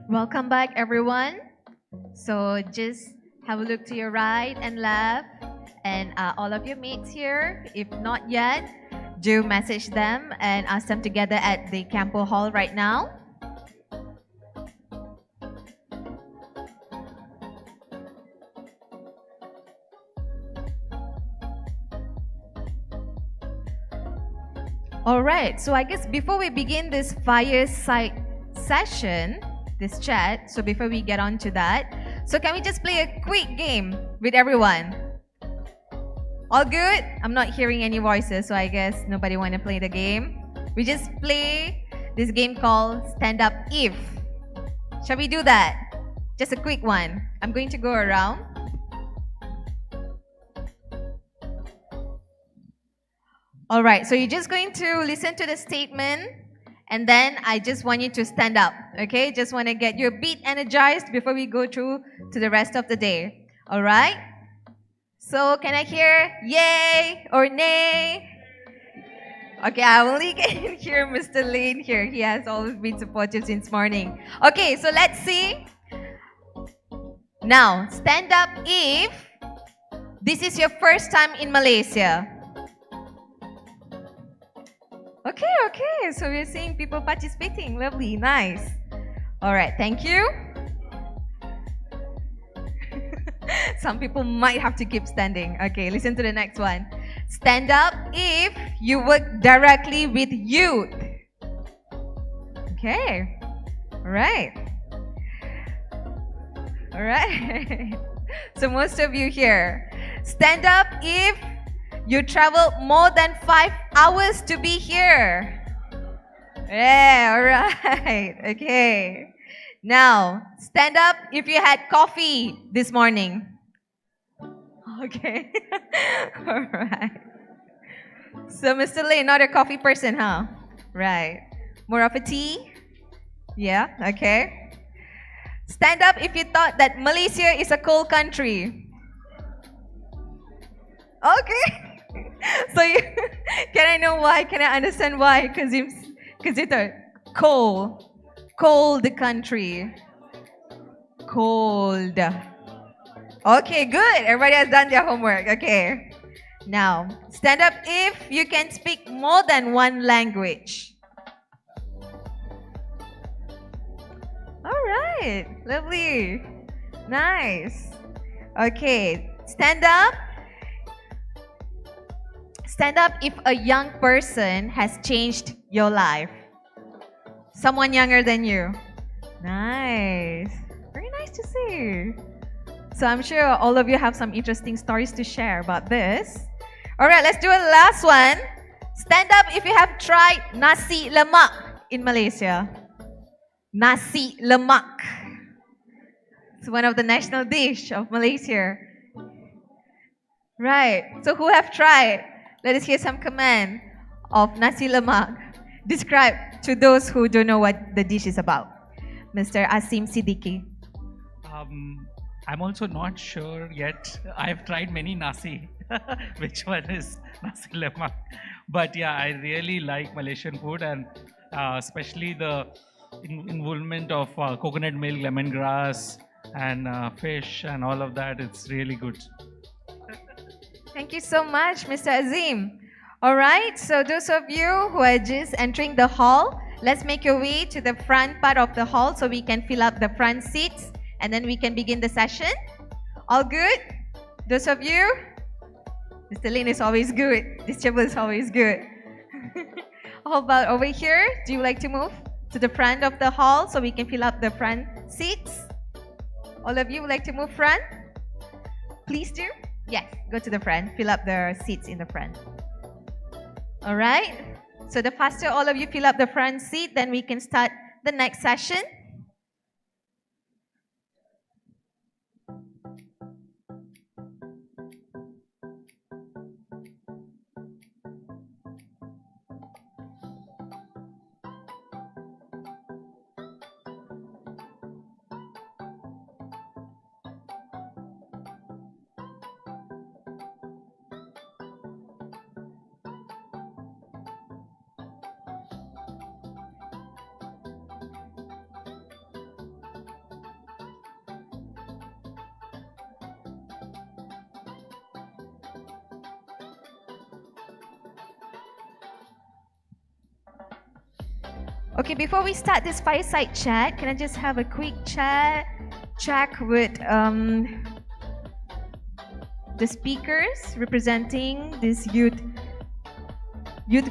Welcome back, everyone. So just have a look to your right and left, and all of your mates here. If not yet, do message them and ask them to gather at the Campo Hall right now. All right, so I guess before we begin this fireside session, this chat, so before we get on to that, so can we just play a quick game with everyone? All good? I'm not hearing any voices, so I guess nobody want to play the game. We just play this game called Stand Up If. Shall we do that? Just a quick one. I'm going to go around. All right, so you're just going to listen to the statement, and then I just want you to stand up, okay? Just want to get your beat energized before we go through to the rest of the day. All right? So can I hear yay or nay? Okay, I only can hear Mr. Lane here. He has always been supportive since morning. Okay, so let's see. Now, stand up if this is your first time in Malaysia. Okay, so we're seeing people participating. Lovely, nice. All right, thank you. Some people might have to keep standing. Okay, listen to the next one. Stand up if you work directly with youth. Okay, all right. All right. So most of you here. Stand up if you travel more than 5 hours to be here. Yeah, all right. Okay. Now, stand up if you had coffee this morning. Okay. All right. So, Mr. Lane, not a coffee person, huh? Right. More of a tea? Yeah, okay. Stand up if you thought that Malaysia is a cold country. Okay. So, can I know why? Can I understand why? Because it's a cold country. Cold. Okay, good. Everybody has done their homework. Okay. Now, stand up if you can speak more than one language. All right. Lovely. Nice. Okay. Stand up. Stand up if a young person has changed your life. Someone younger than you. Nice. Very nice to see. So I'm sure all of you have some interesting stories to share about this. All right, let's do a last one. Stand up if you have tried nasi lemak in Malaysia. Nasi lemak. It's one of the national dish of Malaysia. Right. So who have tried? Let us hear some comment of nasi lemak. Describe to those who don't know what the dish is about. Mr. Asim Siddiqui. I'm also not sure yet. I've tried many nasi. Which one is nasi lemak? But yeah, I really like Malaysian food, and especially the involvement of coconut milk, lemongrass, and fish, and all of that. It's really good. Thank you so much, Mr. Azim. All right, so those of you who are just entering the hall, let's make your way to the front part of the hall so we can fill up the front seats and then we can begin the session. All good? Those of you? Mr. Lin is always good. This table is always good. How about over here? Do you like to move to the front of the hall so we can fill up the front seats? All of you would like to move front? Please do. Yes, go to the front. Fill up the seats in the front. All right. So the faster all of you fill up the front seat, then we can start the next session. Okay, before we start this fireside chat, can I just have a quick check with the speakers representing this youth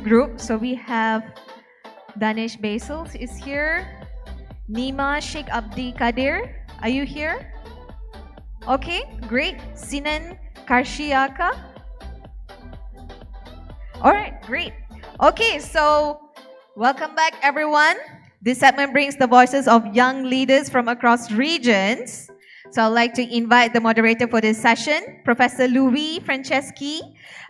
group? So we have Danish Basils is here. Nima Sheikh Abdi Kadir, are you here? Okay, great. Sinan Karshiaka. All right, great. Okay, so welcome back, everyone. This segment brings the voices of young leaders from across regions. So I'd like to invite the moderator for this session, Professor Louis Franceschi,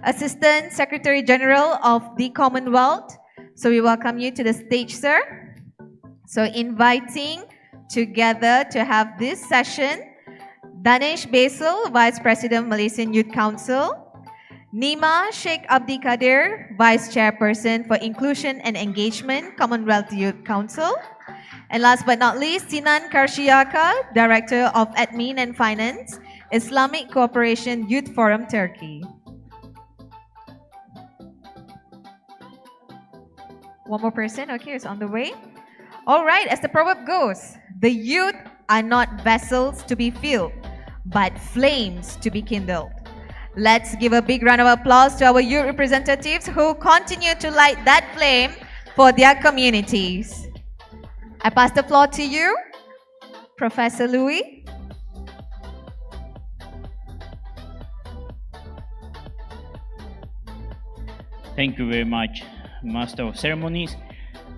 Assistant Secretary General of the Commonwealth. So we welcome you to the stage, sir. So inviting together to have this session, Danish Basil, Vice President, Malaysian Youth Council, Nima Sheikh Abdi Kadir, Vice Chairperson for Inclusion and Engagement, Commonwealth Youth Council. And last but not least, Sinan Karshiaka, Director of Admin and Finance, Islamic Cooperation Youth Forum, Turkey. One more person, okay, is on the way. All right, as the proverb goes, the youth are not vessels to be filled, but flames to be kindled. Let's give a big round of applause to our youth representatives who continue to light that flame for their communities. I pass the floor to you, Professor Louis. Thank you very much, Master of Ceremonies.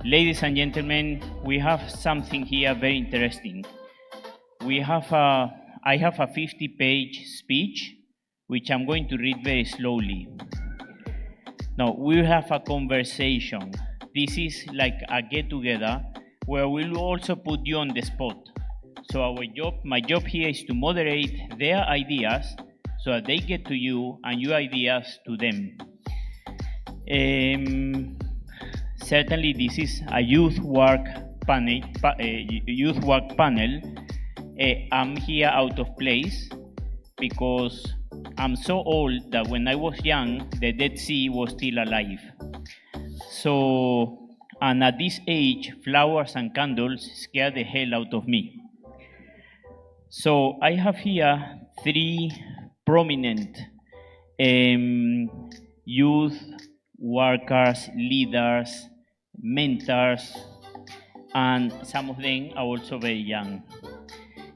Ladies and gentlemen, we have something here very interesting. I have a 50-page speech which I'm going to read very slowly. Now, we will have a conversation. This is like a get-together where we'll also put you on the spot. So my job here is to moderate their ideas so that they get to you and your ideas to them. Certainly, this is a youth work panel. I'm here out of place because I'm so old that when I was young, the Dead Sea was still alive. So, and at this age, flowers and candles scare the hell out of me. So I have here 3 prominent youth workers, leaders, mentors, and some of them are also very young.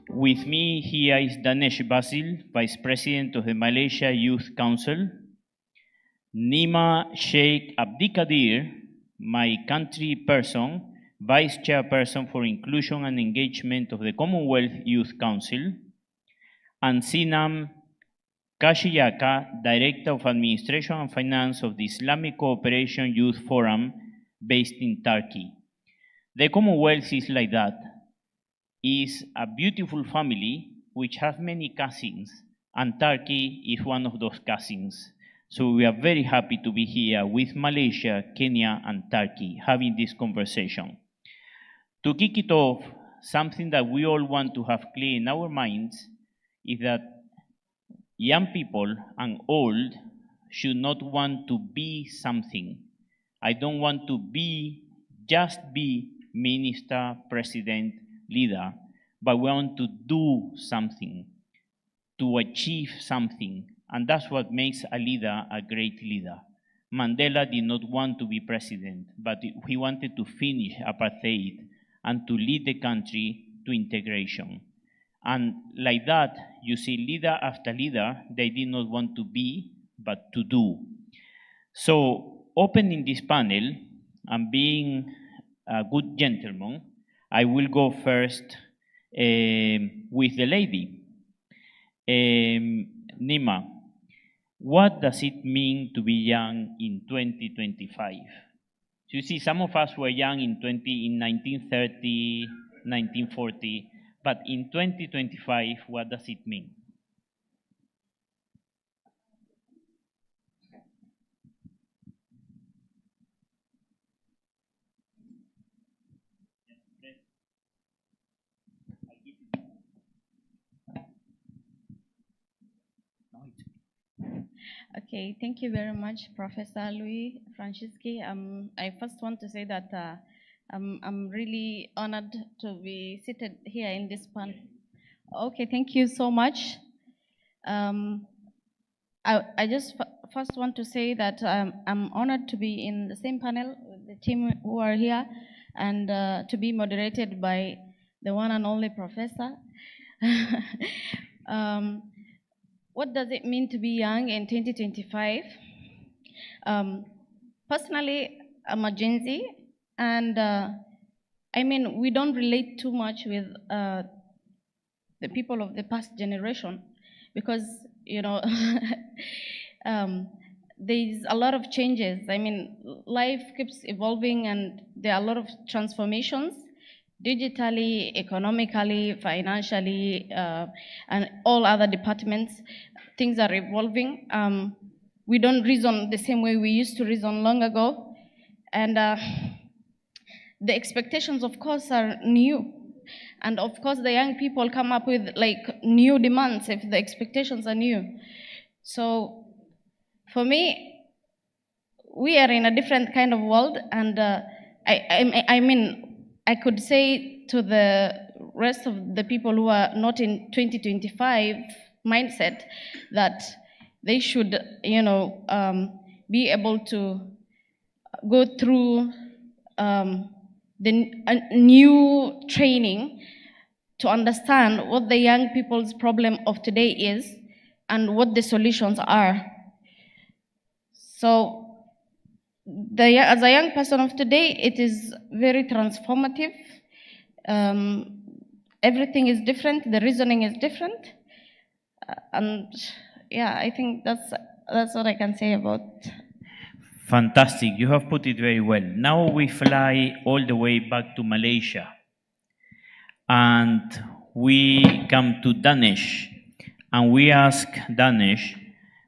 With me here is Danesh Basil, Vice President of the Malaysia Youth Council. Nima Sheikh Abdikadir, my country person, Vice Chairperson for Inclusion and Engagement of the Commonwealth Youth Council, and Sinam Kashiyaka, Director of Administration and Finance of the Islamic Cooperation Youth Forum based in Turkey. The Commonwealth is like that. It's a beautiful family which has many cousins, and Turkey is one of those cousins. So we are very happy to be here with Malaysia, Kenya, and Turkey having this conversation. To kick it off, something that we all want to have clear in our minds is that young people and old should not want to be something. I don't want to just be minister, president, leader, but we want to do something, to achieve something. And that's what makes a leader a great leader. Mandela did not want to be president, but he wanted to finish apartheid and to lead the country to integration. And like that, you see leader after leader, they did not want to be, but to do. So opening this panel and being a good gentleman, I will go first with the lady. Nima, what does it mean to be young in 2025? So you see, some of us were young in 1930, 1940, but in 2025, what does it mean? Okay, thank you very much, Professor Louis Francisci. I first want to say that I'm really honored to be seated here in this panel. Okay, thank you so much. I just first want to say that I'm honored to be in the same panel with the team who are here and to be moderated by the one and only professor. What does it mean to be young in 2025? Personally, I'm a Gen Z, and I mean, we don't relate too much with the people of the past generation because, you know, there's a lot of changes. I mean, life keeps evolving and there are a lot of transformations digitally, economically, financially, and all other departments. Things are evolving. We don't reason the same way we used to reason long ago. And the expectations, of course, are new. And of course, the young people come up with like new demands if the expectations are new. So for me, we are in a different kind of world. And I mean, I could say to the rest of the people who are not in 2025 mindset that they should, you know, be able to go through the new training to understand what the young people's problem of today is and what the solutions are. So as a young person of today, it is very transformative. Everything is different, the reasoning is different. And yeah, I think that's what I can say about. Fantastic, you have put it very well. Now we fly all the way back to Malaysia. And we come to Danesh. And we ask Danesh,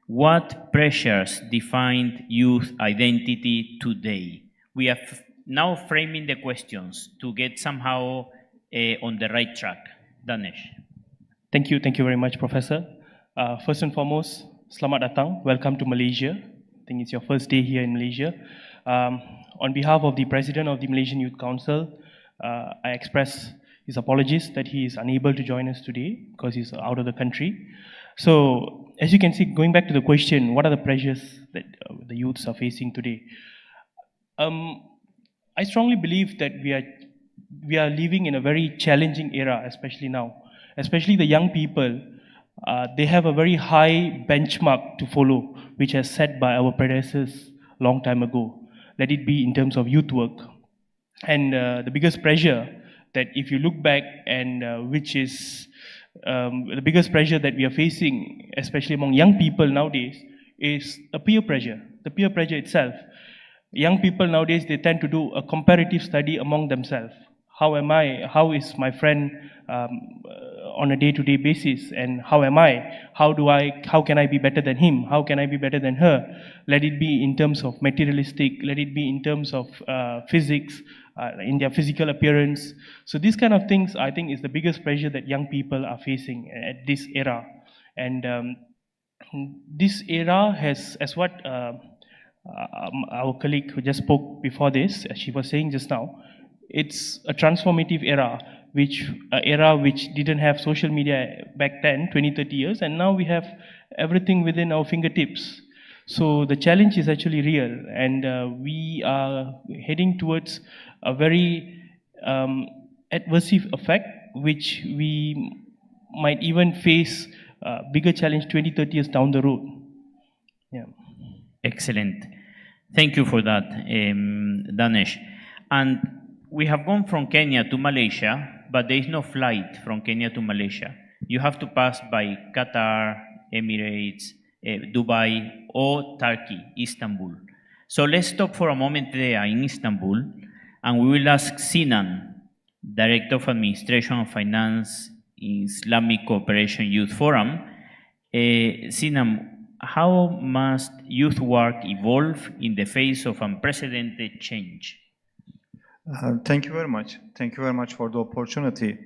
what pressures define youth identity today? We are now framing the questions to get somehow on the right track. Danesh. Thank you very much, Professor. First and foremost, selamat datang, welcome to Malaysia. I think it's your first day here in Malaysia. On behalf of the President of the Malaysian Youth Council, I express his apologies that he is unable to join us today because he's out of the country. So, as you can see, going back to the question, what are the pressures that the youths are facing today? I strongly believe that we are living in a very challenging era, especially now. Especially the young people they have a very high benchmark to follow, which has set by our predecessors long time ago. Let it be in terms of youth work. And the biggest pressure that if you look back and which is the biggest pressure that we are facing, especially among young people nowadays, is the peer pressure itself. Young people nowadays, they tend to do a comparative study among themselves. How is my friend on a day-to-day basis, and how am I? How can I be better than him? How can I be better than her? Let it be in terms of materialistic, let it be in terms of physics, in their physical appearance. So these kind of things, I think, is the biggest pressure that young people are facing at this era. And this era has, as what our colleague who just spoke before this, as she was saying just now, it's a transformative era, which didn't have social media back then, 20, 30 years, and now we have everything within our fingertips. So the challenge is actually real, and we are heading towards a very adversive effect, which we might even face a bigger challenge 20, 30 years down the road. Yeah. Excellent. Thank you for that, Danesh. And we have gone from Kenya to Malaysia, but there is no flight from Kenya to Malaysia. You have to pass by Qatar, Emirates, Dubai, or Turkey, Istanbul. So let's stop for a moment there in Istanbul, and we will ask Sinan, Director of Administration and Finance in Islamic Cooperation Youth Forum. Sinan, how must youth work evolve in the face of unprecedented change? Thank you very much. Thank you very much for the opportunity.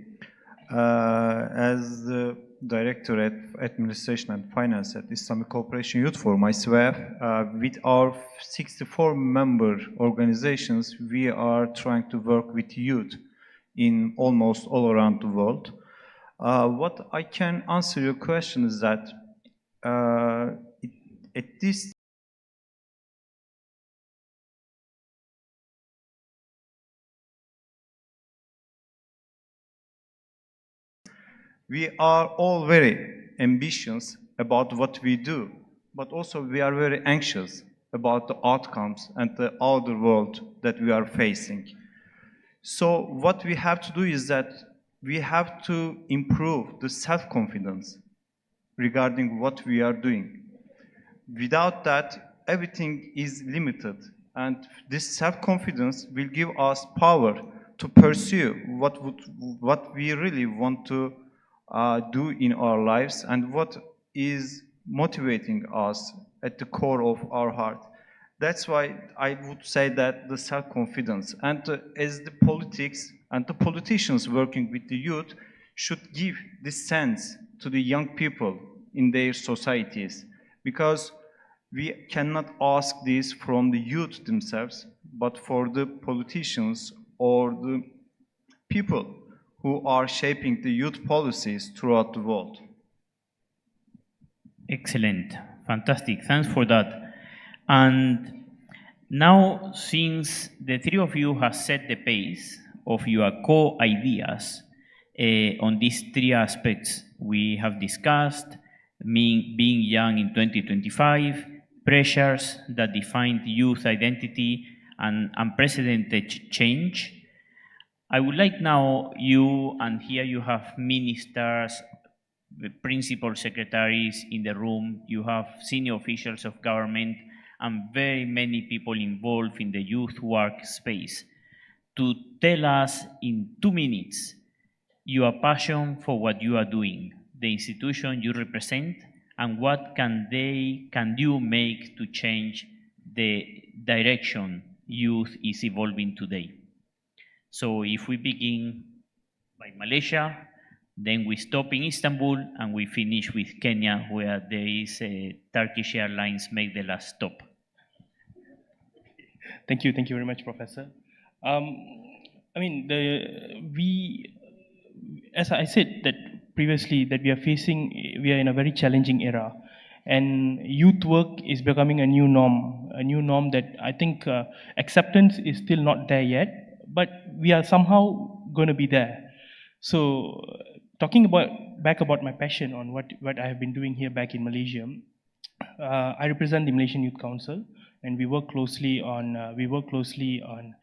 As the Director at Administration and Finance at Islamic Cooperation Youth Forum, ICWF, with our 64 member organizations, we are trying to work with youth in almost all around the world. What I can answer your question is that at this we are all very ambitious about what we do, but also we are very anxious about the outcomes and the outer world that we are facing. So what we have to do is that we have to improve the self-confidence regarding what we are doing. Without that, everything is limited, and this self-confidence will give us power to pursue what we really want to do in our lives and what is motivating us at the core of our heart. That's why I would say that the self-confidence and as the politics and the politicians working with the youth should give this sense to the young people in their societies, because we cannot ask this from the youth themselves, but for the politicians or the people who are shaping the youth policies throughout the world. Excellent. Fantastic. Thanks for that. And now, since the three of you have set the pace of your core ideas on these three aspects we have discussed, being young in 2025, pressures that define youth identity, and unprecedented change, I would like now you, and here you have ministers, the principal secretaries in the room, you have senior officials of government, and very many people involved in the youth work space, to tell us in 2 minutes your passion for what you are doing, the institution you represent, and what can you make to change the direction youth is evolving today. So if we begin by Malaysia, then we stop in Istanbul, and we finish with Kenya, where there is Turkish Airlines make the last stop. Thank you very much, Professor. I mean, as I said that previously, that we are in a very challenging era, and youth work is becoming a new norm that I think acceptance is still not there yet, but we are somehow going to be there. So talking back about my passion on what I have been doing here back in Malaysia, I represent the Malaysian Youth Council, and we work closely on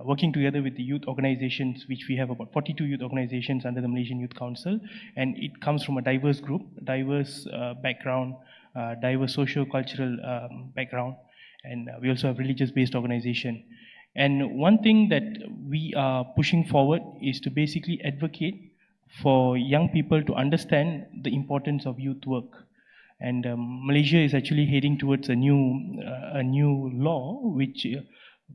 working together with the youth organizations, which we have about 42 youth organizations under the Malaysian Youth Council, and it comes from a diverse group, diverse background, diverse socio-cultural background, and we also have religious-based organization. And one thing that we are pushing forward is to basically advocate for young people to understand the importance of youth work. And Malaysia is actually heading towards a new law, which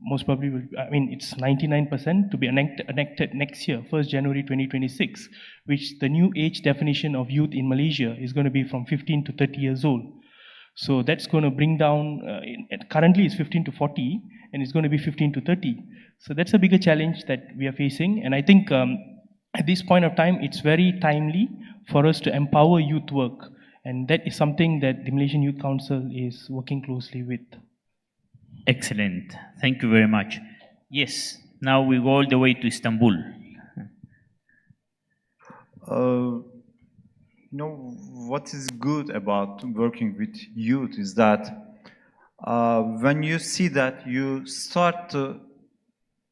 most probably will, I mean, it's 99% to be enacted next year, 1st January 2026, which the new age definition of youth in Malaysia is going to be from 15 to 30 years old. So that's going to bring down, currently it's 15 to 40, and it's going to be 15 to 30. So that's a bigger challenge that we are facing. And I think at this point of time, it's very timely for us to empower youth work. And that is something that the Malaysian Youth Council is working closely with. Excellent. Thank you very much. Yes, now we go all the way to Istanbul. What is good about working with youth is that when you see that you start to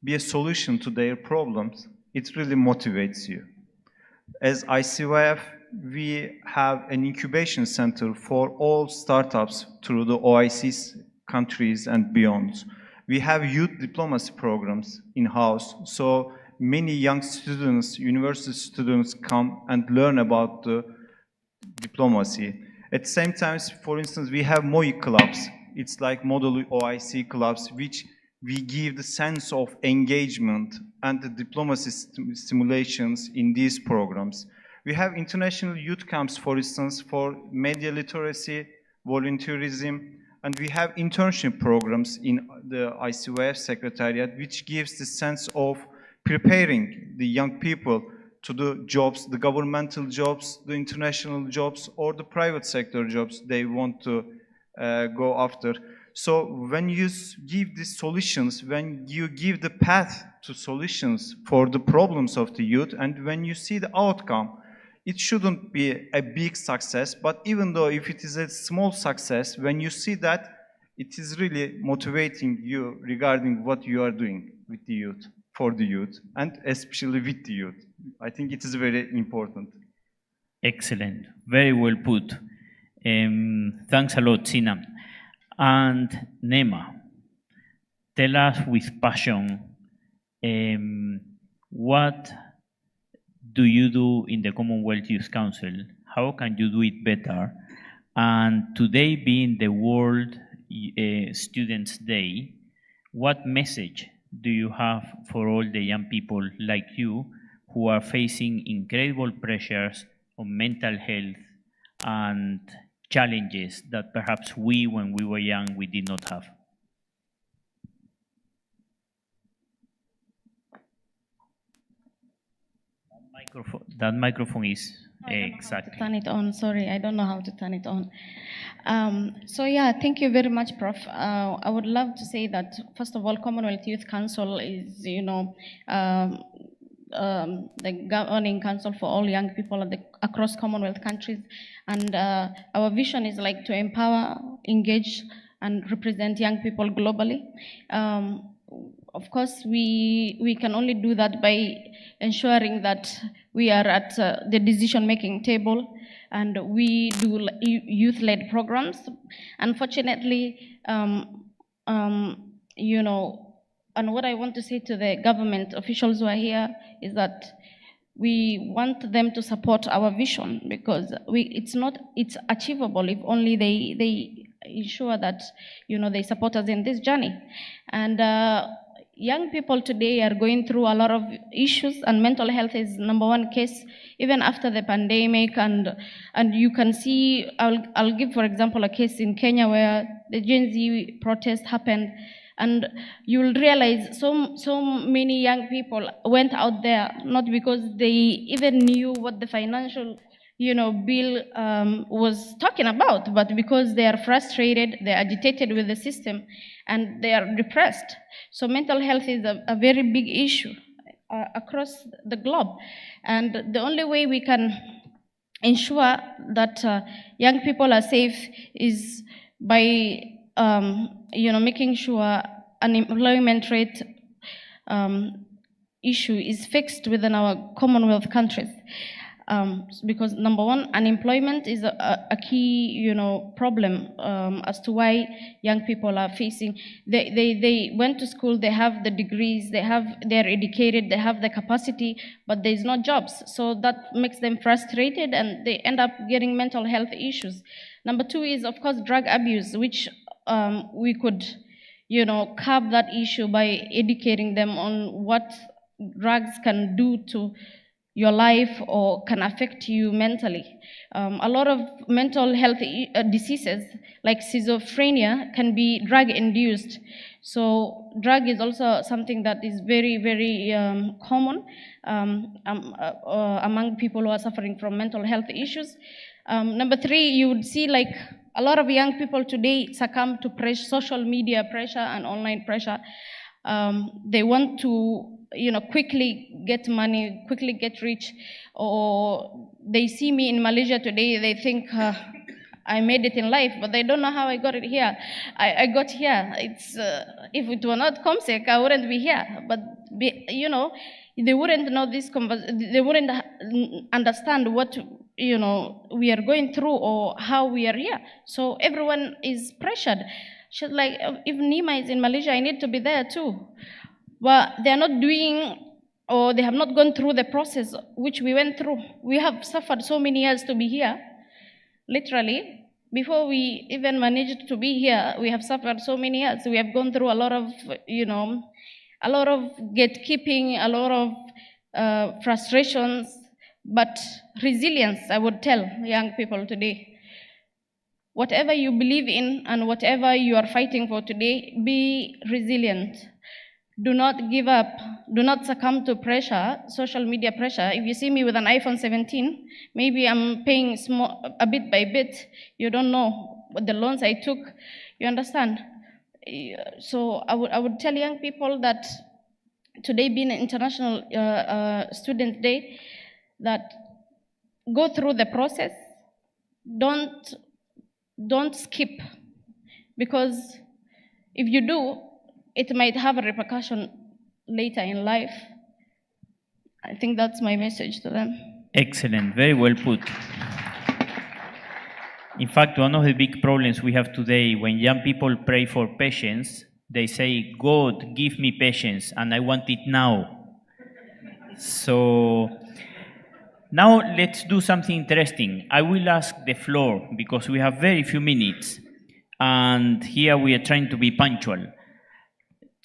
be a solution to their problems, it really motivates you. As ICYF, we have an incubation center for all startups through the OIC countries and beyond. We have youth diplomacy programs in-house, so many young students, university students come and learn about the diplomacy. At the same time, for instance, we have MOI clubs. It's like model OIC clubs, which we give the sense of engagement and the diplomacy stimulations in these programs. We have international youth camps, for instance, for media literacy, volunteerism, and we have internship programs in the ICYF Secretariat, which gives the sense of preparing the young people to the jobs, the governmental jobs, the international jobs, or the private sector jobs they want to go after. So when you give these solutions, when you give the path to solutions for the problems of the youth, and when you see the outcome, it shouldn't be a big success, but even though if it is a small success, when you see that, it is really motivating you regarding what you are doing with the youth, for the youth, and especially with the youth. I think it is very important. Excellent. Very well put. Thanks a lot, Sina. And Nema, tell us with passion, what do you do in the Commonwealth Youth Council? How can you do it better? And today being the World Students' Day, what message do you have for all the young people like you who are facing incredible pressures on mental health and challenges that perhaps we, when we were young, we did not have? That microphone is exactly. Turn it on. Sorry, I don't know how to turn it on. So yeah, thank you very much, Prof. I would love to say that first of all, Commonwealth Youth Council is, the governing council for all young people across Commonwealth countries, and our vision is like to empower, engage, and represent young people globally. Of course, we can only do that by ensuring that we are at the decision-making table, and we do youth-led programs. Unfortunately, and what I want to say to the government officials who are here is that we want them to support our vision, because it's achievable if only they ensure that they support us in this journey. And young people today are going through a lot of issues, and mental health is number one case, even after the pandemic. And you can see, I'll give, for example, a case in Kenya where the Gen Z protest happened, and you'll realize so many young people went out there, not because they even knew what the financial bill was talking about, but because they are frustrated, they're agitated with the system, and they are depressed. So mental health is a very big issue. across the globe. And the only way we can ensure that young people are safe is by making sure unemployment rate issue is fixed within our Commonwealth countries. Because number one, unemployment is a key, problem as to why young people are facing. They went to school, they have the degrees, they're educated, they have the capacity, but there's no jobs. So that makes them frustrated, and they end up getting mental health issues. Number two is, of course, drug abuse, which we could, curb that issue by educating them on what drugs can do to your life or can affect you mentally. A lot of mental health diseases like schizophrenia can be drug-induced. So drug is also something that is very, very common among people who are suffering from mental health issues. Number three, you would see like a lot of young people today succumb to social media pressure and online pressure. They want to quickly get money, quickly get rich, or they see me in Malaysia today, they think I made it in life, but they don't know how I got it here. I got here. It's if it were not ComSec, I wouldn't be here. But they wouldn't know this. They wouldn't understand what we are going through or how we are here. So everyone is pressured. She's like, if Nima is in Malaysia, I need to be there too. But they're not doing, or they have not gone through the process which we went through. We have suffered so many years to be here. Literally, before we even managed to be here, we have suffered so many years. We have gone through a lot of, a lot of gatekeeping, a lot of frustrations, but resilience, I would tell young people today. Whatever you believe in and whatever you are fighting for today, be resilient. Do not give up. Do not succumb to pressure, social media pressure. If you see me with an iPhone 17, maybe I'm paying a bit by bit. You don't know what the loans I took. You understand? So I would tell young people that today being an International Student Day, that go through the process. Don't skip, because if you do, it might have a repercussion later in life. I think that's my message to them. Excellent, very well put. In fact, one of the big problems we have today, when young people pray for patience, they say, God, give me patience, and I want it now. So now let's do something interesting. I will ask the floor, because we have very few minutes, and here we are trying to be punctual.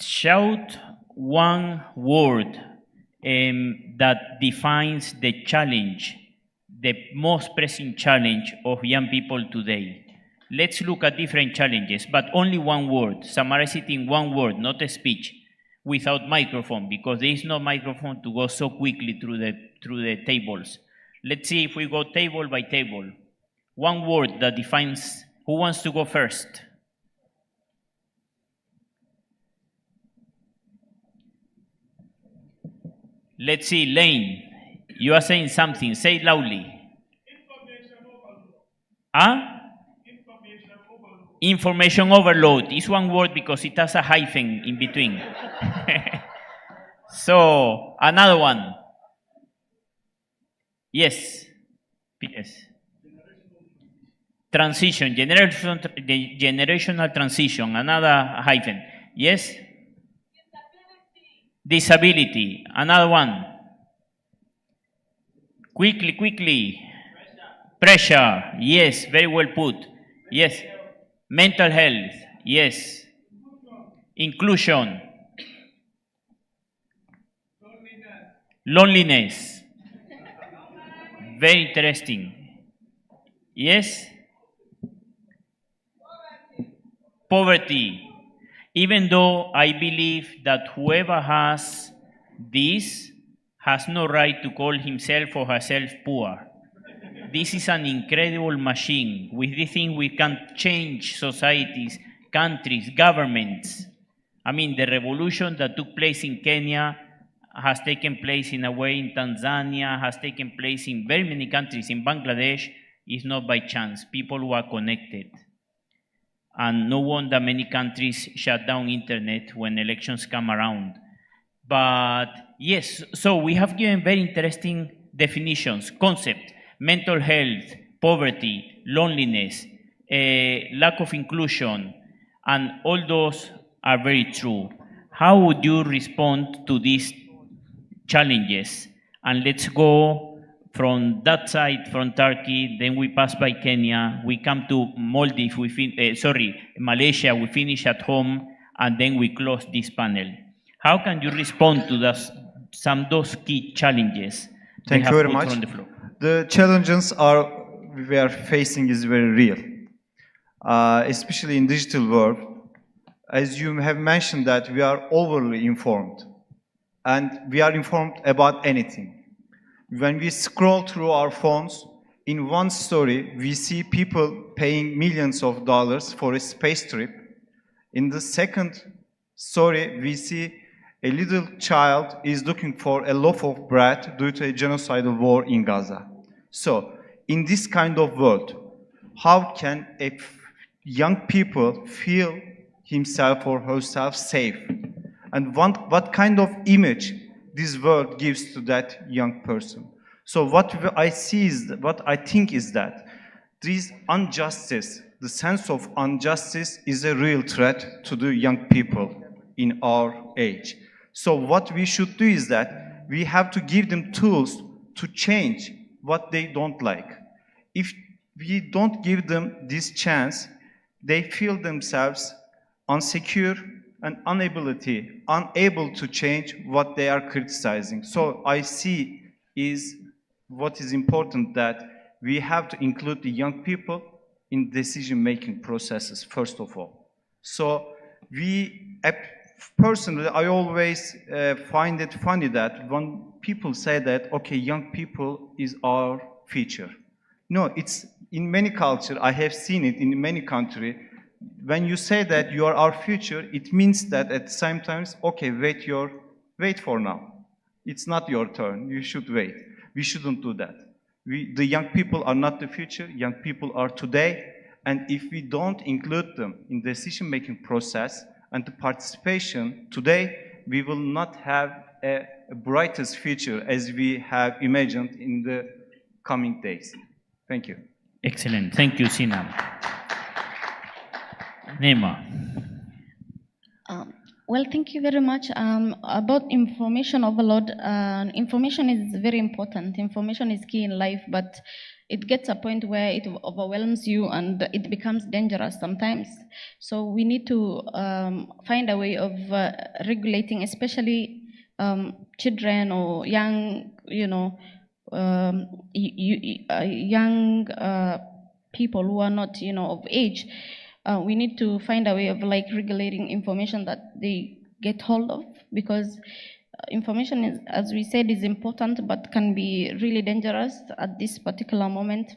Shout one word that defines the challenge, the most pressing challenge of young people today. Let's look at different challenges, but only one word. Summarize it in one word, not a speech, without microphone, because there is no microphone to go so quickly through the tables. Let's see if we go table by table. One word that defines. Who wants to go first? Let's see, Lane, you are saying something. Say it loudly. Information overload is one word because it has a hyphen in between. So, another one. Yes. Yes. Transition, generational transition, another hyphen. Yes? Disability, another one. Quickly. Pressure, yes, very well put. Yes. Mental health, yes. Inclusion. Loneliness. Very interesting. Yes? Poverty. Even though I believe that whoever has this has no right to call himself or herself poor. This is an incredible machine. With this thing we can change societies, countries, governments. I mean, the revolution that took place in Kenya has taken place in a way in Tanzania, has taken place in very many countries. In Bangladesh, is not by chance. People who are connected. And no wonder many countries shut down internet when elections come around. But yes, so we have given very interesting definitions, concept, mental health, poverty, loneliness, lack of inclusion, and all those are very true. How would you respond to these challenges? And let's go from that side, from Turkey, then we pass by Kenya, we come to Maldives, Malaysia, we finish at home, and then we close this panel. How can you respond to some of those key challenges? Thank you very much. On the floor? The challenges we are facing is very real, especially in digital world. As you have mentioned that we are overly informed, and we are informed about anything. When we scroll through our phones, in one story, we see people paying millions of dollars for a space trip. In the second story, we see a little child is looking for a loaf of bread due to a genocidal war in Gaza. So, in this kind of world, how can a young people feel himself or herself safe? And what kind of image this world gives to that young person? So what I think is that this injustice, the sense of injustice, is a real threat to the young people in our age. So what we should do is that we have to give them tools to change what they don't like. If we don't give them this chance, they feel themselves insecure and unable to change what they are criticizing. So I see is what is important, that we have to include the young people in decision-making processes, first of all. So personally, I always find it funny that when people say that, okay, young people is our future. No, it's in many cultures, I have seen it in many countries. When you say that you are our future, it means that at the same time, okay, wait for now. It's not your turn, you should wait. We shouldn't do that. The young people are not the future, young people are today, and if we don't include them in the decision-making process and the participation today, we will not have a brightest future as we have imagined in the coming days. Thank you. Excellent. Thank you, Sinam. Nema. Well, thank you very much. About information overload, information is very important. Information is key in life, but it gets a point where it overwhelms you and it becomes dangerous sometimes. So we need to find a way of regulating, especially children or young, young people who are not, of age. We need to find a way of regulating information that they get hold of, because information is, as we said, is important but can be really dangerous at this particular moment.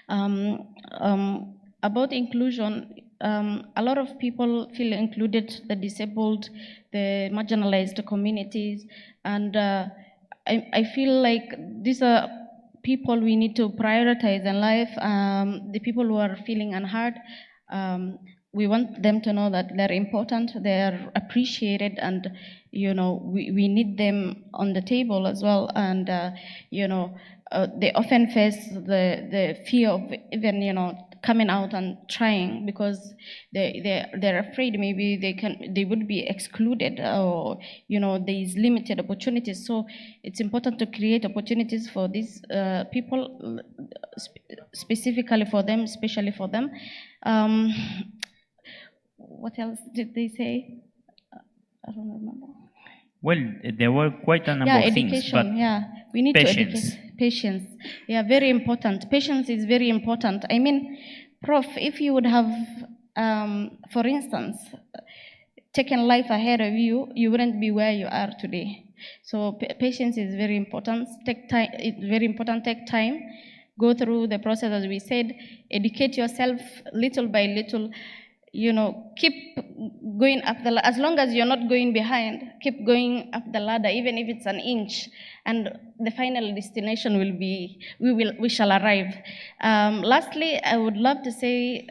About inclusion, a lot of people feel included, the disabled, the marginalized communities, and I feel like these are people we need to prioritize in life, the people who are feeling unheard. We want them to know that they're important, they're appreciated, and we need them on the table as well. And they often face the fear of even coming out and trying, because they're afraid maybe they would be excluded, or there is limited opportunities. So it's important to create opportunities for these people, specifically for them, especially for them. What else did they say? I don't remember. Well, there were quite a number of things, but we need patience. to educate. Patience, very important. Patience is very important. I mean, Prof, if you would have, for instance, taken life ahead of you, you wouldn't be where you are today. So patience is very important. Take time. It's very important. Take time. Go through the process, as we said. Educate yourself little by little. keep going up the ladder. As long as you're not going behind, keep going up the ladder, even if it's an inch, and the final destination will be, we shall arrive. Lastly, I would love to say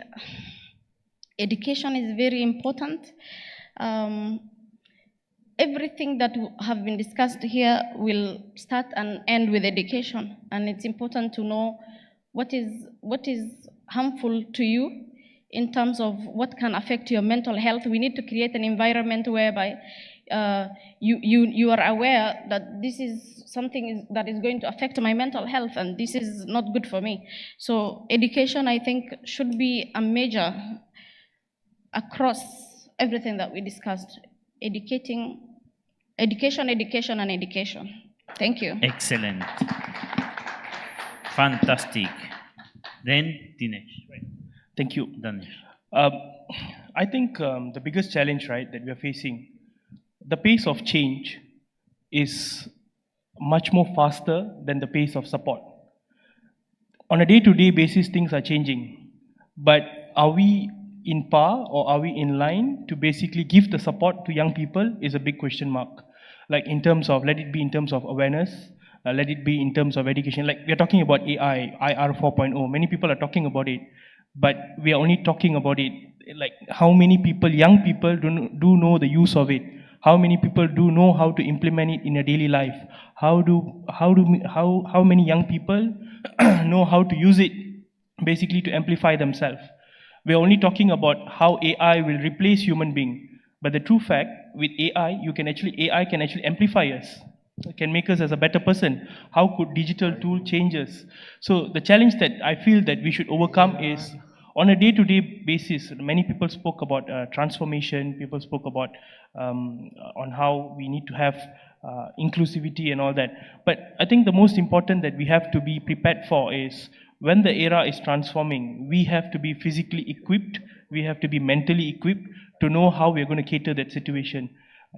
education is very important. Everything that have been discussed here will start and end with education, and it's important to know what is harmful to you in terms of what can affect your mental health. We need to create an environment whereby you are aware that this is something that is going to affect my mental health, and this is not good for me. So education, I think, should be a major across everything that we discussed. Education, and education. Thank you. Excellent. Fantastic. Then Dinesh. Thank you. Danesh. I think the biggest challenge, right, that we are facing, the pace of change is much more faster than the pace of support. On a day-to-day basis, things are changing, but are we in par or are we in line to basically give the support to young people is a big question mark. Like in terms of, let it be in terms of awareness, let it be in terms of education. Like we are talking about AI, IR 4.0, many people are talking about it, but we are only talking about it, like how many people, young people do know the use of it? How many people do know how to implement it in a daily life? How many young people know how to use it basically to amplify themselves? We're only talking about how AI will replace human being. But the true fact, with AI, AI can actually amplify us. It can make us as a better person. How could digital tool change us? So the challenge that I feel that we should overcome is on a day-to-day basis. Many people spoke about transformation. People spoke about on how we need to have inclusivity and all that. But I think the most important that we have to be prepared for is when the era is transforming, we have to be physically equipped, we have to be mentally equipped to know how we're going to cater that situation.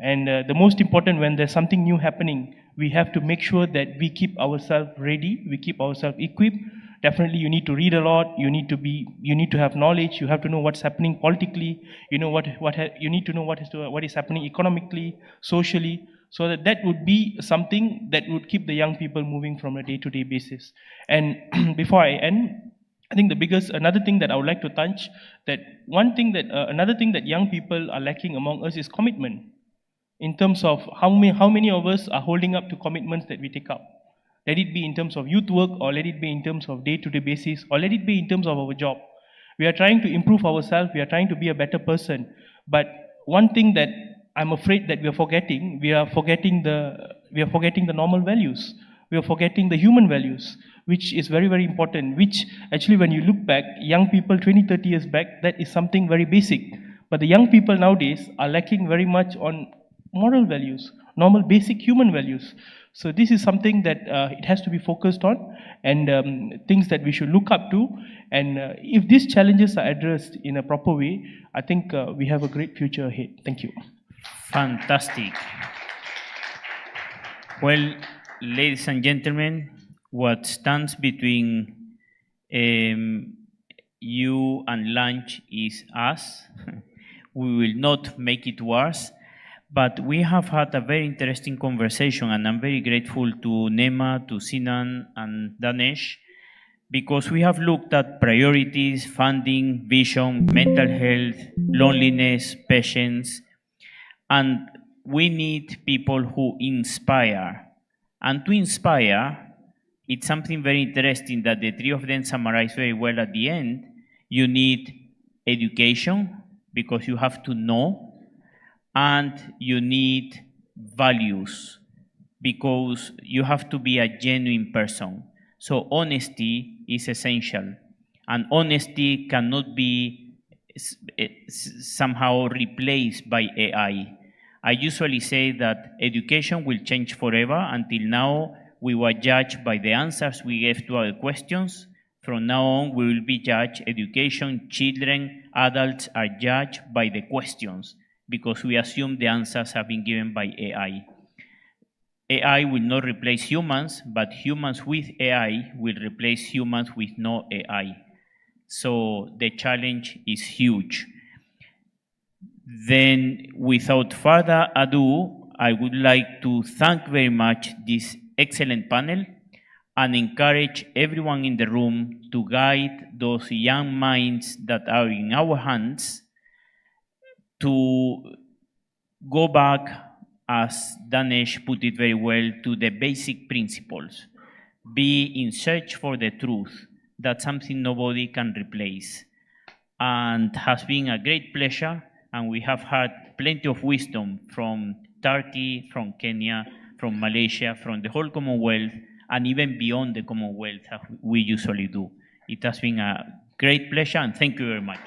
And the most important, when there's something new happening, we have to make sure that we keep ourselves ready, we keep ourselves equipped. Definitely you need to read a lot, you need to have knowledge, you have to know what's happening politically, you need to know what is happening economically, socially, so that would be something that would keep the young people moving from a day-to-day basis. And before I end, I think another thing that I would like to touch, another thing that young people are lacking among us is commitment. In terms of how many of us are holding up to commitments that we take up. Let it be in terms of youth work, or let it be in terms of day-to-day basis, or let it be in terms of our job. We are trying to improve ourselves, we are trying to be a better person. But one thing that I'm afraid that we are forgetting the normal values. We are forgetting the human values, which is very, very important, which actually when you look back, young people 20, 30 years back, that is something very basic. But the young people nowadays are lacking very much on moral values, normal basic human values. So this is something that it has to be focused on, and things that we should look up to. And if these challenges are addressed in a proper way, I think we have a great future ahead. Thank you. Fantastic. Well, ladies and gentlemen, what stands between you and lunch is us. We will not make it worse. But we have had a very interesting conversation, and I'm very grateful to Nema, to Sinan, and Danesh, because we have looked at priorities, funding, vision, mental health, loneliness, patience, and we need people who inspire. And to inspire, it's something very interesting that the three of them summarize very well at the end. You need education, because you have to know, and you need values, because you have to be a genuine person. So honesty is essential, and honesty cannot be somehow replaced by AI. I usually say that education will change forever. Until now, we were judged by the answers we gave to our questions. From now on, we will be judged. Education, children, adults are judged by the questions, because we assume the answers have been given by AI. AI will not replace humans, but humans with AI will replace humans with no AI. So the challenge is huge. Then, without further ado, I would like to thank very much this excellent panel and encourage everyone in the room to guide those young minds that are in our hands to go back, as Danesh put it very well, to the basic principles. Be in search for the truth. That's something nobody can replace. And has been a great pleasure, and we have had plenty of wisdom from Turkey, from Kenya, from Malaysia, from the whole Commonwealth, and even beyond the Commonwealth, as we usually do. It has been a great pleasure, and thank you very much.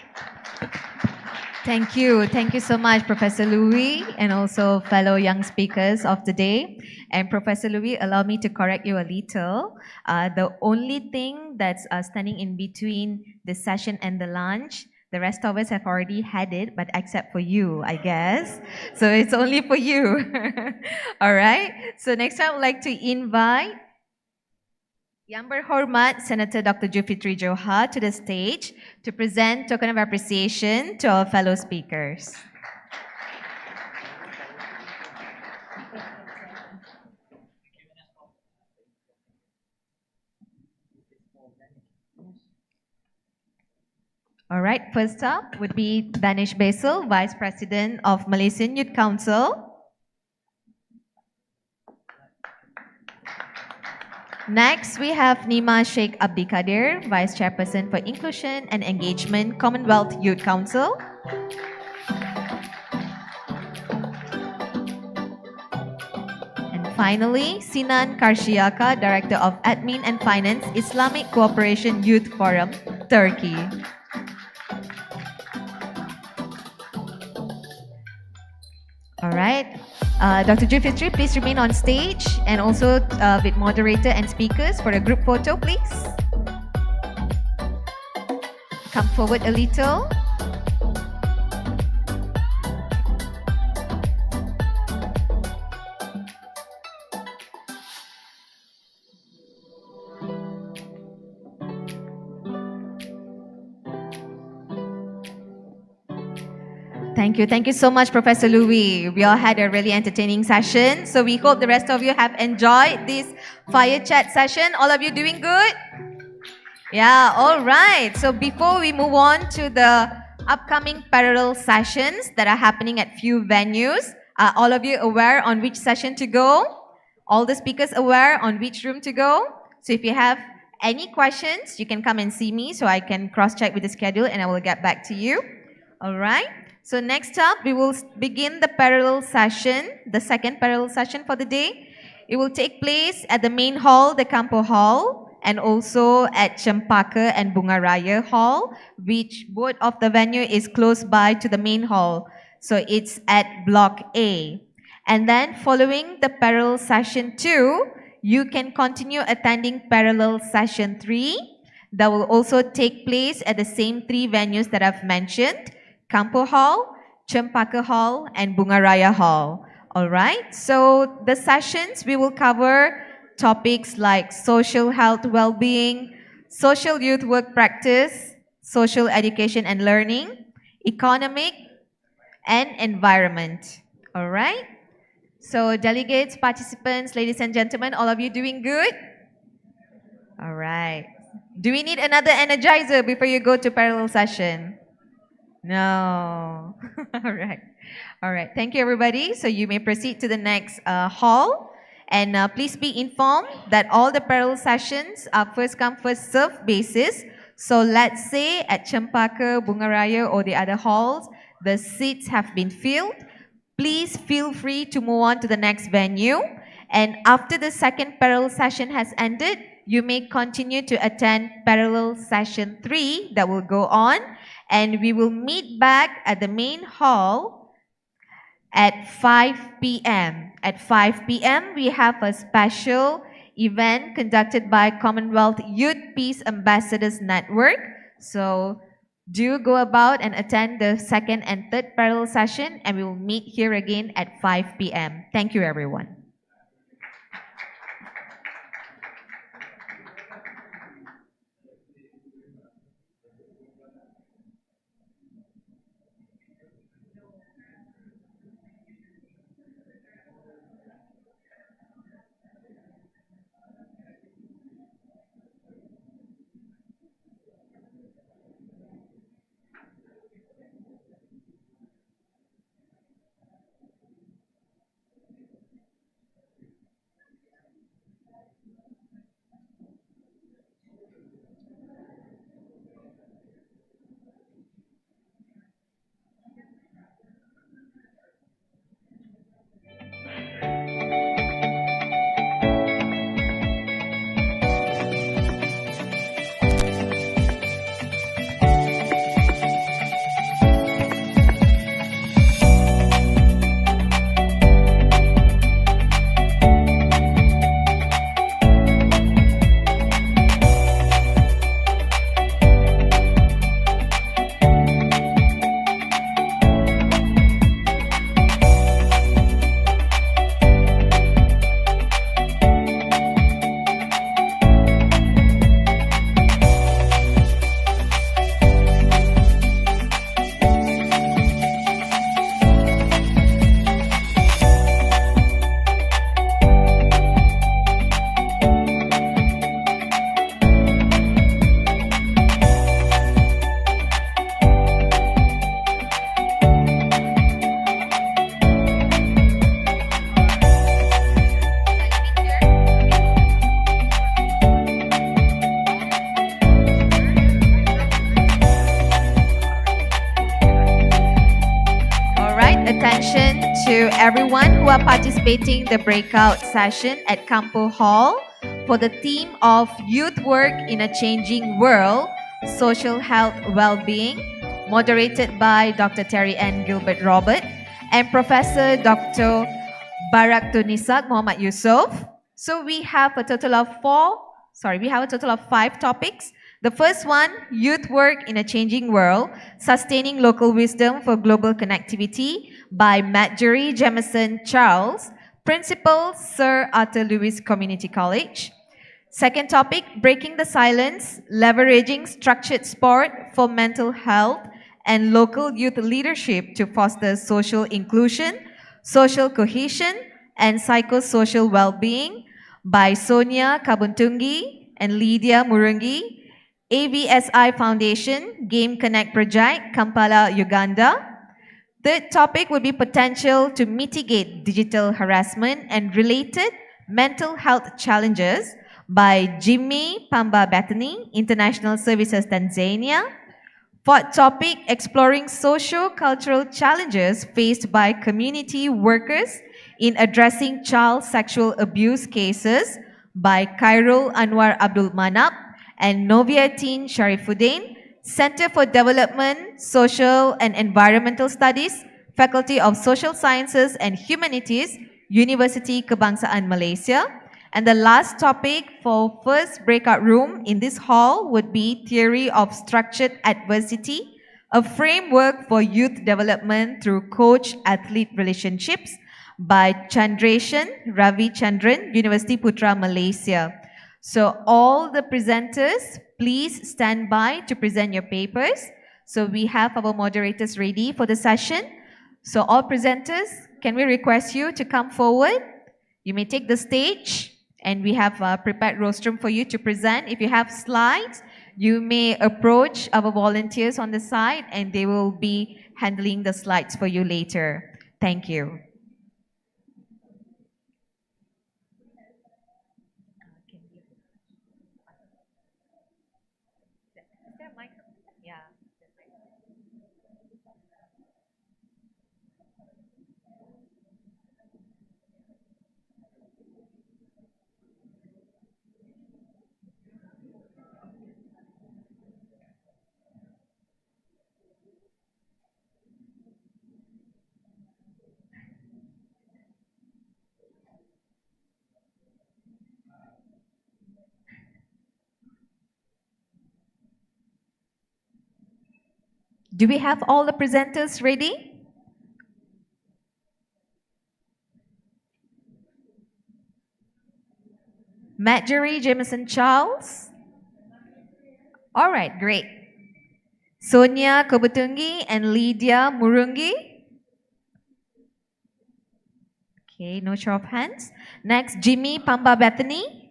Thank you. Thank you so much, Professor Louis, and also fellow young speakers of the day. And Professor Louis, allow me to correct you a little. The only thing that's standing in between the session and the lunch, the rest of us have already had it, but except for you, I guess. So it's only for you. All right. So next I would like to invite Yang Berhormat Senator Dr. Julfitri Johar to the stage to present token of appreciation to our fellow speakers. All right, first up would be Danish Basil, Vice President of Malaysian Youth Council. Next, we have Nima Sheikh Abdi Kadir, Vice Chairperson for Inclusion and Engagement, Commonwealth Youth Council. And finally, Sinan Karşıyaka, Director of Admin and Finance, Islamic Cooperation Youth Forum, Turkey. All right. Dr. Julfitri, please remain on stage, and also with moderator and speakers for a group photo, please. Come forward a little. Thank you. Thank you so much, Professor Louis. We all had a really entertaining session. So we hope the rest of you have enjoyed this fire chat session. All of you doing good? Yeah, all right. So before we move on to the upcoming parallel sessions that are happening at few venues, are all of you aware on which session to go? All the speakers aware on which room to go? So if you have any questions, you can come and see me so I can cross-check with the schedule and I will get back to you. All right. So next up, we will begin the parallel session, the second parallel session for the day. It will take place at the main hall, the Campo Hall, and also at Cempaka and Bunga Raya Hall, which both of the venue is close by to the main hall. So it's at Block A. And then following the parallel session 2, you can continue attending parallel session 3. That will also take place at the same 3 venues that I've mentioned. Campo Hall, Cempaka Hall, and Bunga Raya Hall. All right, so the sessions, we will cover topics like social health well-being, social youth work practice, social education and learning, economic, and environment. All right, so delegates, participants, ladies and gentlemen, all of you doing good? All right. Do we need another energizer before you go to parallel session? No. All right. All right. Thank you, everybody. So you may proceed to the next hall. And please be informed that all the parallel sessions are first come, first served basis. So let's say at Cempaka, Bunga Raya, or the other halls, the seats have been filled. Please feel free to move on to the next venue. And after the second parallel session has ended, you may continue to attend parallel session 3 that will go on. And we will meet back at the main hall at 5 p.m. At 5 p.m., we have a special event conducted by Commonwealth Youth Peace Ambassadors Network. So do go about and attend the second and third parallel session, and we will meet here again at 5 p.m. Thank you, everyone. attention to everyone who are participating the breakout session at Campo Hall for the theme of Youth Work in a Changing World, Social Health Well-Being, moderated by Dr. Terry N. Gilbert Robert and Professor Dr. Baraktunisa Muhammad Yusof. So we have a total of 5 topics. The first one, Youth Work in a Changing World, Sustaining Local Wisdom for Global Connectivity by Marjorie Jameson Charles, Principal, Sir Arthur Lewis Community College. Second topic, Breaking the Silence, Leveraging Structured Sport for Mental Health and Local Youth Leadership to Foster Social Inclusion, Social Cohesion, and Psychosocial Well-Being by Sonia Kabuntungi and Lydia Murungi, AVSI Foundation, Game Connect Project, Kampala, Uganda. Third topic would be potential to mitigate digital harassment and related mental health challenges by Jimmy Pamba Bethany, International Services Tanzania. Fourth topic, exploring socio-cultural challenges faced by community workers in addressing child sexual abuse cases by Khairul Anwar Abdul Manap and Noviatin Sharifuddin, Center for Development, Social and Environmental Studies, Faculty of Social Sciences and Humanities, University Kebangsaan Malaysia. And the last topic for first breakout room in this hall would be Theory of Structured Adversity, a framework for youth development through coach-athlete relationships by Chandrasen Ravichandran, University Putra, Malaysia. So all the presenters, please stand by to present your papers. So we have our moderators ready for the session. So all presenters, can we request you to come forward? You may take the stage. And we have a prepared rostrum for you to present. If you have slides, you may approach our volunteers on the side and they will be handling the slides for you later. Thank you. Do we have all the presenters ready? Marjorie Jameson Charles. All right, great. Sonia Kobutungi and Lydia Murungi. Okay, no show of hands. Next, Jimmy Pamba Bethany.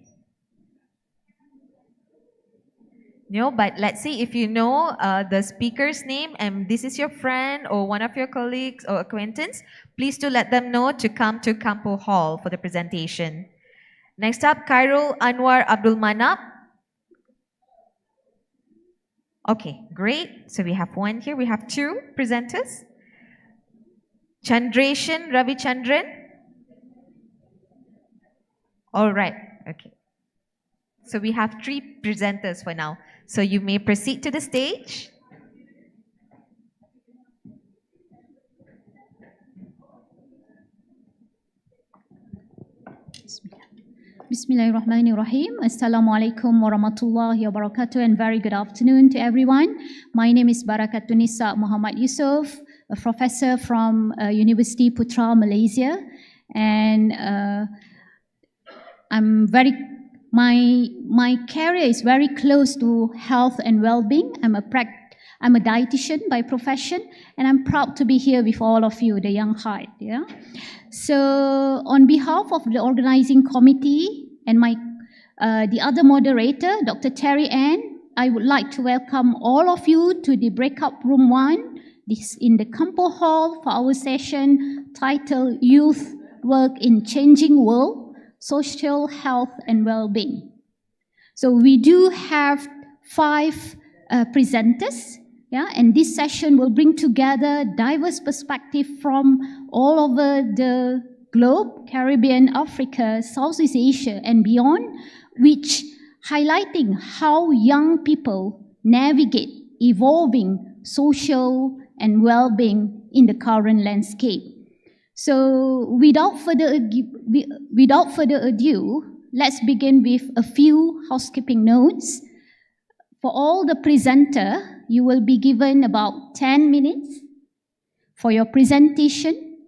No, but let's see if you know the speaker's name and this is your friend or one of your colleagues or acquaintance, please do let them know to come to Campo Hall for the presentation. Next up, Khairul Anwar Abdul Manap. Okay, great. So we have one here. We have two presenters. Chandrasen Ravichandran. All right, okay. So we have three presenters for now. So you may proceed to the stage. Bismillahirrahmanirrahim. Assalamualaikum warahmatullahi wabarakatuh and very good afternoon to everyone. My name is Baraktunisa Muhammad Yusof, a professor from University Putra, Malaysia. And my career is very close to health and well-being. I'm a dietitian by profession, and I'm proud to be here with all of you, the young heart. Yeah. So, on behalf of the organizing committee and the other moderator, Dr. Terry Ann, I would like to welcome all of you to the breakout room 1. This in the Campo Hall for our session titled Youth Work in Changing World. Social health and well-being. So we do have 5 presenters, Yeah, and this session will bring together diverse perspectives from all over the globe, Caribbean, Africa, Southeast Asia, and beyond, which highlighting how young people navigate evolving social and well-being in the current landscape. So without further ado, let's begin with a few housekeeping notes. For all the presenter, you will be given about 10 minutes for your presentation,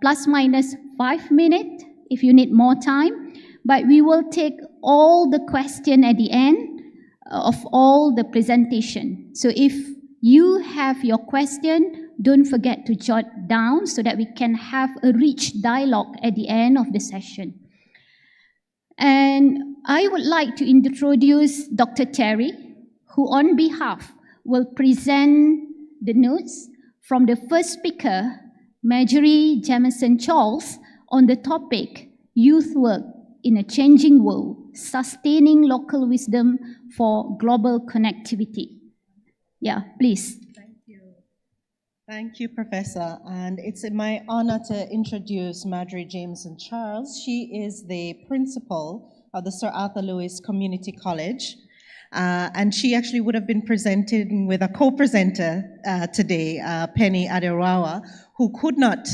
plus minus 5 minutes if you need more time. But we will take all the questions at the end of all the presentation. So if you have your question, don't forget to jot down so that we can have a rich dialogue at the end of the session. And I would like to introduce Dr. Terry, who on behalf will present the notes from the first speaker, Marjorie Jamison Charles, on the topic, Youth Work in a Changing World, Sustaining Local Wisdom for Global Connectivity. Yeah, please. Thank you, Professor. And it's my honor to introduce Marjorie Jameson Charles. She is the principal of the Sir Arthur Lewis Community College. And she actually would have been presenting with a co-presenter today, Penny Aderawa, who could not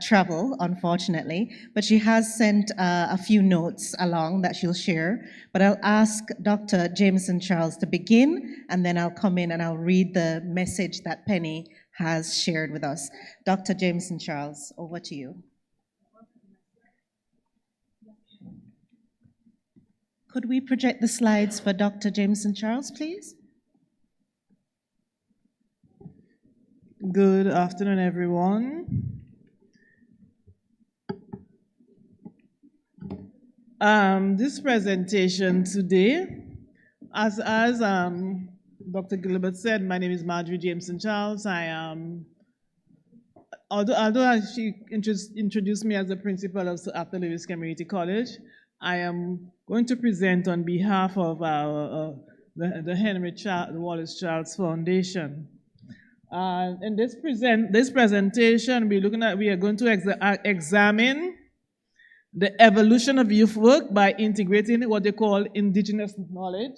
travel, unfortunately, but she has sent a few notes along that she'll share. But I'll ask Dr. Jameson Charles to begin, and then I'll come in and I'll read the message that Penny has shared with us. Dr. Jameson Charles, over to you. Could we project the slides for Dr. Jameson Charles, please? Good afternoon, everyone. This presentation today, as Dr. Gilbert said, my name is Marjorie Jameson Charles. I am, although she introduced me as the principal of Sir Arthur Lewis Community College, I am going to present on behalf of the Henry Wallace Charles Foundation. In this presentation, we are going to examine the evolution of youth work by integrating what they call indigenous knowledge.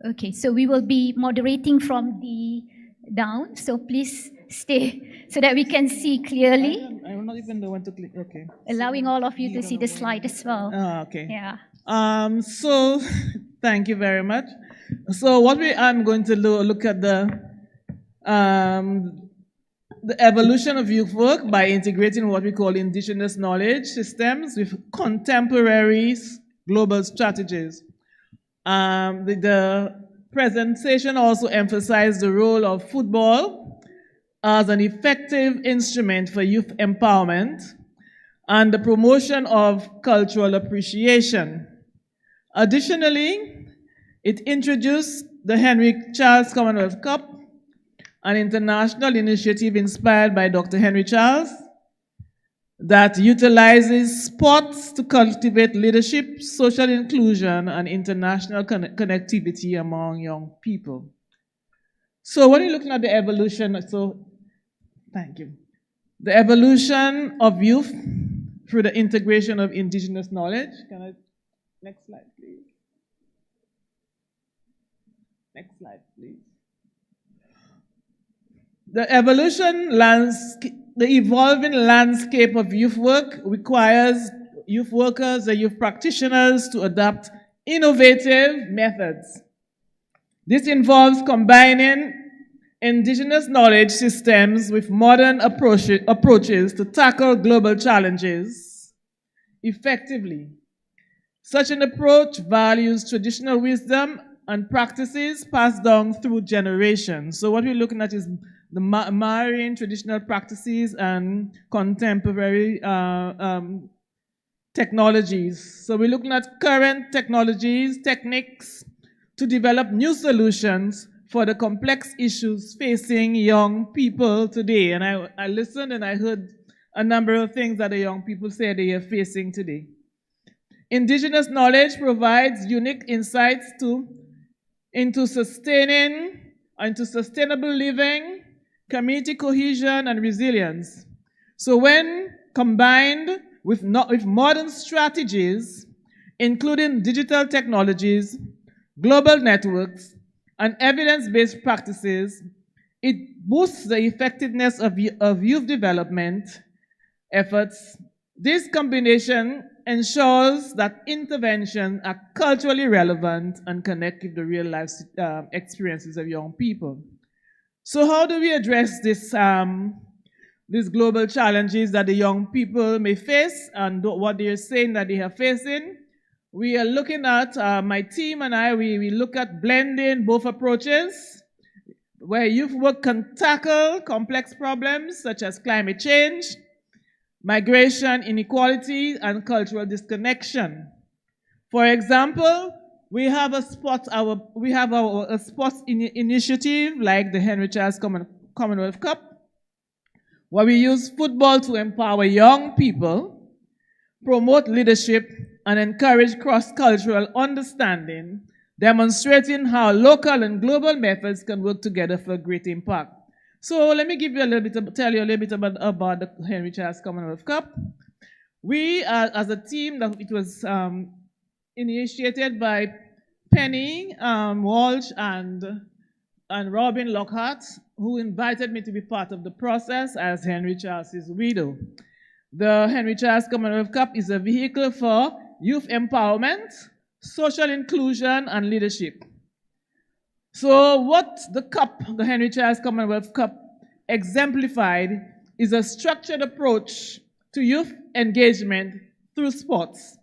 Okay, so we will be moderating from the down, so please stay so that we can see clearly. I will not even know when to click. Okay. Allowing all of you to see the slide as well. Okay. Yeah. So thank you very much. So I'm going to look at the evolution of youth work by integrating what we call indigenous knowledge systems with contemporary global strategies. The presentation also emphasized the role of football as an effective instrument for youth empowerment and the promotion of cultural appreciation. Additionally, it introduced the Henry Charles Commonwealth Cup, an international initiative inspired by Dr. Henry Charles that utilizes sports to cultivate leadership, social inclusion, and international connectivity among young people. So when you're looking at the evolution, thank you. The evolution of youth through the integration of indigenous knowledge. Next slide, please. Next slide, please. The evolving landscape of youth work requires youth workers and youth practitioners to adopt innovative methods. This involves combining indigenous knowledge systems with modern approaches to tackle global challenges effectively. Such an approach values traditional wisdom and practices passed down through generations. So what we're looking at is the marrying traditional practices and contemporary technologies. So we're looking at current technologies, techniques to develop new solutions for the complex issues facing young people today. And I listened and I heard a number of things that the young people say they are facing today. Indigenous knowledge provides unique insights into sustainable living, community cohesion, and resilience. So when combined with modern strategies, including digital technologies, global networks, and evidence-based practices, it boosts the effectiveness of youth development efforts. This combination ensures that interventions are culturally relevant and connect with the real-life experiences of young people. So how do we address these global challenges that the young people may face and what they're saying that they are facing? We are looking at, my team and I, we look at blending both approaches, where youth work can tackle complex problems such as climate change, migration, inequality, and cultural disconnection. For example, we have a sports initiative like the Henry Charles Commonwealth Cup, where we use football to empower young people, promote leadership, and encourage cross-cultural understanding, demonstrating how local and global methods can work together for great impact. So let me tell you a little bit about the Henry Charles Commonwealth Cup. We, as a team, it was initiated by Penny Walsh and Robin Lockhart, who invited me to be part of the process as Henry Charles's widow. The Henry Charles Commonwealth Cup is a vehicle for youth empowerment, social inclusion, and leadership. So what the Henry Charles Commonwealth Cup exemplified is a structured approach to youth engagement through sports,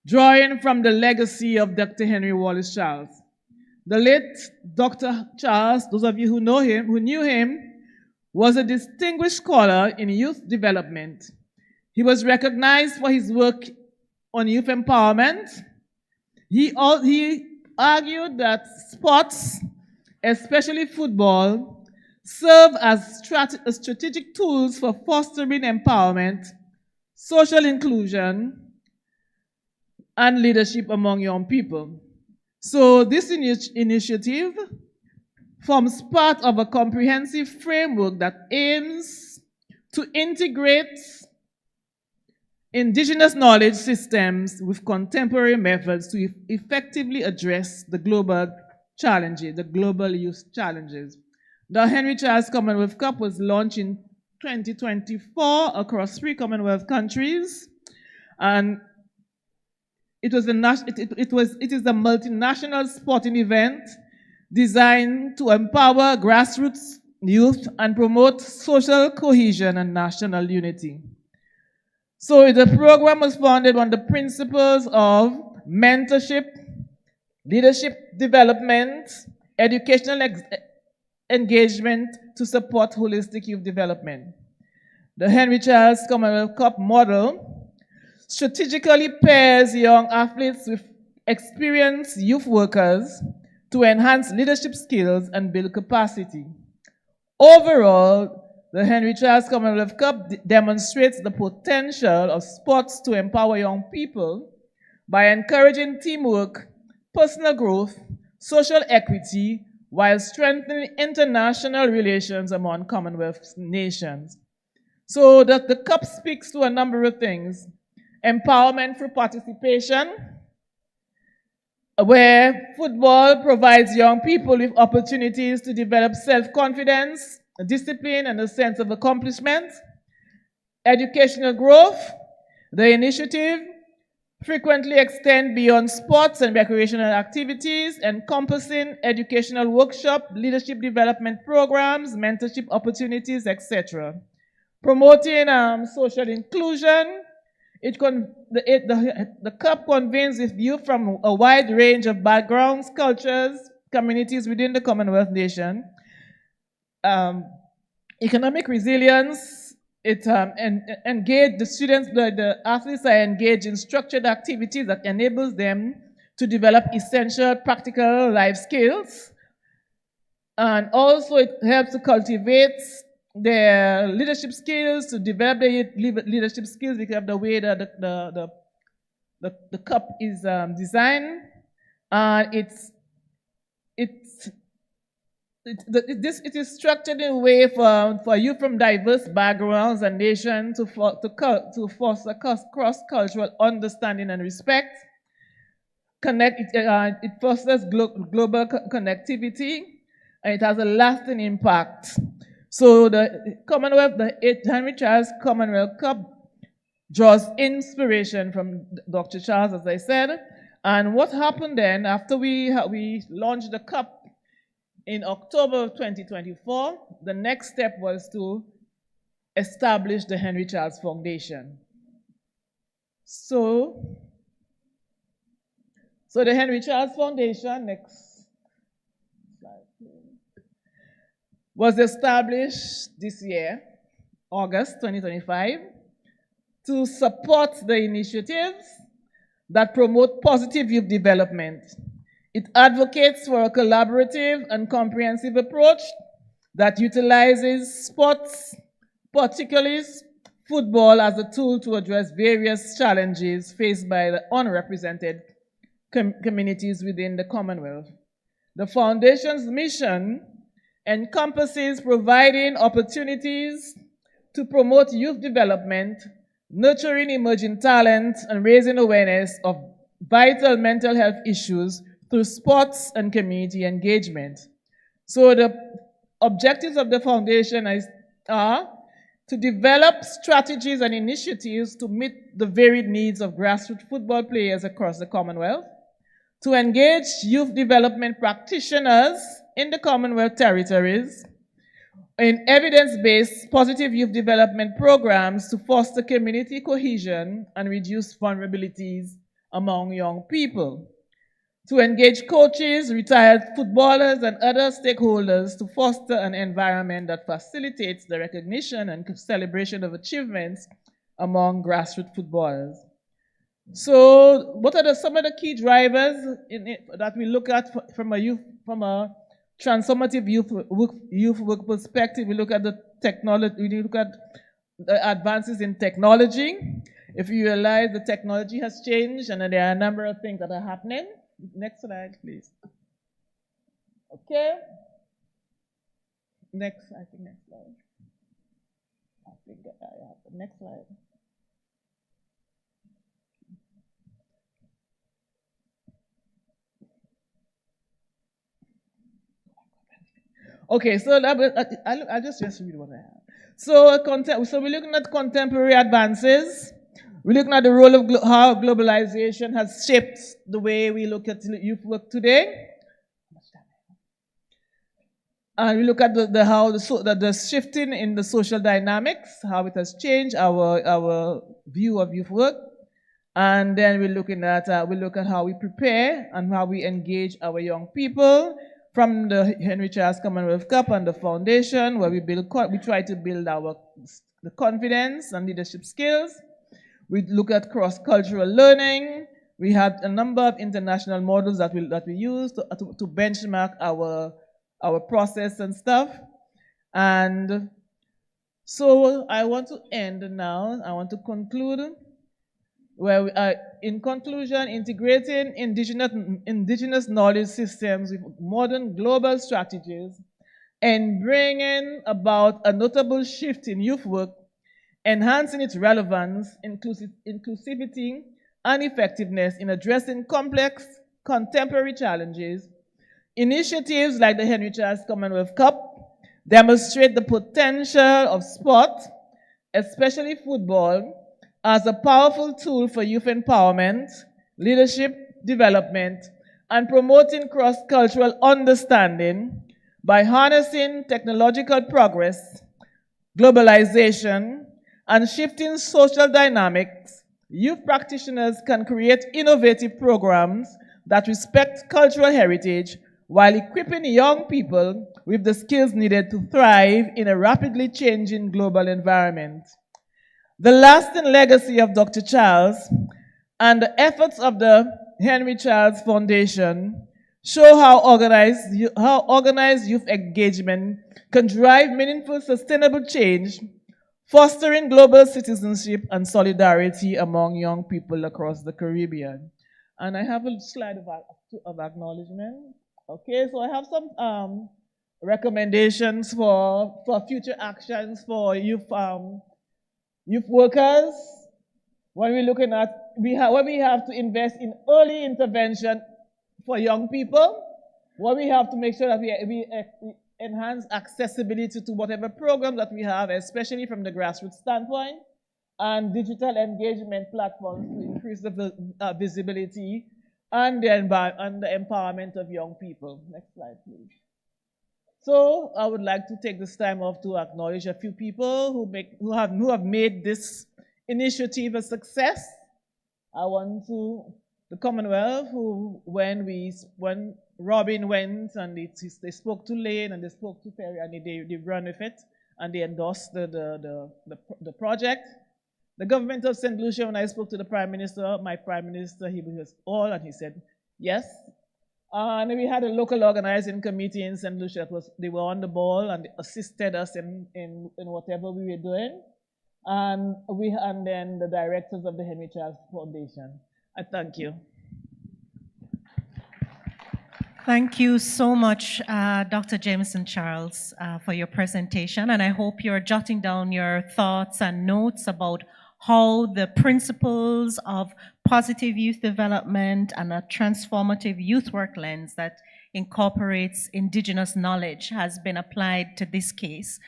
drawing from the legacy of Dr. Henry Wallace Charles. The late Dr. Charles, those of you who knew him, was a distinguished scholar in youth development. He was recognized for his work on youth empowerment. He argued that sports, especially football, serve as strategic tools for fostering empowerment, social inclusion, and leadership among young people. So this initiative forms part of a comprehensive framework that aims to integrate indigenous knowledge systems with contemporary methods to effectively address the global challenges, the global youth challenges. The Henry Charles Commonwealth Cup was launched in 2024 across 3 Commonwealth countries, and it is a multinational sporting event designed to empower grassroots youth and promote social cohesion and national unity. So the program was founded on the principles of mentorship, leadership development, educational engagement to support holistic youth development. The Henry Charles Commonwealth Cup model strategically pairs young athletes with experienced youth workers to enhance leadership skills and build capacity. Overall, the Henry Charles Commonwealth Cup demonstrates the potential of sports to empower young people by encouraging teamwork, personal growth, social equity, while strengthening international relations among Commonwealth nations. So the Cup speaks to a number of things. Empowerment through participation, where football provides young people with opportunities to develop self-confidence, discipline, and a sense of accomplishment. Educational growth. The initiative frequently extends beyond sports and recreational activities, encompassing educational workshops, leadership development programs, mentorship opportunities, etc. Promoting social inclusion. The Cup convenes with youth from a wide range of backgrounds, cultures, communities within the Commonwealth nation. Economic resilience, it engage the students, the athletes are engaged in structured activities that enables them to develop essential practical life skills. And also it helps to cultivate their leadership skills, to develop their leadership skills because of the way that the cup is designed, and it is structured in a way for youth from diverse backgrounds and nations to foster cross-cultural understanding and respect. It fosters global connectivity, and it has a lasting impact. So the Commonwealth, the Henry Charles Commonwealth Cup, draws inspiration from Dr. Charles, as I said. And what happened then, after we launched the Cup in October of 2024, the next step was to establish the Henry Charles Foundation. So the Henry Charles Foundation, next slide, was established this year, August 2025, to support the initiatives that promote positive youth development. It advocates for a collaborative and comprehensive approach that utilizes sports, particularly football, as a tool to address various challenges faced by the unrepresented communities within the Commonwealth. The Foundation's mission encompasses providing opportunities to promote youth development, nurturing emerging talent, and raising awareness of vital mental health issues through sports and community engagement. So the objectives of the foundation are to develop strategies and initiatives to meet the varied needs of grassroots football players across the Commonwealth, to engage youth development practitioners in the Commonwealth territories in evidence-based positive youth development programs to foster community cohesion and reduce vulnerabilities among young people, to engage coaches, retired footballers, and other stakeholders to foster an environment that facilitates the recognition and celebration of achievements among grassroots footballers. So, what are some of the key drivers that we look at from a transformative youth work perspective? We look at the technology. We look at the advances in technology. If you realize the technology has changed, and there are a number of things that are happening. Next slide, please. Okay. Next slide. I think I have the next slide. Okay, so I'll just read what I have. So we're looking at contemporary advances. We're looking at the role of how globalization has shaped the way we look at youth work today. And we look at the shifting in the social dynamics, how it has changed our view of youth work. And then we look at how we prepare and how we engage our young people from the Henry Charles Commonwealth Cup and the foundation, where we try to build the confidence and leadership skills. We look at cross-cultural learning. We have a number of international models that we use to benchmark our process and stuff. And so I want to end now. I want to conclude where we are, in conclusion, integrating indigenous knowledge systems with modern global strategies and bringing about a notable shift in youth work, enhancing its relevance, inclusivity, and effectiveness in addressing complex contemporary challenges. Initiatives like the Henry Charles Commonwealth Cup demonstrate the potential of sport, especially football, as a powerful tool for youth empowerment, leadership development, and promoting cross-cultural understanding by harnessing technological progress, globalization, and shifting social dynamics. Youth practitioners can create innovative programs that respect cultural heritage while equipping young people with the skills needed to thrive in a rapidly changing global environment. The lasting legacy of Dr. Charles and the efforts of the Henry Charles Foundation show how organized youth engagement can drive meaningful, sustainable change, fostering global citizenship and solidarity among young people across the Caribbean. And I have a slide of acknowledgement. Okay, so I have some recommendations for future actions for youth workers. When we're looking at what we have to invest in early intervention for young people, what we have to make sure that we enhance accessibility to whatever programs that we have, especially from the grassroots standpoint, and digital engagement platforms to increase the visibility and the empowerment of young people. Next slide, please. So I would like to take this time off to acknowledge a few people who have made this initiative a success. I want to the Commonwealth, who when Robin went and they spoke to Lane and they spoke to Perry and they ran with it and they endorsed the project. The government of St. Lucia, when I spoke to the Prime Minister, my Prime Minister, he was all and he said yes. And we had a local organizing committee in St. Lucia. They were on the ball and assisted us in whatever we were doing. And then the directors of the Henry Charles Foundation. I thank you. Thank you so much, Dr. Jameson Charles, for your presentation. And I hope you're jotting down your thoughts and notes about how the principles of positive youth development and a transformative youth work lens that incorporates indigenous knowledge has been applied to this case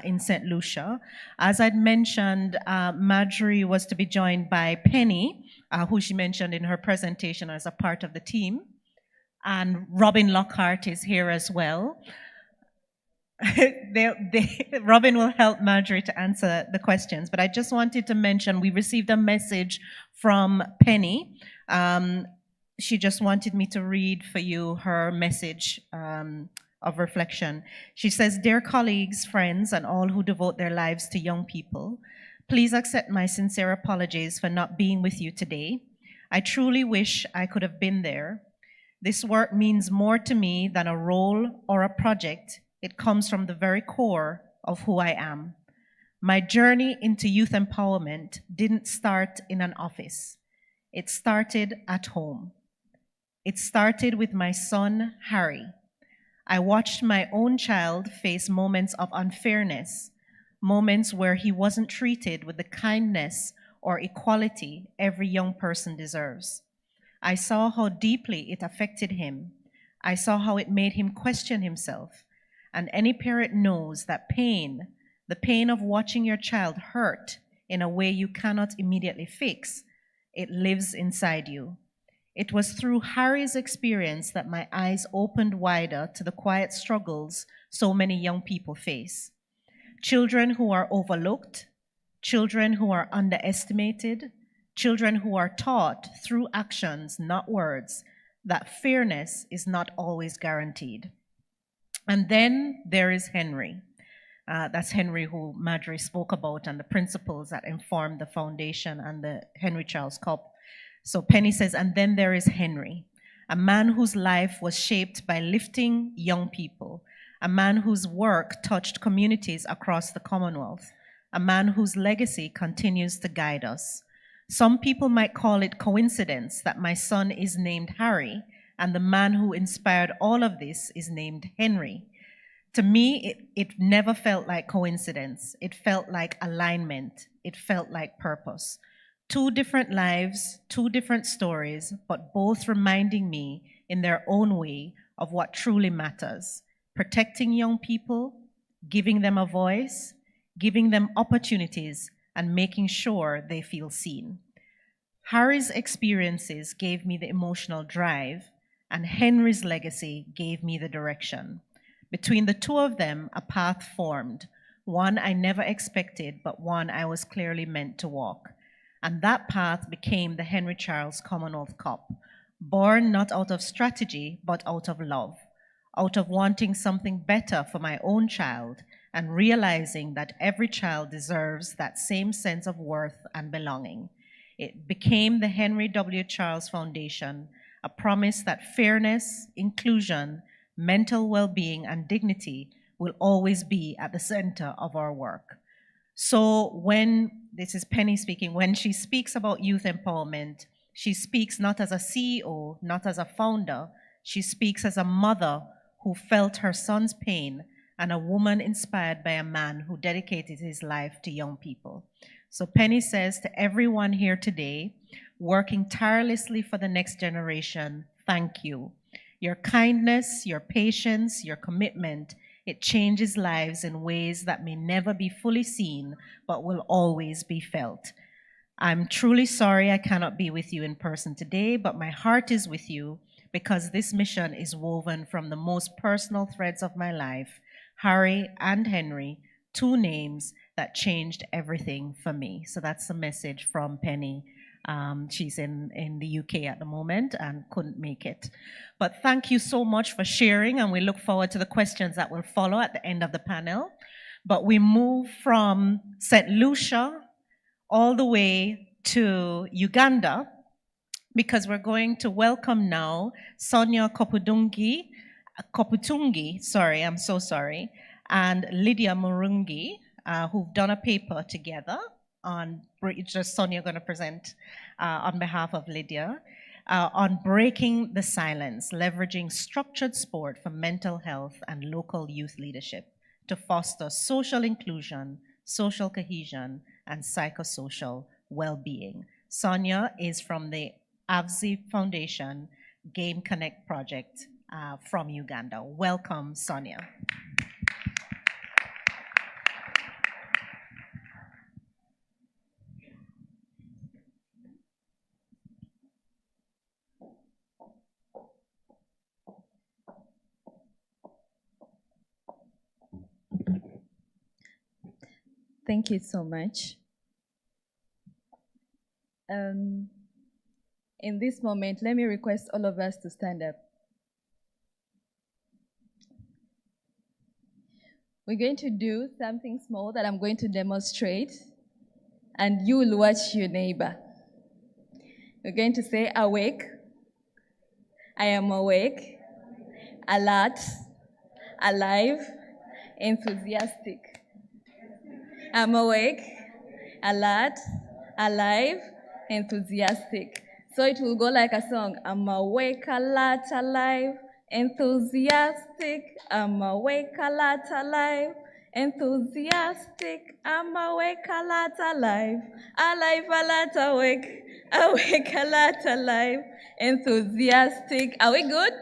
in St. Lucia. As I'd mentioned, Marjorie was to be joined by Penny, who she mentioned in her presentation as a part of the team. And Robin Lockhart is here as well. Robin will help Marjorie to answer the questions, but I just wanted to mention we received a message from Penny. She just wanted me to read for you her message of reflection. She says, "Dear colleagues, friends, and all who devote their lives to young people, please accept my sincere apologies for not being with you today. I truly wish I could have been there. This work means more to me than a role or a project. It comes from the very core of who I am. My journey into youth empowerment didn't start in an office. It started at home. It started with my son, Harry. I watched my own child face moments of unfairness, moments where he wasn't treated with the kindness or equality every young person deserves. I saw how deeply it affected him. I saw how it made him question himself. And any parent knows that pain, the pain of watching your child hurt in a way you cannot immediately fix, it lives inside you. It was through Harry's experience that my eyes opened wider to the quiet struggles so many young people face. Children who are overlooked, children who are underestimated, children who are taught through actions, not words, that fairness is not always guaranteed. And then there is Henry. That's Henry who Marjorie spoke about and the principles that informed the foundation and the Henry Charles Cup. So Penny says, and then there is Henry, a man whose life was shaped by lifting young people, a man whose work touched communities across the Commonwealth, a man whose legacy continues to guide us. Some people might call it coincidence that my son is named Harry and the man who inspired all of this is named Henry. To me, it never felt like coincidence. It felt like alignment. It felt like purpose. Two different lives, two different stories, but both reminding me in their own way of what truly matters. Protecting young people, giving them a voice, giving them opportunities, and making sure they feel seen. Harry's experiences gave me the emotional drive, and Henry's legacy gave me the direction. Between the two of them, a path formed, one I never expected, but one I was clearly meant to walk. And that path became the Henry Charles Commonwealth Cup, born not out of strategy, but out of love, out of wanting something better for my own child and realizing that every child deserves that same sense of worth and belonging. It became the Henry W. Charles Foundation, a promise that fairness, inclusion, mental well-being, and dignity will always be at the center of our work. So this is Penny speaking, when she speaks about youth empowerment, she speaks not as a CEO, not as a founder, she speaks as a mother who felt her son's pain and a woman inspired by a man who dedicated his life to young people. So Penny says to everyone here today, working tirelessly for the next generation, thank you. Your kindness, your patience, your commitment, it changes lives in ways that may never be fully seen, but will always be felt. I'm truly sorry I cannot be with you in person today, but my heart is with you because this mission is woven from the most personal threads of my life, Harry and Henry, two names that changed everything for me. So that's the message from Penny. She's in the UK at the moment and couldn't make it. But thank you so much for sharing, and we look forward to the questions that will follow at the end of the panel. But we move from St. Lucia all the way to Uganda because we're going to welcome now Sonia Koputungi, I'm so sorry, and Lydia Murungi, who've done a paper together on, just Sonia going to present on behalf of Lydia, on breaking the silence, leveraging structured sport for mental health and local youth leadership to foster social inclusion, social cohesion, and psychosocial well-being. Sonia is from the AVSI Foundation Game Connect project from Uganda. Welcome, Sonia. Thank you so much. In this moment, let me request all of us to stand up. We're going to do something small that I'm going to demonstrate, and you will watch your neighbor. We're going to say, awake, I am awake, alert, alive, enthusiastic. I'm awake, alert, alive, enthusiastic. So it will go like a song. I'm awake, alert, alive, enthusiastic. I'm awake, alert, alive, enthusiastic. I'm awake, alert, alive, alive, alert, awake, awake, alert, alive, enthusiastic. Are we good?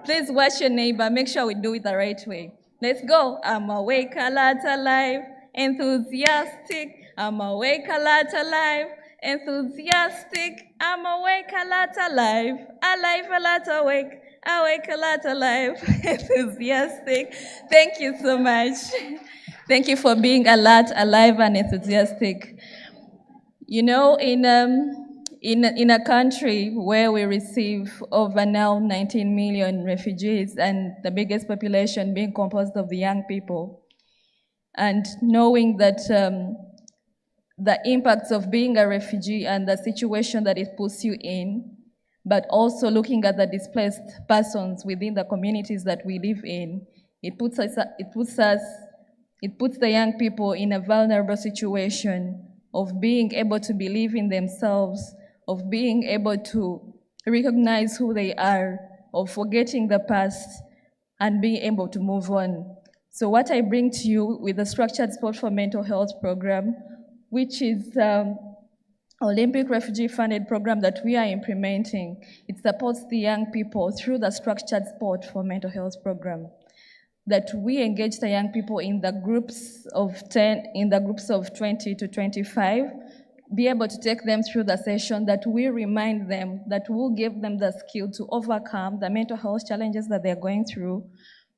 Please watch your neighbor. Make sure we do it the right way. Let's go. I'm awake, alert, alive, enthusiastic. I'm awake, alert, alive, enthusiastic. I'm awake, alert, alive, alive, alert, awake, awake, alert, alive, enthusiastic. Thank you so much. Thank you for being alert, alive, and enthusiastic. You know, in a country where we receive over now 19 million refugees and the biggest population being composed of the young people, and knowing that the impacts of being a refugee and the situation that it puts you in, but also looking at the displaced persons within the communities that we live in, it puts the young people in a vulnerable situation of being able to believe in themselves, of being able to recognize who they are, of forgetting the past and being able to move on. So what I bring to you with the Structured Sport for Mental Health program, which is Olympic refugee funded program that we are implementing, it supports the young people through the Structured Sport for Mental Health program. That we engage the young people in the groups of 20 to 25, be able to take them through the session, that we remind them, that we'll give them the skill to overcome the mental health challenges that they're going through,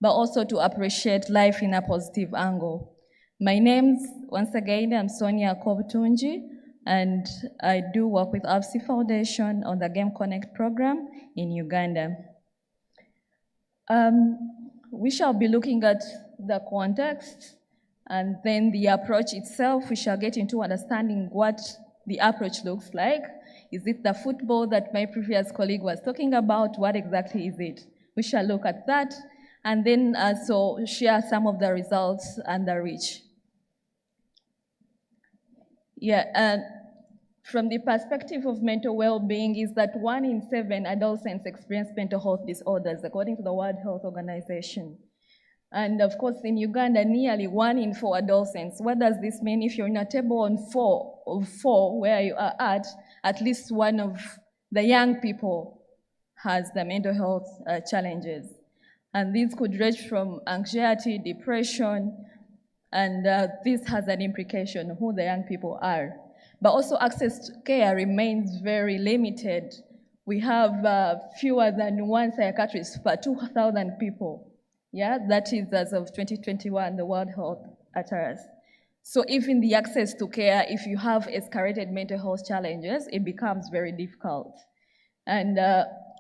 but also to appreciate life in a positive angle. My name's, once again, I'm Sonia Koputungi, and I do work with AVSI Foundation on the Game Connect program in Uganda. We shall be looking at the context and then the approach itself. We shall get into understanding what the approach looks like. Is it the football that my previous colleague was talking about? What exactly is it? We shall look at that and then also share some of the results and the reach. Yeah, and from the perspective of mental well-being is that 1 in 7 adolescents experience mental health disorders, according to the World Health Organization. And of course, in Uganda, nearly 1 in 4 adolescents. What does this mean? If you're in a table on four where you are at least one of the young people has the mental health challenges. And these could range from anxiety, depression, and this has an implication on who the young people are. But also access to care remains very limited. We have fewer than 1 psychiatrist per 2,000 people. Yeah, that is as of 2021, the World Health Atlas. So even the access to care, if you have escalated mental health challenges, it becomes very difficult. And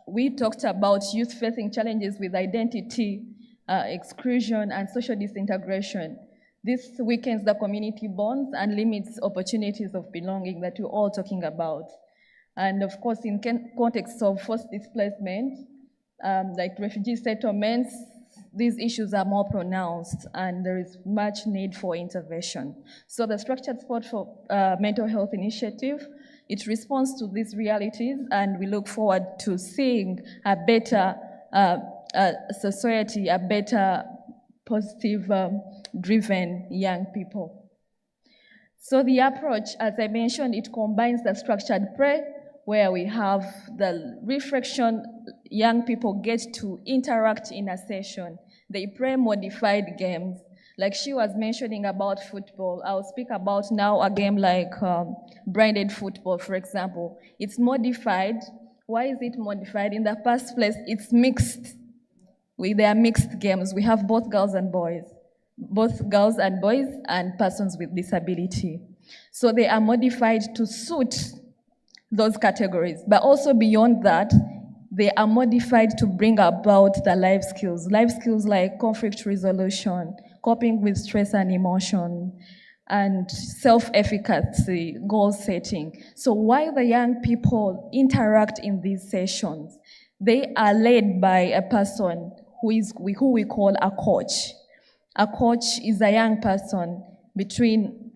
we talked about youth facing challenges with identity, exclusion, and social disintegration. This weakens the community bonds and limits opportunities of belonging that we're all talking about. And of course, in context of forced displacement, like refugee settlements, these issues are more pronounced and there is much need for intervention. So the Structured Support for Mental Health Initiative, it responds to these realities and we look forward to seeing a better society, a better positive driven young people. So the approach, as I mentioned, it combines the structured play where we have the reflection, young people get to interact in a session. They play modified games. Like she was mentioning about football, I'll speak about now a game like branded football, for example. It's modified. Why is it modified? In the first place, it's mixed. They are mixed games. We have both girls and boys and persons with disability. So they are modified to suit those categories. But also beyond that, they are modified to bring about the life skills like conflict resolution, coping with stress and emotion, and self-efficacy, goal setting. So while the young people interact in these sessions, they are led by a person who we call a coach. A coach is a young person within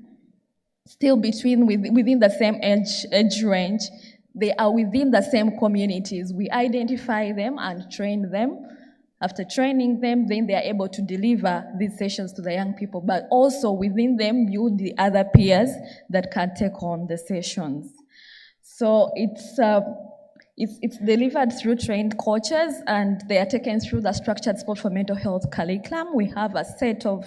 the same age range. They are within the same communities. We identify them and train them. After training them, then they are able to deliver these sessions to the young people, but also within them build the other peers that can take on the sessions. So it's delivered through trained coaches and they are taken through the Structured Support for Mental Health curriculum. We have a set of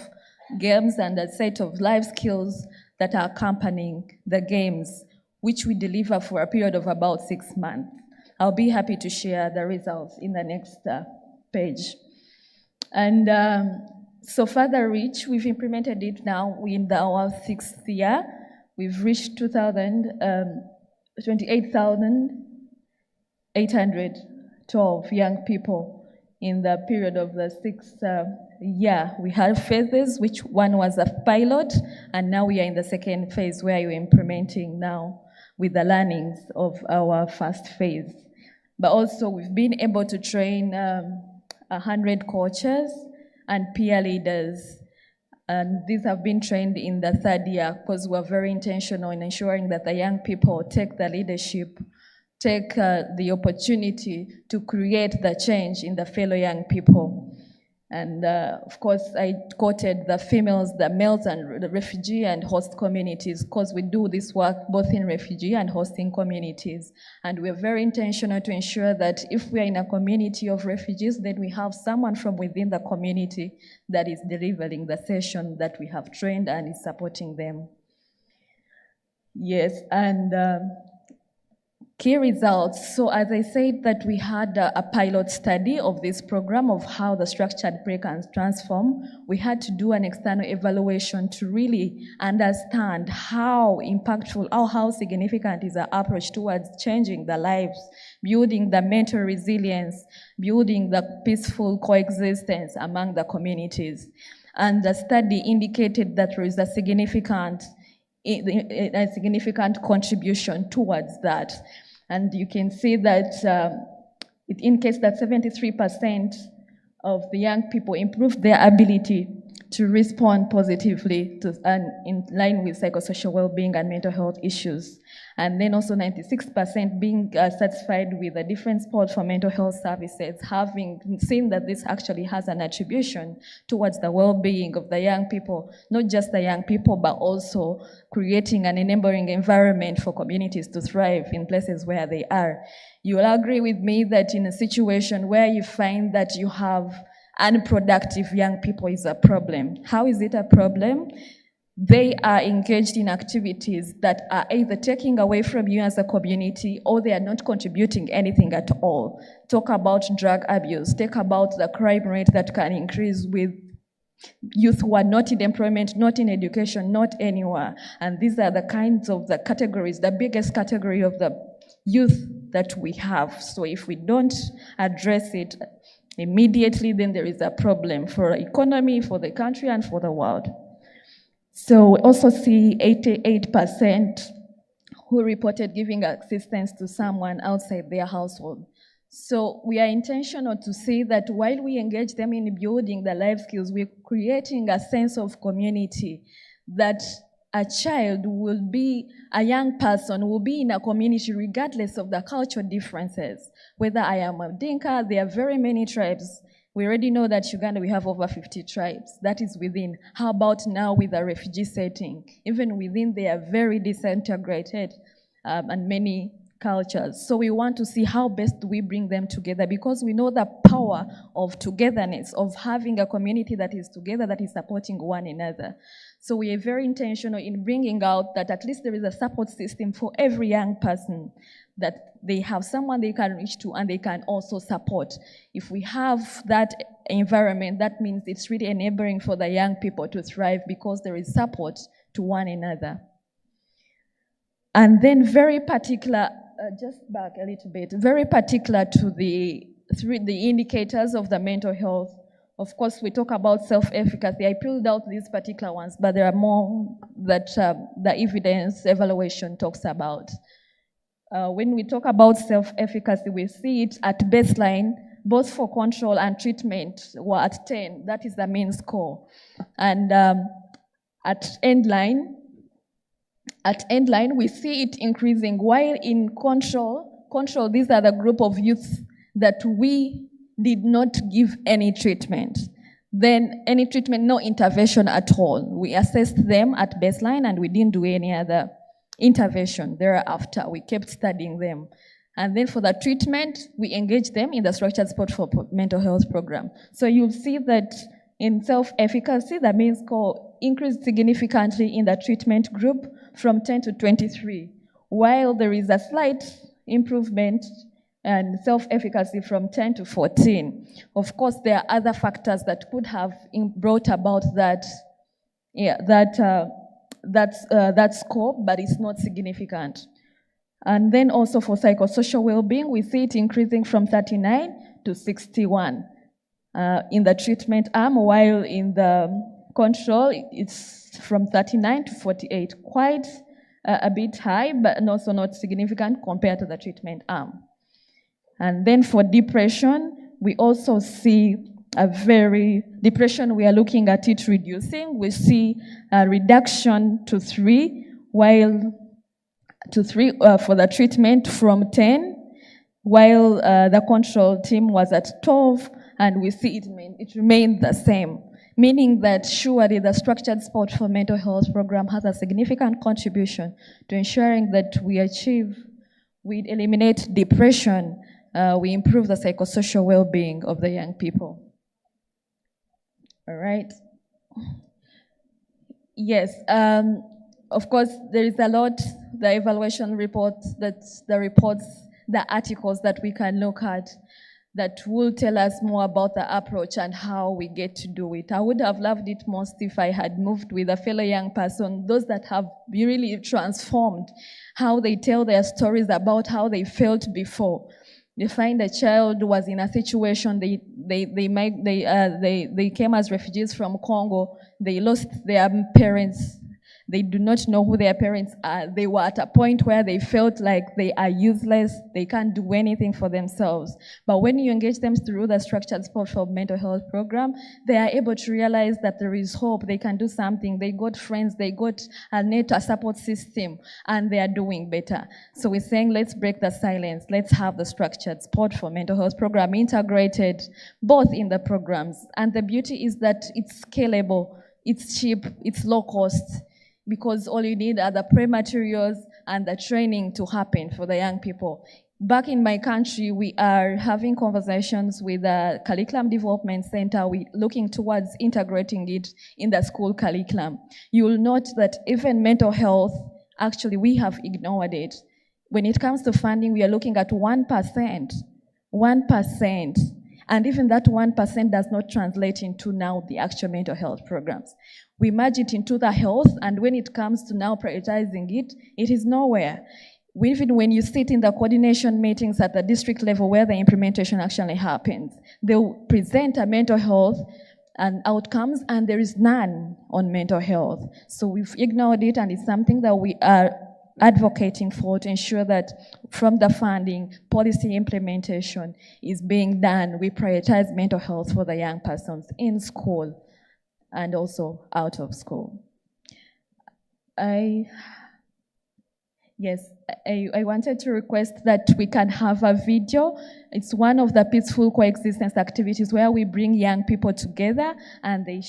games and a set of life skills that are accompanying the games, which we deliver for a period of about 6 months. I'll be happy to share the results in the next page. And so further reach, we've implemented it now in our 6th year. We've reached 28,812 young people in the period of the 6th year. We had phases, which one was a pilot, and now we are in the second phase where we're implementing now with the learnings of our first phase. But also we've been able to train 100 coaches and peer leaders. And these have been trained in the 3rd year because we're very intentional in ensuring that the young people take the leadership, take the opportunity to create the change in the fellow young people. And of course, I quoted the females, the males, and the refugee and host communities, because we do this work both in refugee and hosting communities. And we're very intentional to ensure that if we are in a community of refugees, then we have someone from within the community that is delivering the session that we have trained and is supporting them. Yes, and key results. So as I said that we had a pilot study of this program of how the structured play can transform. We had to do an external evaluation to really understand how impactful or how significant is our approach towards changing the lives, building the mental resilience, building the peaceful coexistence among the communities. And the study indicated that there is a significant contribution towards that. And you can see that it indicates that 73% of the young people improved their ability to respond positively to, and in line with psychosocial well-being and mental health issues. And then also 96% being satisfied with the different support for mental health services, having seen that this actually has an attribution towards the well-being of the young people, not just the young people, but also creating an enabling environment for communities to thrive in places where they are. You will agree with me that in a situation where you find that you have unproductive young people is a problem. How is it a problem? They are engaged in activities that are either taking away from you as a community or they are not contributing anything at all. Talk about drug abuse, talk about the crime rate that can increase with youth who are not in employment, not in education, not anywhere. And these are the kinds of the categories, the biggest category of the youth that we have. So if we don't address it immediately, then there is a problem for the economy, for the country, and for the world. So we also see 88% who reported giving assistance to someone outside their household. So we are intentional to say that while we engage them in building the life skills, we're creating a sense of community, that a child will be, a young person will be in a community regardless of the cultural differences. Whether I am a Dinka, there are very many tribes. We already know that Uganda, we have over 50 tribes. That is within. How about now with the refugee setting? Even within, they are very disintegrated and many cultures. So we want to see how best do we bring them together, because we know the power of togetherness, of having a community that is together, that is supporting one another. So we are very intentional in bringing out that at least there is a support system for every young person, that they have someone they can reach to and they can also support. If we have that environment, that means it's really enabling for the young people to thrive because there is support to one another. And then very particular, just back a little bit, very particular to the indicators of the mental health. Of course, we talk about self-efficacy. I pulled out these particular ones, but there are more that the evidence evaluation talks about. When we talk about self-efficacy, we see it at baseline, both for control and treatment were at 10. That is the main score. And at endline, we see it increasing, while in control, these are the group of youth that we did not give any treatment. Then any treatment, no intervention at all. We assessed them at baseline and we didn't do any other intervention thereafter. We kept studying them. And then for the treatment, we engaged them in the structured support for mental health program. So you'll see that in self-efficacy, the main score increased significantly in the treatment group from 10 to 23, while there is a slight improvement and self-efficacy from 10 to 14. Of course, there are other factors that could have brought about that score, but it's not significant. And then also for psychosocial well-being, we see it increasing from 39 to 61 in the treatment arm, while in the control, it's from 39 to 48. Quite a bit high, but also not significant compared to the treatment arm. And then for depression, we also see depression, we are looking at it reducing. We see a reduction to 3, while to 3 for the treatment from 10, while the control team was at 12, and we see it remained the same, meaning that surely the structured support for mental health program has a significant contribution to ensuring that we eliminate depression, we improve the psychosocial well-being of the young people. All right. Yes, of course, there is a lot, the evaluation reports, the articles that we can look at that will tell us more about the approach and how we get to do it. I would have loved it most if I had moved with a fellow young person, those that have really transformed how they tell their stories about how they felt before. They find a child was in a situation, they came as refugees from Congo, they lost their parents, They do not know who their parents are. They were at a point where they felt like they are useless, they can't do anything for themselves. But when you engage them through the structured support for mental health program, they are able to realize that there is hope, they can do something, they got friends, they got a support system, and they are doing better. So we're saying, let's break the silence, let's have the structured support for mental health program integrated both in the programs. And the beauty is that it's scalable, it's cheap, it's low cost, because all you need are the pre-materials and the training to happen for the young people. Back in my country, we are having conversations with the Curriculum Development Center. We're looking towards integrating it in the school curriculum. You will note that even mental health, actually, we have ignored it. When it comes to funding, we are looking at 1%. 1%. And even that 1% does not translate into now the actual mental health programs. We merge it into the health, and when it comes to now prioritizing it, it is nowhere. Even when you sit in the coordination meetings at the district level where the implementation actually happens, they'll present a mental health and outcomes, and there is none on mental health. So we've ignored it, and it's something that we are advocating for to ensure that from the funding, policy implementation is being done. We prioritize mental health for the young persons in school and also out of school. I wanted to request that we can have a video. It's one of the peaceful coexistence activities where we bring young people together and they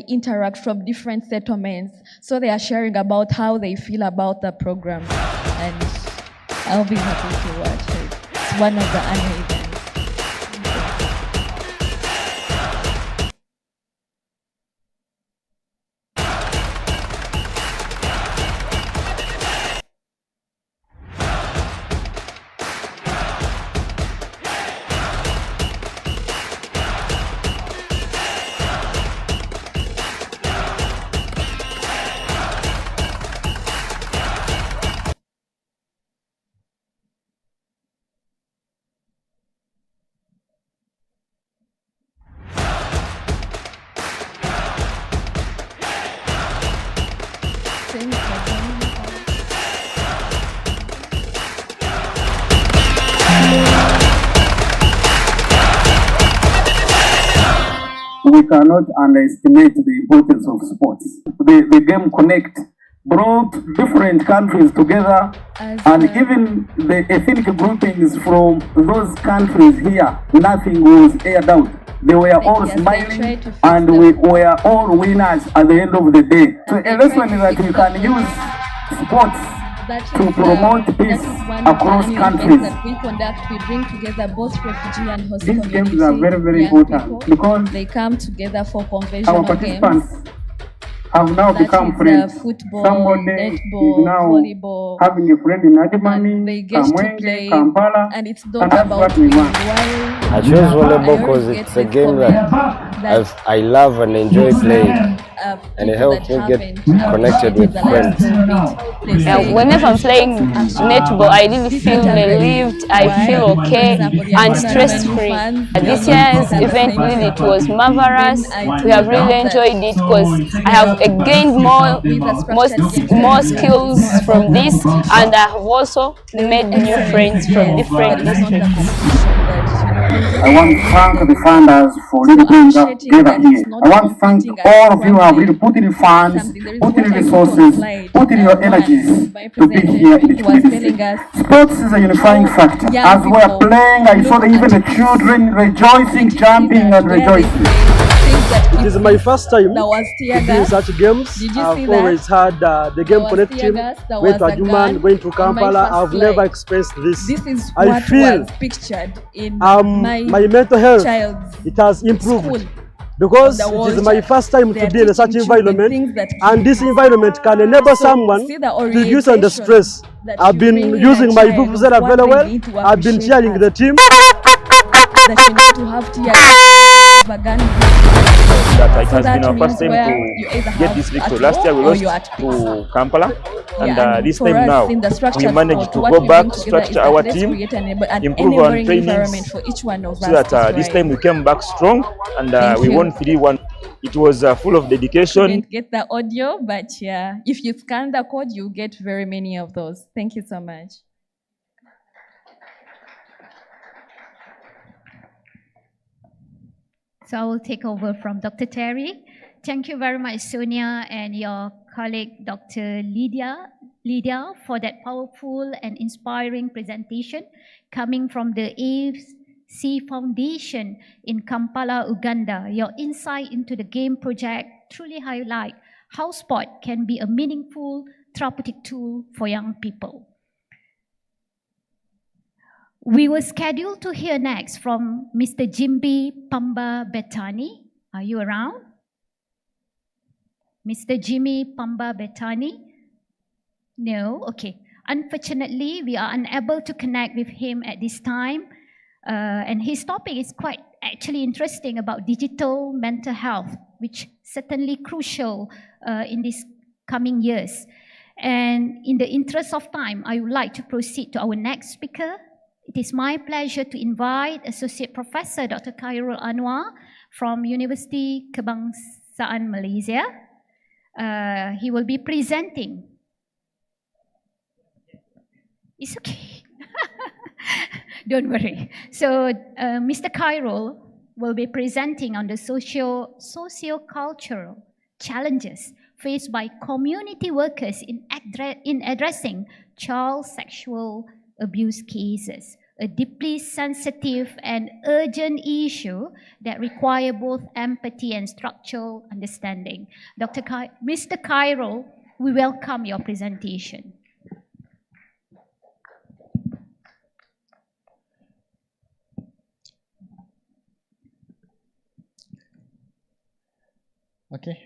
interact from different settlements. So they are sharing about how they feel about the program. And I'll be happy to watch it. It's one of the annual events. We cannot underestimate the importance of sports. The game Connect brought different countries together, and even the ethnic groupings from those countries here, nothing was aired out. They were all smiling, and we were all winners at the end of the day. So a lesson is that we can use sports to promote peace across countries. That we conduct, we bring together both refugee and host These communities. games are very, very important because they come together for our conventional participants games. have now become friends. Football, Somebody netball, is now volleyball, having a friend in and they Adjumani, get to Kamwenge, play, Kampala, and it's and not that's about what we want. I chose volleyball because it's a game that I love and enjoy playing, and it helps me get connected with friends. Whenever I'm playing netball, I really feel relieved, I feel okay and stress-free. This year's event really it was marvelous. We have really enjoyed it because I have gained more skills from this, and I have also made new friends from different districts. I want to thank the funders for really being together here. I want to thank all of you who have really put in funds, put in resources, put in your energies to be here in the community. Sports is a unifying factor. As we are playing, I saw even the children rejoicing, jumping and rejoicing. It is my first time to be in such games. I've always had the game Connect team, going to Adjumani, going to Kampala. I've never experienced this. I feel my mental health, it has improved because it is my first time to be in such environment, and this environment can enable someone to reduce the stress. I've been using my vuvuzela very well. I've been cheering the team. That you need to have that it has been our first time to get this victory. Last year we lost to Kampala, and this time now we managed to go back, structure our team, improve our trainings, so that this time we came back strong and we won 3-1. It was full of dedication. Didn't get the audio, but yeah, if you scan the code, you get very many of those. Thank you so much. So I will take over from Dr. Terry. Thank you very much, Sonia, and your colleague, Dr. Lydia, for that powerful and inspiring presentation coming from the AFC Foundation in Kampala, Uganda. Your insight into the game project truly highlight how sport can be a meaningful therapeutic tool for young people. We were scheduled to hear next from Mr. Jimby Pamba Betani. Are you around? Mr. Jimmy Pamba Betani? No? Okay. Unfortunately, we are unable to connect with him at this time. And his topic is quite actually interesting about digital mental health, which certainly crucial in these coming years. And in the interest of time, I would like to proceed to our next speaker. It is my pleasure to invite Associate Professor Dr. Khairul Anwar from University Kebangsaan Malaysia. He will be presenting. It's okay. Don't worry. So Mr. Khairul will be presenting on the socio-cultural challenges faced by community workers in addressing child sexual abuse cases, a deeply sensitive and urgent issue that require both empathy and structural understanding. Mr. Khairul, we welcome your presentation. Okay.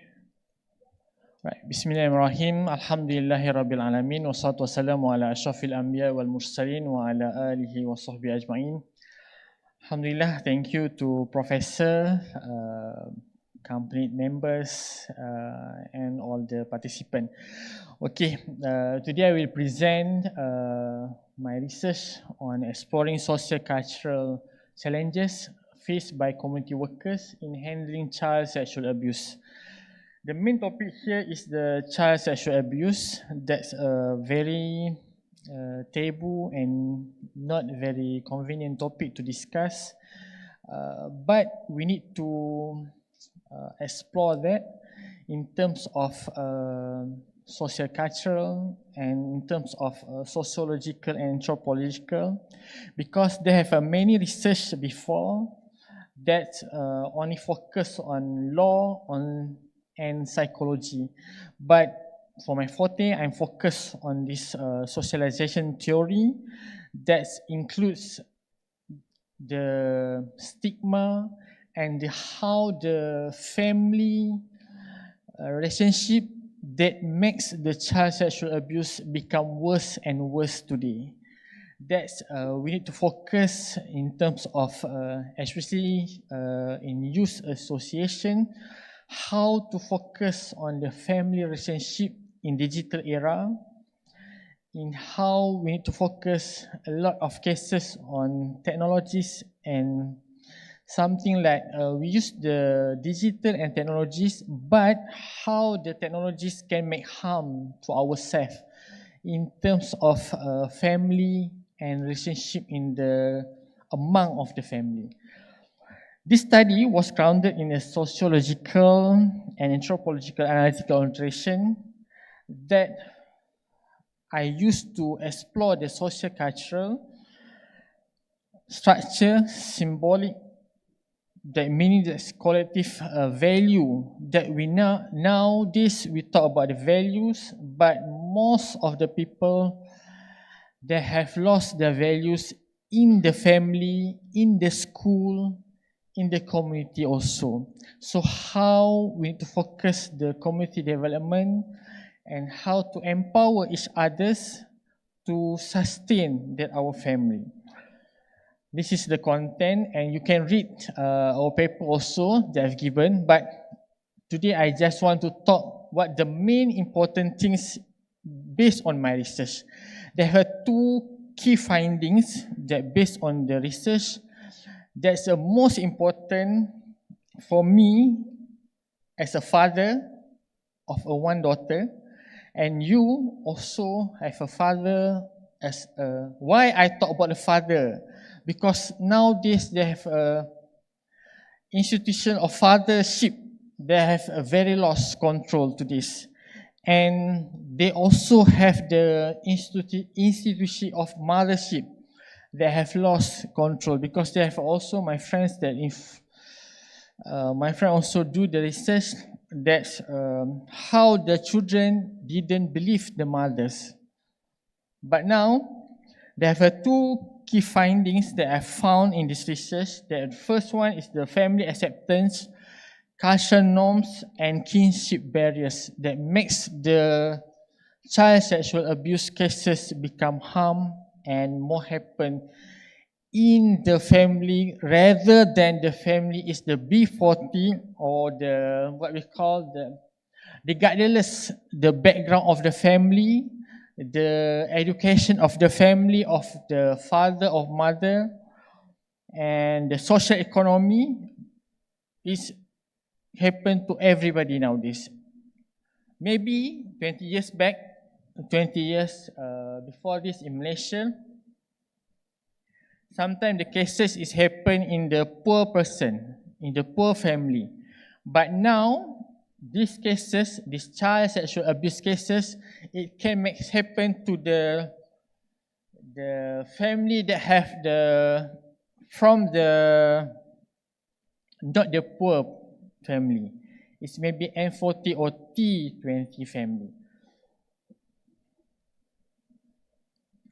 Right. Bismillahirrahmanirrahim. Alhamdulillahi Rabbil Alamin. Wassalatu wassalamu ala ashrafil anbiya wal mursalin wa ala alihi wa sahbihi ajma'in. Alhamdulillah, thank you to Professor, company members, and all the participants. Okay, today I will present my research on exploring socio-cultural challenges faced by community workers in handling child sexual abuse. The main topic here is the child sexual abuse. That's a very taboo and not very convenient topic to discuss. But we need to explore that in terms of social-cultural and in terms of sociological and anthropological, because they have many research before that only focus on law, and psychology. But for my forte, I'm focused on this socialization theory that includes the stigma and how the family relationship that makes the child sexual abuse become worse and worse today. That's we need to focus in terms of especially in youth association, how to focus on the family relationship in digital era, in how we need to focus a lot of cases on technologies and something like we use the digital and technologies, but how the technologies can make harm to ourselves in terms of family and relationship in the among of the family. This study was grounded in a sociological and anthropological analytical orientation that I used to explore the socio-cultural structure, symbolic, that meaning that's collective value that we nowadays we talk about the values, but most of the people they have lost their values in the family, in the school, in the community also. So how we need to focus the community development and how to empower each others to sustain that our family. This is the content, and you can read our paper also that I've given, but today I just want to talk what the main important things based on my research. There are two key findings that based on the research that's the most important for me as a father of one daughter, and you also have a father as a, why I talk about the father? Because nowadays they have a institution of fathership. They have a very lost control to this. And they also have the institution of mothership. They have lost control because they have also my friends that if my friend also do the research that's how the children didn't believe the mothers. But now they have two key findings that I found in this research. The first one is the family acceptance, cultural norms, and kinship barriers that makes the child sexual abuse cases become harm and more happen in the family rather than the family is the B40 or the what we call the regardless the background of the family, the education of the family of the father or mother, and the social economy is happen to everybody nowadays. Maybe 20 years back, 20 years before this in Malaysia, sometimes the cases is happen in the poor person, in the poor family. But now, these cases, these child sexual abuse cases, it can make happen to the family that have the, from the, not the poor family. It's maybe N40 or T20 family.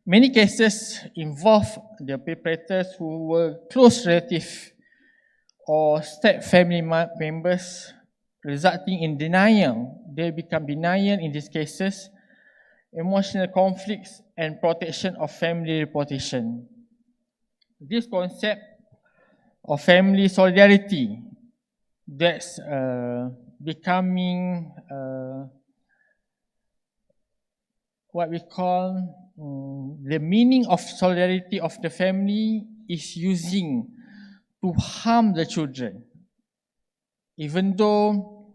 Many cases involve the perpetrators who were close relatives or step family members, resulting in denial. They become denial in these cases, emotional conflicts, and protection of family reputation. This concept of family solidarity that's becoming what we call the meaning of solidarity of the family is using to harm the children. Even though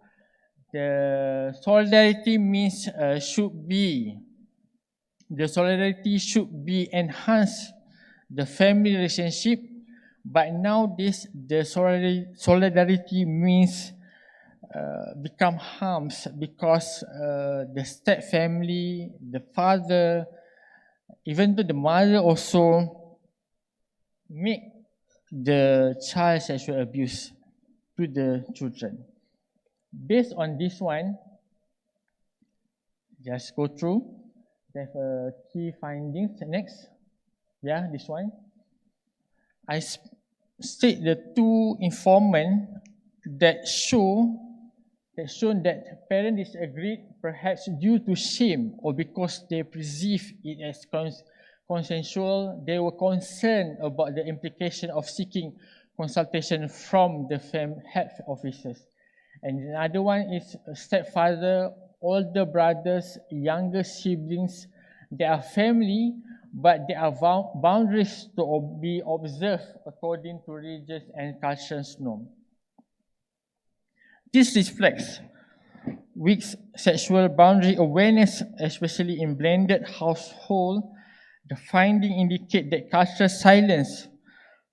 the solidarity means should be enhance the family relationship, but nowadays the solidarity means become harms because the step family, the father, even though the mother also make the child sexual abuse to the children. Based on this one, just go through. There's key findings. Next, yeah, this one. I state the two informant that shown that parents disagreed, perhaps due to shame or because they perceive it as consensual. They were concerned about the implication of seeking consultation from the health officers. And another one is a stepfather, older brothers, younger siblings. They are family, but there are boundaries to be observed according to religious and cultural norms. This reflects weak sexual boundary awareness, especially in blended household. The findings indicate that cultural silence,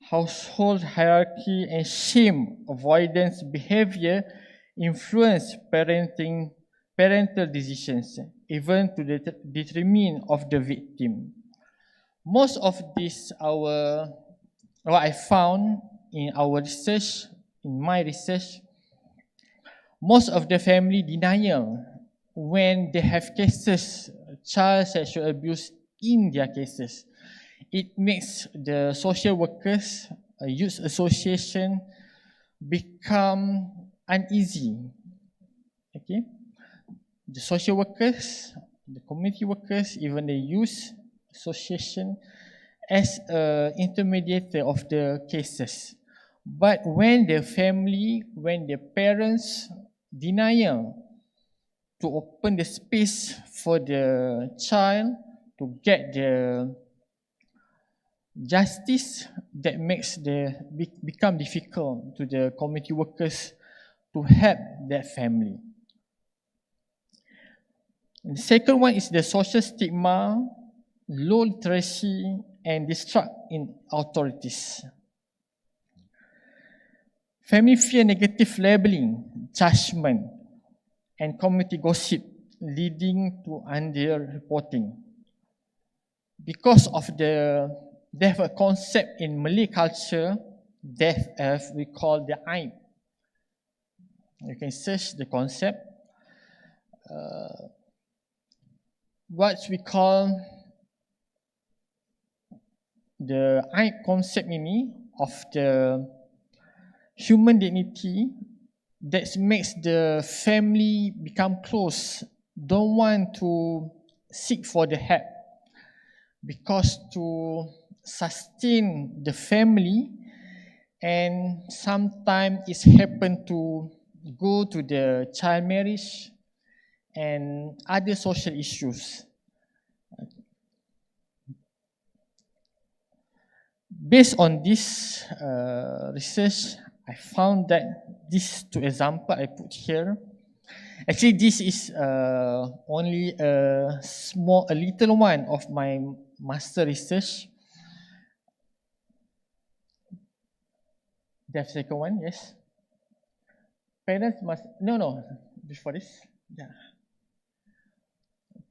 household hierarchy, and shame avoidance behavior influence parental decisions, even to the detriment of the victim. Most of this, what I found in our research, in my research, most of the family denial when they have cases, child sexual abuse in their cases. It makes the social workers, youth association become uneasy. Okay, the social workers, the community workers, even the youth association as an intermediator of the cases. But when the family, when the parents, denial to open the space for the child to get the justice that makes become difficult to the community workers to help that family. And the second one is the social stigma, low literacy, and distrust in authorities. Family fear negative labeling, judgment, and community gossip leading to underreporting. Because of they have a concept in Malay culture that we call the aib. You can search the concept. What we call the aib concept ini of the human dignity that makes the family become close, don't want to seek for the help, because to sustain the family, and sometimes it's happen to go to the child marriage and other social issues. Based on this research, I found that these two examples I put here, actually this is only a little one of my master research. The second one, yes. Parents must, before this, yeah.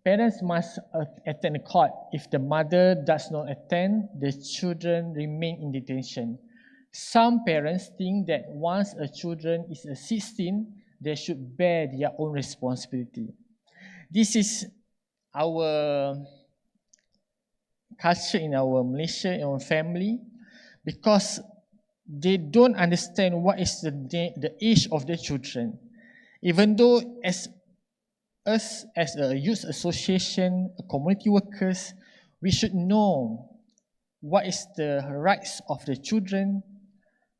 Parents must attend court. If the mother does not attend, the children remain in detention. Some parents think that once a children is 16, they should bear their own responsibility. This is our culture in our Malaysia, in our family, because they don't understand what is the age of the children. Even though as us as a youth association, community workers, we should know what is the rights of the children,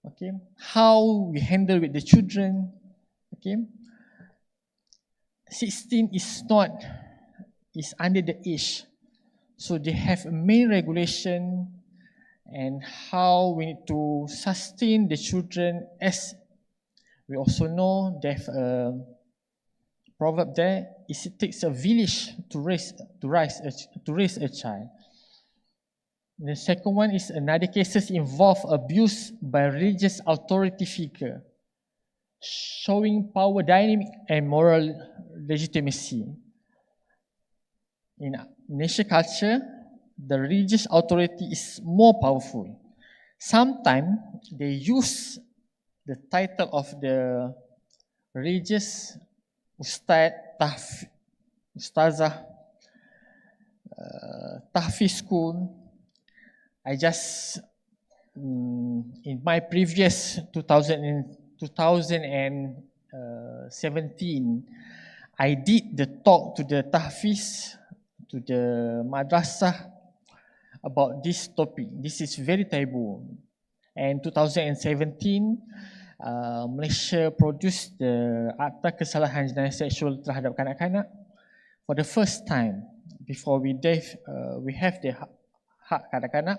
okay, how we handle with the children, okay. 16 is under the age, so they have a main regulation and how we need to sustain the children. As we also know, they have a proverb there, is it takes a village to raise a child. The second one is another cases involve abuse by religious authority figure, showing power dynamic and moral legitimacy. In Indonesian culture, the religious authority is more powerful. Sometimes they use the title of the religious Ustazah, Tahfiz school. I just, in my previous 2017, I did the talk to the Tahfiz, to the madrasah about this topic. This is very taboo. And 2017, Malaysia produced the Akta Kesalahan Jenayah Seksual terhadap kanak-kanak for the first time. Before we have the hak kanak-kanak,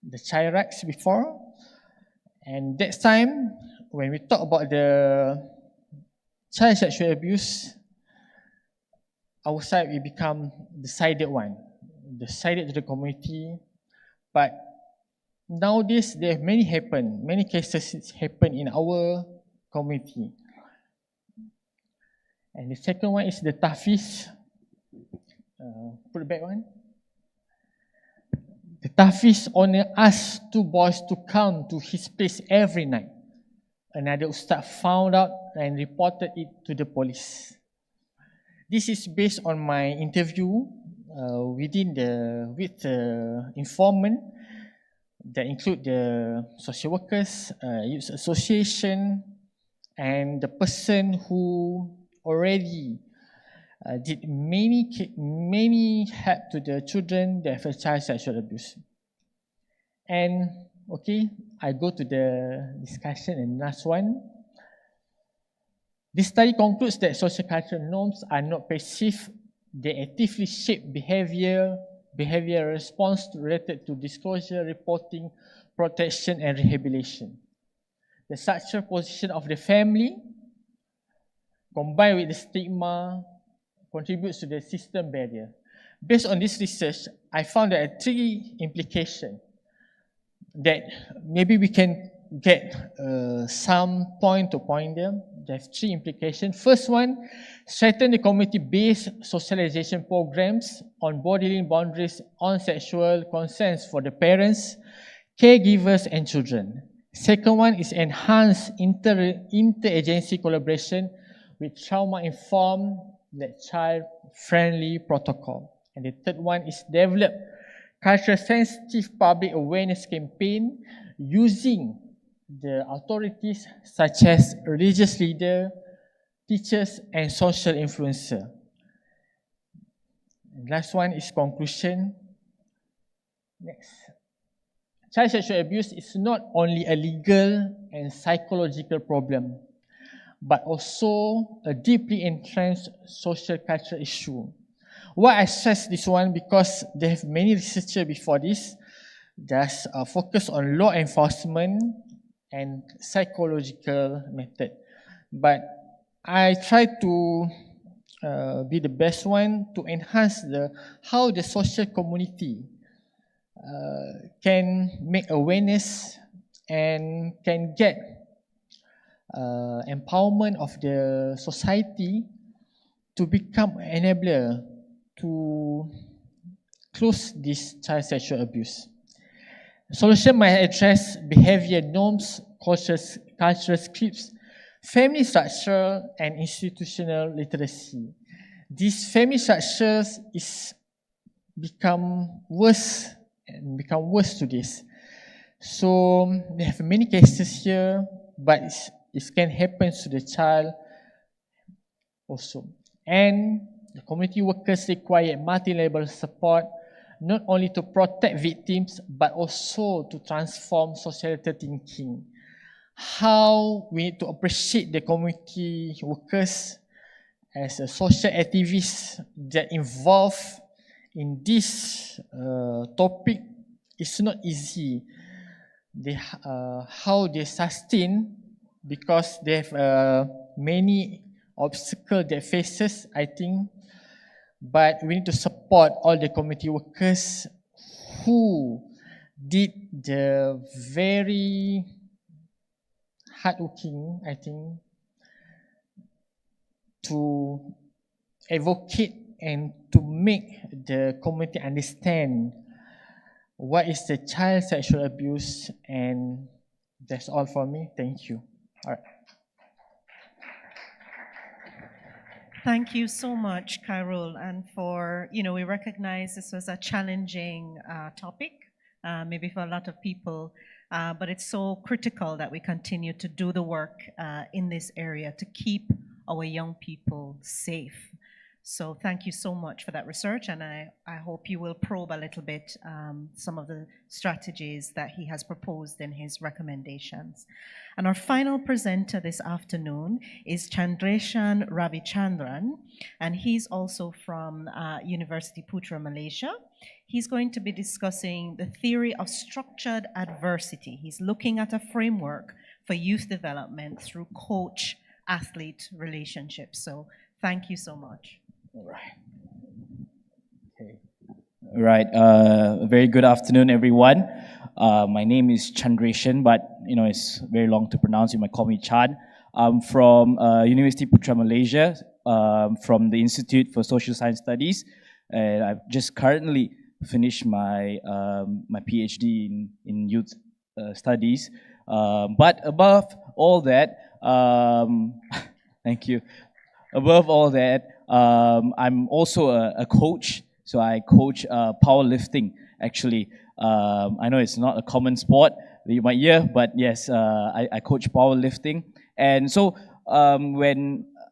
the child rights before. And that time, when we talk about the child sexual abuse, our side we become the sided one, decided to the community. But nowadays, there are many cases happen in our community. And the second one is the Tahfiz. Put the back one. The Tahfiz only asked two boys to come to his place every night. Another ustaz found out and reported it to the police. This is based on my interview with the informant that include the social workers, youth association, and the person who already did many help to the children that have child sexual abuse. And okay, I go to the discussion and last one. This study concludes that social cultural norms are not passive, they actively shape behavior response related to disclosure, reporting, protection, and rehabilitation. The structural position of the family, combined with the stigma, contributes to the system barrier. Based on this research, I found there are 3 implications that maybe we can get some point to point them. There's 3 implications. First one, strengthen the community-based socialization programs on bodily boundaries on sexual consent for the parents, caregivers, and children. Second one is enhance interagency collaboration with trauma-informed, child-friendly protocol. And the third one is develop culture-sensitive public awareness campaign using the authorities such as religious leaders, teachers, and social influencers. Last one is conclusion. Next. Child sexual abuse is not only a legal and psychological problem, but also a deeply entrenched social cultural issue. Why I stress this one? Because there have many researchers before this that focus on law enforcement and psychological method. But I try to be the best one to enhance how the social community can make awareness and can get empowerment of the society to become an enabler to close this child sexual abuse. Solution might address behavior norms, cultural scripts, family structure, and institutional literacy. These family structures become worse to this. So they have many cases here, but it can happen to the child also. And the community workers require multi-level support, not only to protect victims, but also to transform societal thinking. How we need to appreciate the community workers as a social activists that involved in this topic is not easy. How they sustain, because they have many obstacles they faces, I think. But we need to support all the community workers who did the very hardworking, I think, to advocate and to make the community understand what is the child sexual abuse. And that's all for me. Thank you. All right. Thank you so much, Carol, and for, we recognize this was a challenging topic, maybe for a lot of people, but it's so critical that we continue to do the work in this area to keep our young people safe. So thank you so much for that research, and I hope you will probe a little bit some of the strategies that he has proposed in his recommendations. And our final presenter this afternoon is Chandreshan Ravichandran, and he's also from University Putra, Malaysia. He's going to be discussing the theory of structured adversity. He's looking at a framework for youth development through coach-athlete relationships. So thank you so much. All right. Okay. All right. Very good afternoon, everyone. My name is Chandreshan, but it's very long to pronounce. You might call me Chan. I'm from University Putra, Malaysia, from the Institute for Social Science Studies, and I've just currently finished my my PhD in youth studies. But above all that, thank you. Above all that, I'm also a coach, so I coach powerlifting, actually. I know it's not a common sport that you might hear, but yes, I coach powerlifting. And so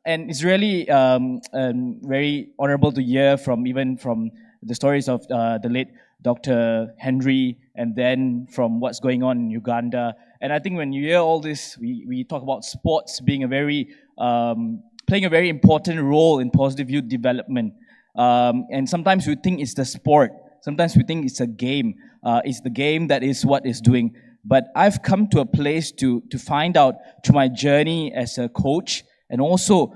it's really very honorable to hear from the stories of the late Dr. Henry, and then from what's going on in Uganda. And I think when you hear all this, we talk about sports being a very playing a very important role in positive youth development. And sometimes we think it's the sport. Sometimes we think it's a game. It's the game that is what is doing. But I've come to a place to find out through my journey as a coach and also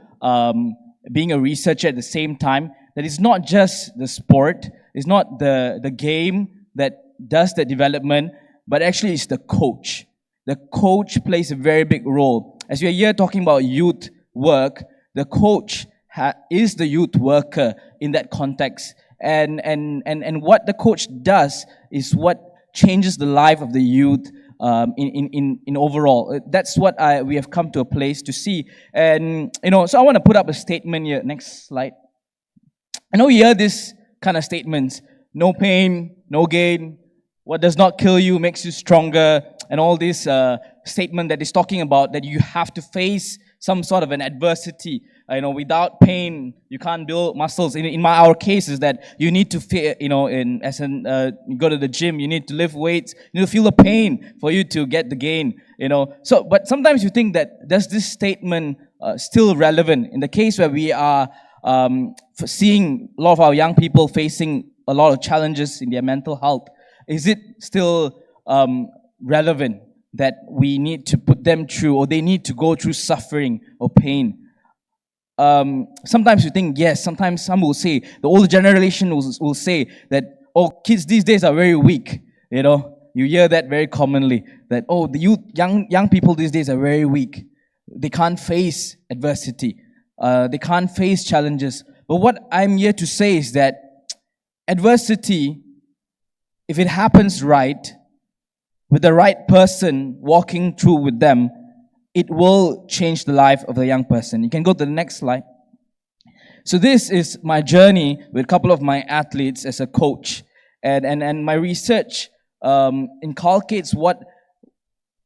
being a researcher at the same time that it's not just the sport, it's not the game that does the development, but actually it's the coach. The coach plays a very big role. As we are here talking about youth work, the coach is the youth worker in that context. And what the coach does is what changes the life of the youth in overall. That's what we have come to a place to see. And, so I want to put up a statement here. Next slide. I know you hear this kind of statements. No pain, no gain. What does not kill you makes you stronger. And all this statement that is talking about that you have to face some sort of an adversity. Without pain, you can't build muscles. In our case is that you need to feel, you go to the gym, you need to lift weights, you need to feel the pain for you to get the gain, So, but sometimes you think that, does this statement still relevant? In the case where we are seeing a lot of our young people facing a lot of challenges in their mental health, is it still relevant that we need to put them through, or they need to go through suffering or pain? Sometimes you think yes, sometimes some will say, the older generation will say that, oh, kids these days are very weak. You hear that very commonly, that, oh, the young people these days are very weak. They can't face adversity. They can't face challenges. But what I'm here to say is that adversity, if it happens right, with the right person walking through with them, it will change the life of the young person. You can go to the next slide. So this is my journey with a couple of my athletes as a coach. And my research inculcates what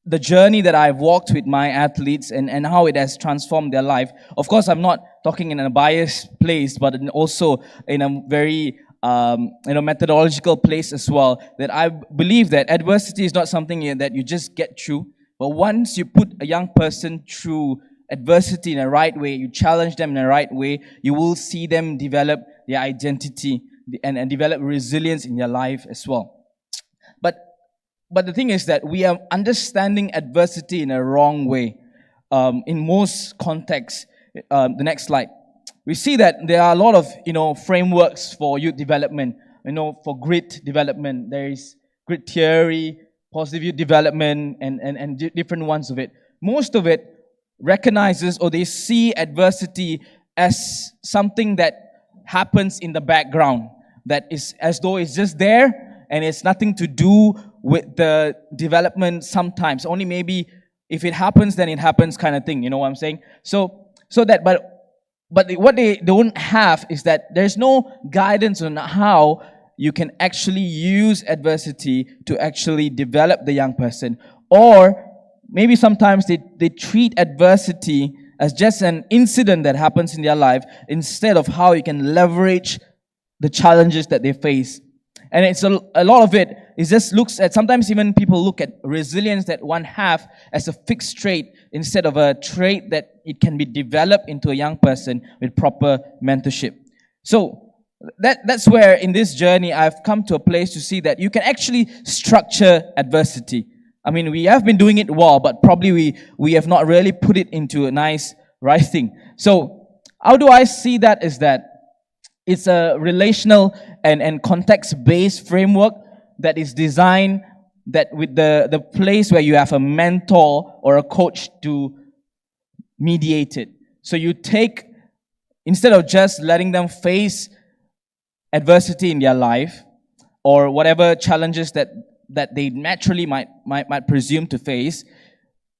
the journey that I've walked with my athletes and how it has transformed their life. Of course, I'm not talking in a biased place, but also in a very methodological place as well, that I believe that adversity is not something that you just get through. But once you put a young person through adversity in the right way, you challenge them in the right way, you will see them develop their identity and develop resilience in their life as well. But the thing is that we are understanding adversity in a wrong way in most contexts. The next slide. We see that there are a lot of frameworks for youth development. For grit development, there is grit theory, positive youth development, and different ones of it. Most of it recognizes, or they see adversity as something that happens in the background, that is as though it's just there and it's nothing to do with the development sometimes. Only maybe if it happens, then it happens kind of thing. You know what I'm saying? But what they don't have is that there's no guidance on how you can actually use adversity to actually develop the young person. Or maybe sometimes they treat adversity as just an incident that happens in their life instead of how you can leverage the challenges that they face. And it's a lot of it just looks at, sometimes even people look at resilience that one have as a fixed trait instead of a trait that it can be developed into a young person with proper mentorship. So that's where in this journey I've come to a place to see that you can actually structure adversity. I mean, we have been doing it well, but probably we have not really put it into a nice writing. So how do I see that is that it's a relational and context-based framework that is designed that with the place where you have a mentor or a coach to mediate it. So you take, instead of just letting them face adversity in their life or whatever challenges that they naturally might presume to face,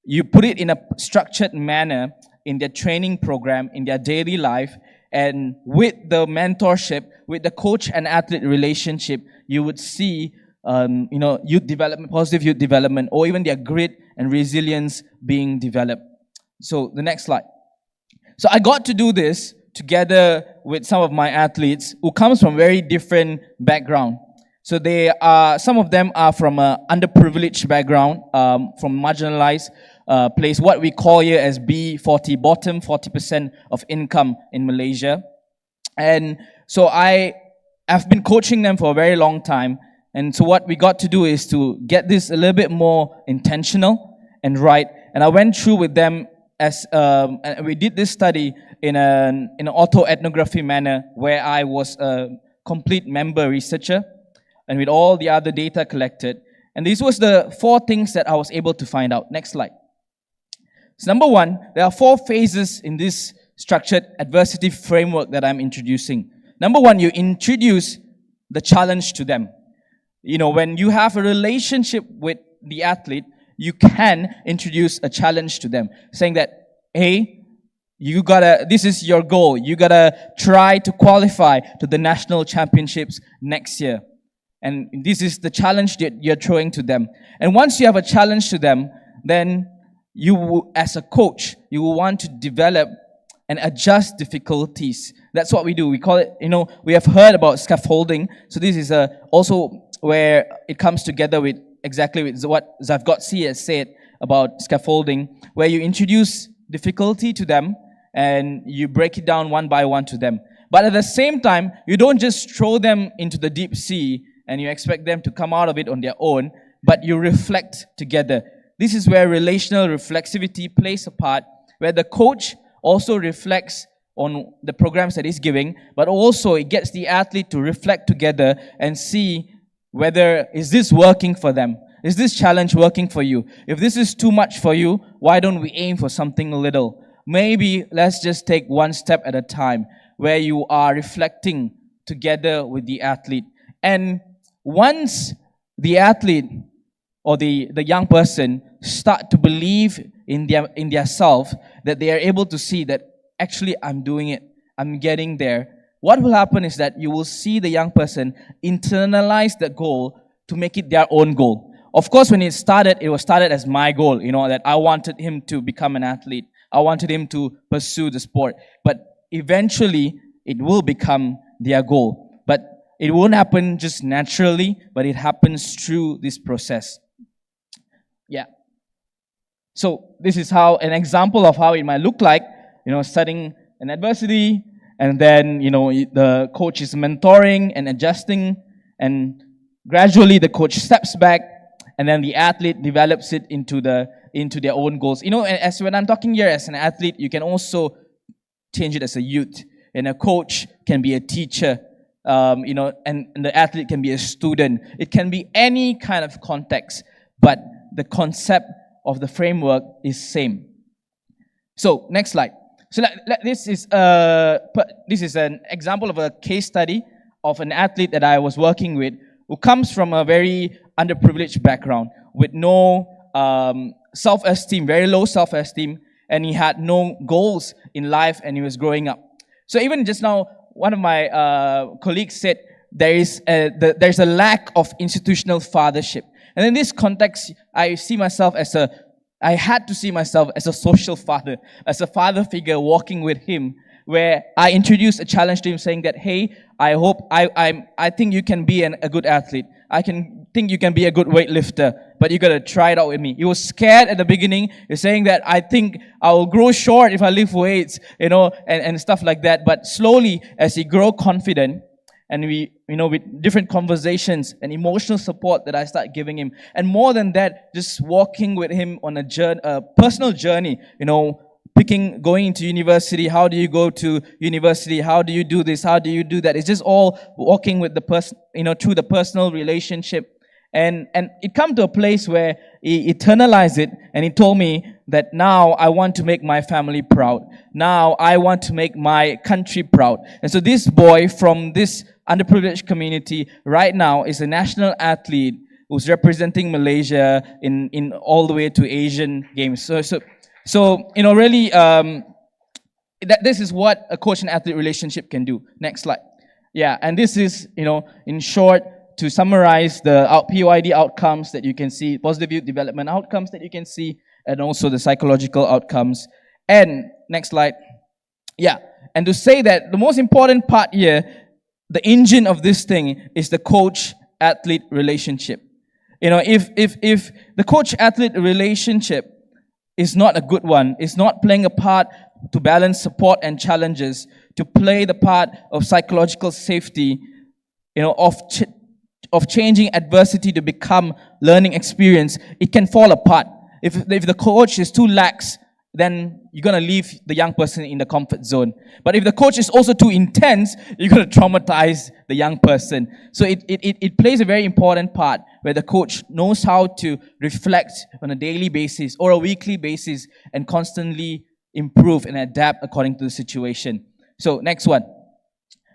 you put it in a structured manner in their training program, in their daily life, and with the mentorship, with the coach and athlete relationship, you would see, youth development, positive youth development, or even their grit and resilience being developed. So the next slide. So I got to do this together with some of my athletes who comes from very different background. So some of them are from an underprivileged background, from marginalized place, what we call here as B40, bottom 40% of income in Malaysia. And so I've been coaching them for a very long time. And so what we got to do is to get this a little bit more intentional and right. And I went through with them and we did this study in an auto-ethnography manner where I was a complete member researcher and with all the other data collected. And these was the 4 things that I was able to find out. Next slide. So number 1, there are 4 phases in this structured adversity framework that I'm introducing. Number 1, you introduce the challenge to them. You know, when you have a relationship with the athlete, you can introduce a challenge to them, saying that, hey, this is your goal. You gotta try to qualify to the national championships next year. And this is the challenge that you're throwing to them. And once you have a challenge to them, then you, as a coach, you will want to develop and adjust difficulties. That's what we do. We call it, we have heard about scaffolding. So this is also where it comes together with exactly with what Zavgotsi has said about scaffolding, where you introduce difficulty to them and you break it down one by one to them. But at the same time, you don't just throw them into the deep sea and you expect them to come out of it on their own, but you reflect together. This is where relational reflexivity plays a part, where the coach also reflects on the programs that he's giving, but also it gets the athlete to reflect together and see whether is this working for them? Is this challenge working for you? If this is too much for you, why don't we aim for something little? Maybe let's just take one step at a time where you are reflecting together with the athlete. And once the athlete or the young person start to believe in their self, that they are able to see that actually I'm doing it, I'm getting there, what will happen is that you will see the young person internalize the goal to make it their own goal. Of course, when it was started as my goal, that I wanted him to become an athlete. I wanted him to pursue the sport. But eventually, it will become their goal. But it won't happen just naturally, but it happens through this process. Yeah. So this is how an example of how it might look like, studying an adversity, and then, the coach is mentoring and adjusting, and gradually the coach steps back, and then the athlete develops it into their own goals. And as when I'm talking here as an athlete, you can also change it as a youth, and a coach can be a teacher, and the athlete can be a student. It can be any kind of context, but the concept of the framework is same. So next slide. So this is an example of a case study of an athlete that I was working with who comes from a very underprivileged background with no self-esteem, very low self-esteem, and he had no goals in life and he was growing up. So even just now, one of my colleagues said there's a lack of institutional fathership. And in this context, I had to see myself as a social father, as a father figure walking with him, where I introduced a challenge to him saying that, hey, I think you can be a good athlete. I think you can be a good weightlifter, but you gotta try it out with me. He was scared at the beginning. He's saying that I think I will grow short if I lift weights, and stuff like that. But slowly, as he grew confident, and we, with different conversations and emotional support that I start giving him. And more than that, just walking with him on a personal journey, going into university. How do you go to university? How do you do this? How do you do that? It's just all walking with the person, through the personal relationship. And it come to a place where he internalized it, and he told me that now I want to make my family proud. Now I want to make my country proud. And so this boy from this underprivileged community right now is a national athlete who's representing Malaysia in all the way to Asian games. So really, this is what a coach and athlete relationship can do. Next slide. Yeah, and this is, in short, to summarize the PYD outcomes that you can see, positive youth development outcomes that you can see, and also the psychological outcomes. And next slide. Yeah, and to say that the most important part here, the engine of this thing is the coach coach-athlete relationship. If the coach-athlete relationship is not a good one, is not playing a part to balance support and challenges, to play the part of psychological safety, of changing adversity to become learning experience, it can fall apart. If the coach is too lax, then you're going to leave the young person in the comfort zone. But if the coach is also too intense, you're going to traumatize the young person. So it plays a very important part where the coach knows how to reflect on a daily basis or a weekly basis and constantly improve and adapt according to the situation. So next one.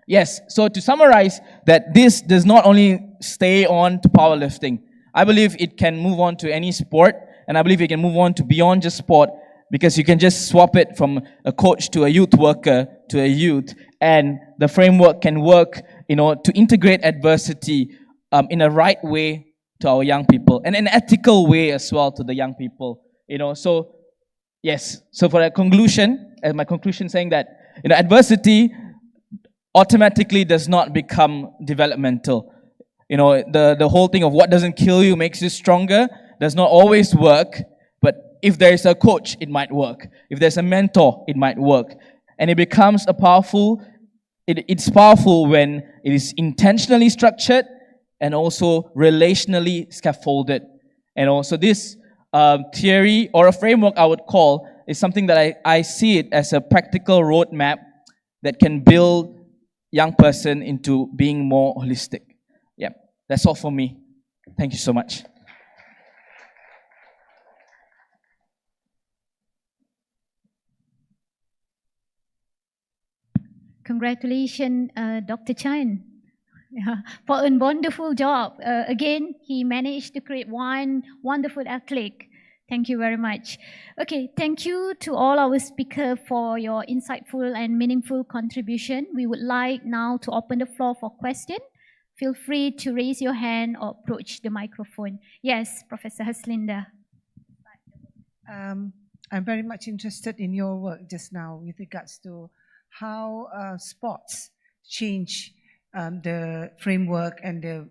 Yes, so to summarize that this does not only stay on to powerlifting. I believe it can move on to any sport, and I believe it can move on to beyond just sport, because you can just swap it from a coach to a youth worker to a youth, and the framework can work, to integrate adversity in a right way to our young people, and an ethical way as well to the young people. So yes. So for a conclusion, my conclusion saying that adversity automatically does not become developmental. The whole thing of what doesn't kill you makes you stronger does not always work. But if there is a coach, it might work. If there's a mentor, it might work. And it becomes it's powerful when it is intentionally structured and also relationally scaffolded. So this theory or a framework I would call is something that I see it as a practical roadmap that can build young person into being more holistic. Yeah, that's all for me. Thank you so much. Congratulations, Dr. Chan, for a wonderful job. Again, he managed to create one wonderful athlete. Thank you very much. Okay, thank you to all our speakers for your insightful and meaningful contribution. We would like now to open the floor for questions. Feel free to raise your hand or approach the microphone. Yes, Professor Haslinda. I'm very much interested in your work just now with regards to how sports change the framework and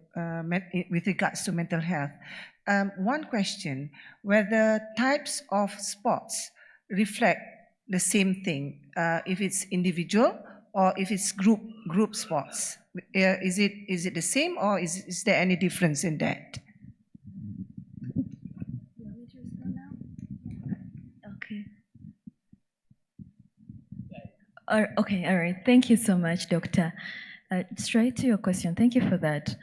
with regards to mental health. One question, whether types of sports reflect the same thing, if it's individual or if it's group sports. Is it the same, or is there any difference in that? Okay, all right. Thank you so much, Doctor. Straight to your question. Thank you for that.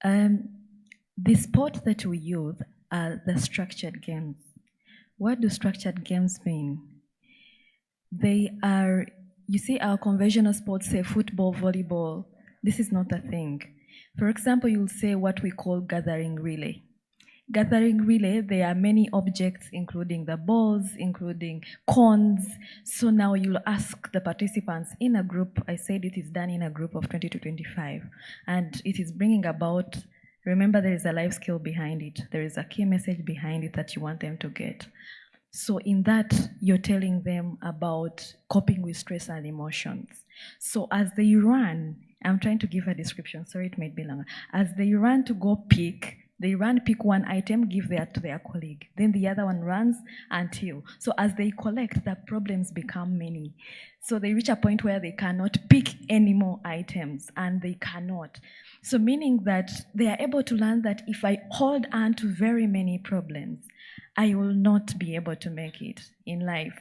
The sport that we use are the structured games. What do structured games mean? They are, you see, our conventional sports, say football, volleyball. This is not a thing. For example, you'll say what we call gathering relay. Gathering relay, there are many objects, including the balls, including cones. So now you'll ask the participants in a group. I said it is done in a group of 20 to 25. And it is bringing about, remember there is a life skill behind it. There is a key message behind it that you want them to get. So in that, you're telling them about coping with stress and emotions. So as they run, I'm trying to give a description, sorry it might be longer. As they run to go pick, they run, pick one item, give that to their colleague. Then the other one runs until. So as they collect, the problems become many. So they reach a point where they cannot pick any more items, and they cannot. So meaning that they are able to learn that if I hold on to very many problems, I will not be able to make it in life.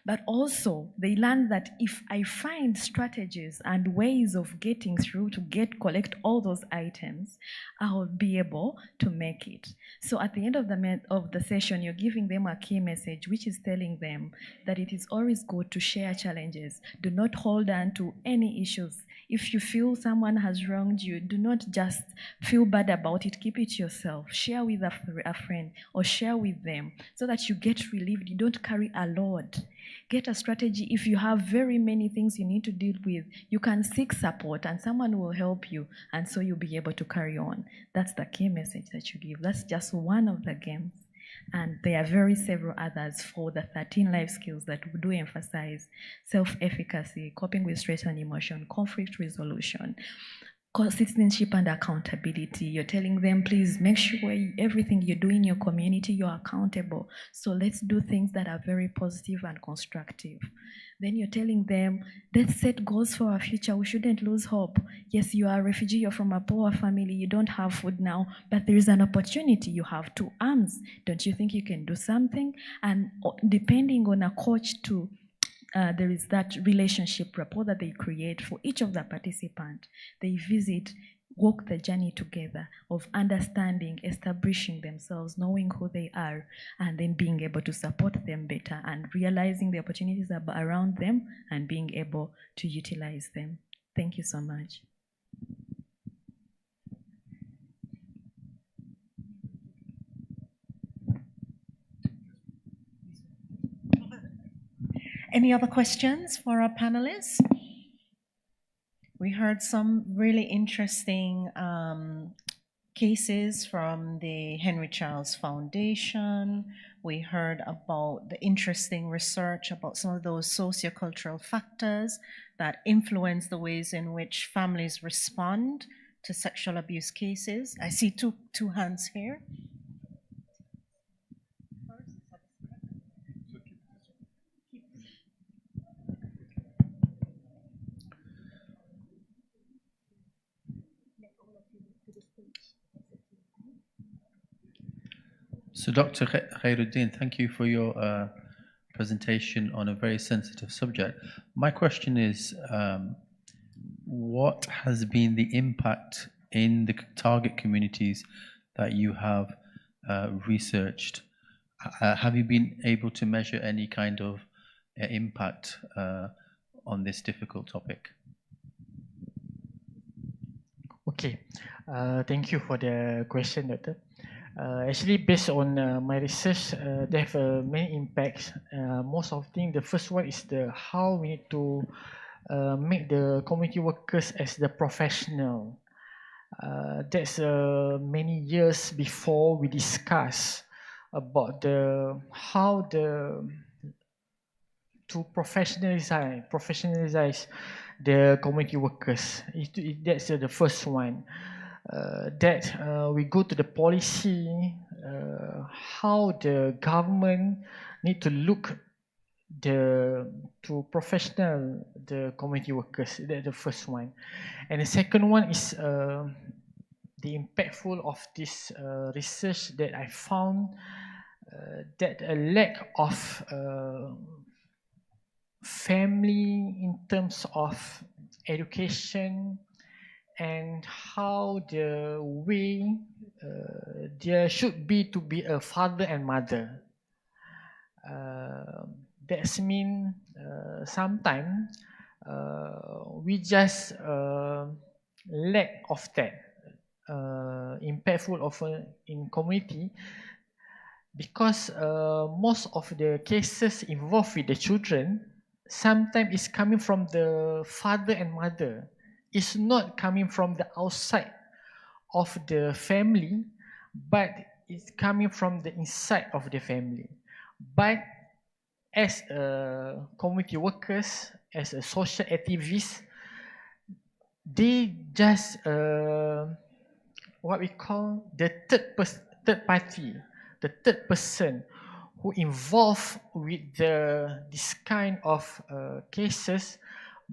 But also, they learn that if I find strategies and ways of getting through to collect all those items, I'll be able to make it. So at the end of the session, you're giving them a key message, which is telling them that it is always good to share challenges. Do not hold on to any issues. If you feel someone has wronged you, do not just feel bad about it. Keep it yourself. Share with a friend or share with them so that you get relieved. You don't carry a load. Get a strategy. If you have very many things you need to deal with, you can seek support and someone will help you, and so you'll be able to carry on. That's the key message that you give. That's just one of the games. And there are several others for the 13 life skills that do emphasize self-efficacy, coping with stress and emotion, conflict resolution, citizenship and accountability. You're telling them, please make sure everything you do in your community, you're accountable. So let's do things that are very positive and constructive. Then you're telling them, let's set goals for our future. We shouldn't lose hope. Yes, you are a refugee, you're from a poor family, you don't have food now, but there is an opportunity. You have 2 arms. Don't you think you can do something? And depending on a coach too, there is that relationship rapport that they create for each of the participants. They visit, walk the journey together of understanding, establishing themselves, knowing who they are, and then being able to support them better and realizing the opportunities around them and being able to utilize them. Thank you so much. Any other questions for our panelists? We heard some really interesting cases from the Henry Charles Foundation. We heard about the interesting research about some of those sociocultural factors that influence the ways in which families respond to sexual abuse cases. I see two hands here. So Dr. Khairuddin, thank you for your presentation on a very sensitive subject. My question is, what has been the impact in the target communities that you have researched? Have you been able to measure any kind of impact on this difficult topic? Okay, thank you for the question, Doctor. Actually, based on my research, they have many impacts. Most of the first one is how we need to make the community workers as the professional. That's many years before we discuss about how to professionalize the community workers. That's the first one. We go to the policy, how the government need to look to professional the community workers. That's the first one. And the second one is the impactful of this research that I found that a lack of family in terms of education and how the way there should be to be a father and mother. That means sometimes we just lack of that impactful of in community, because most of the cases involved with the children sometimes is coming from the father and mother. It's not coming from the outside of the family, but it's coming from the inside of the family. But as a community workers, as a social activists, they just what we call the third party, the third person who involved with this kind of cases,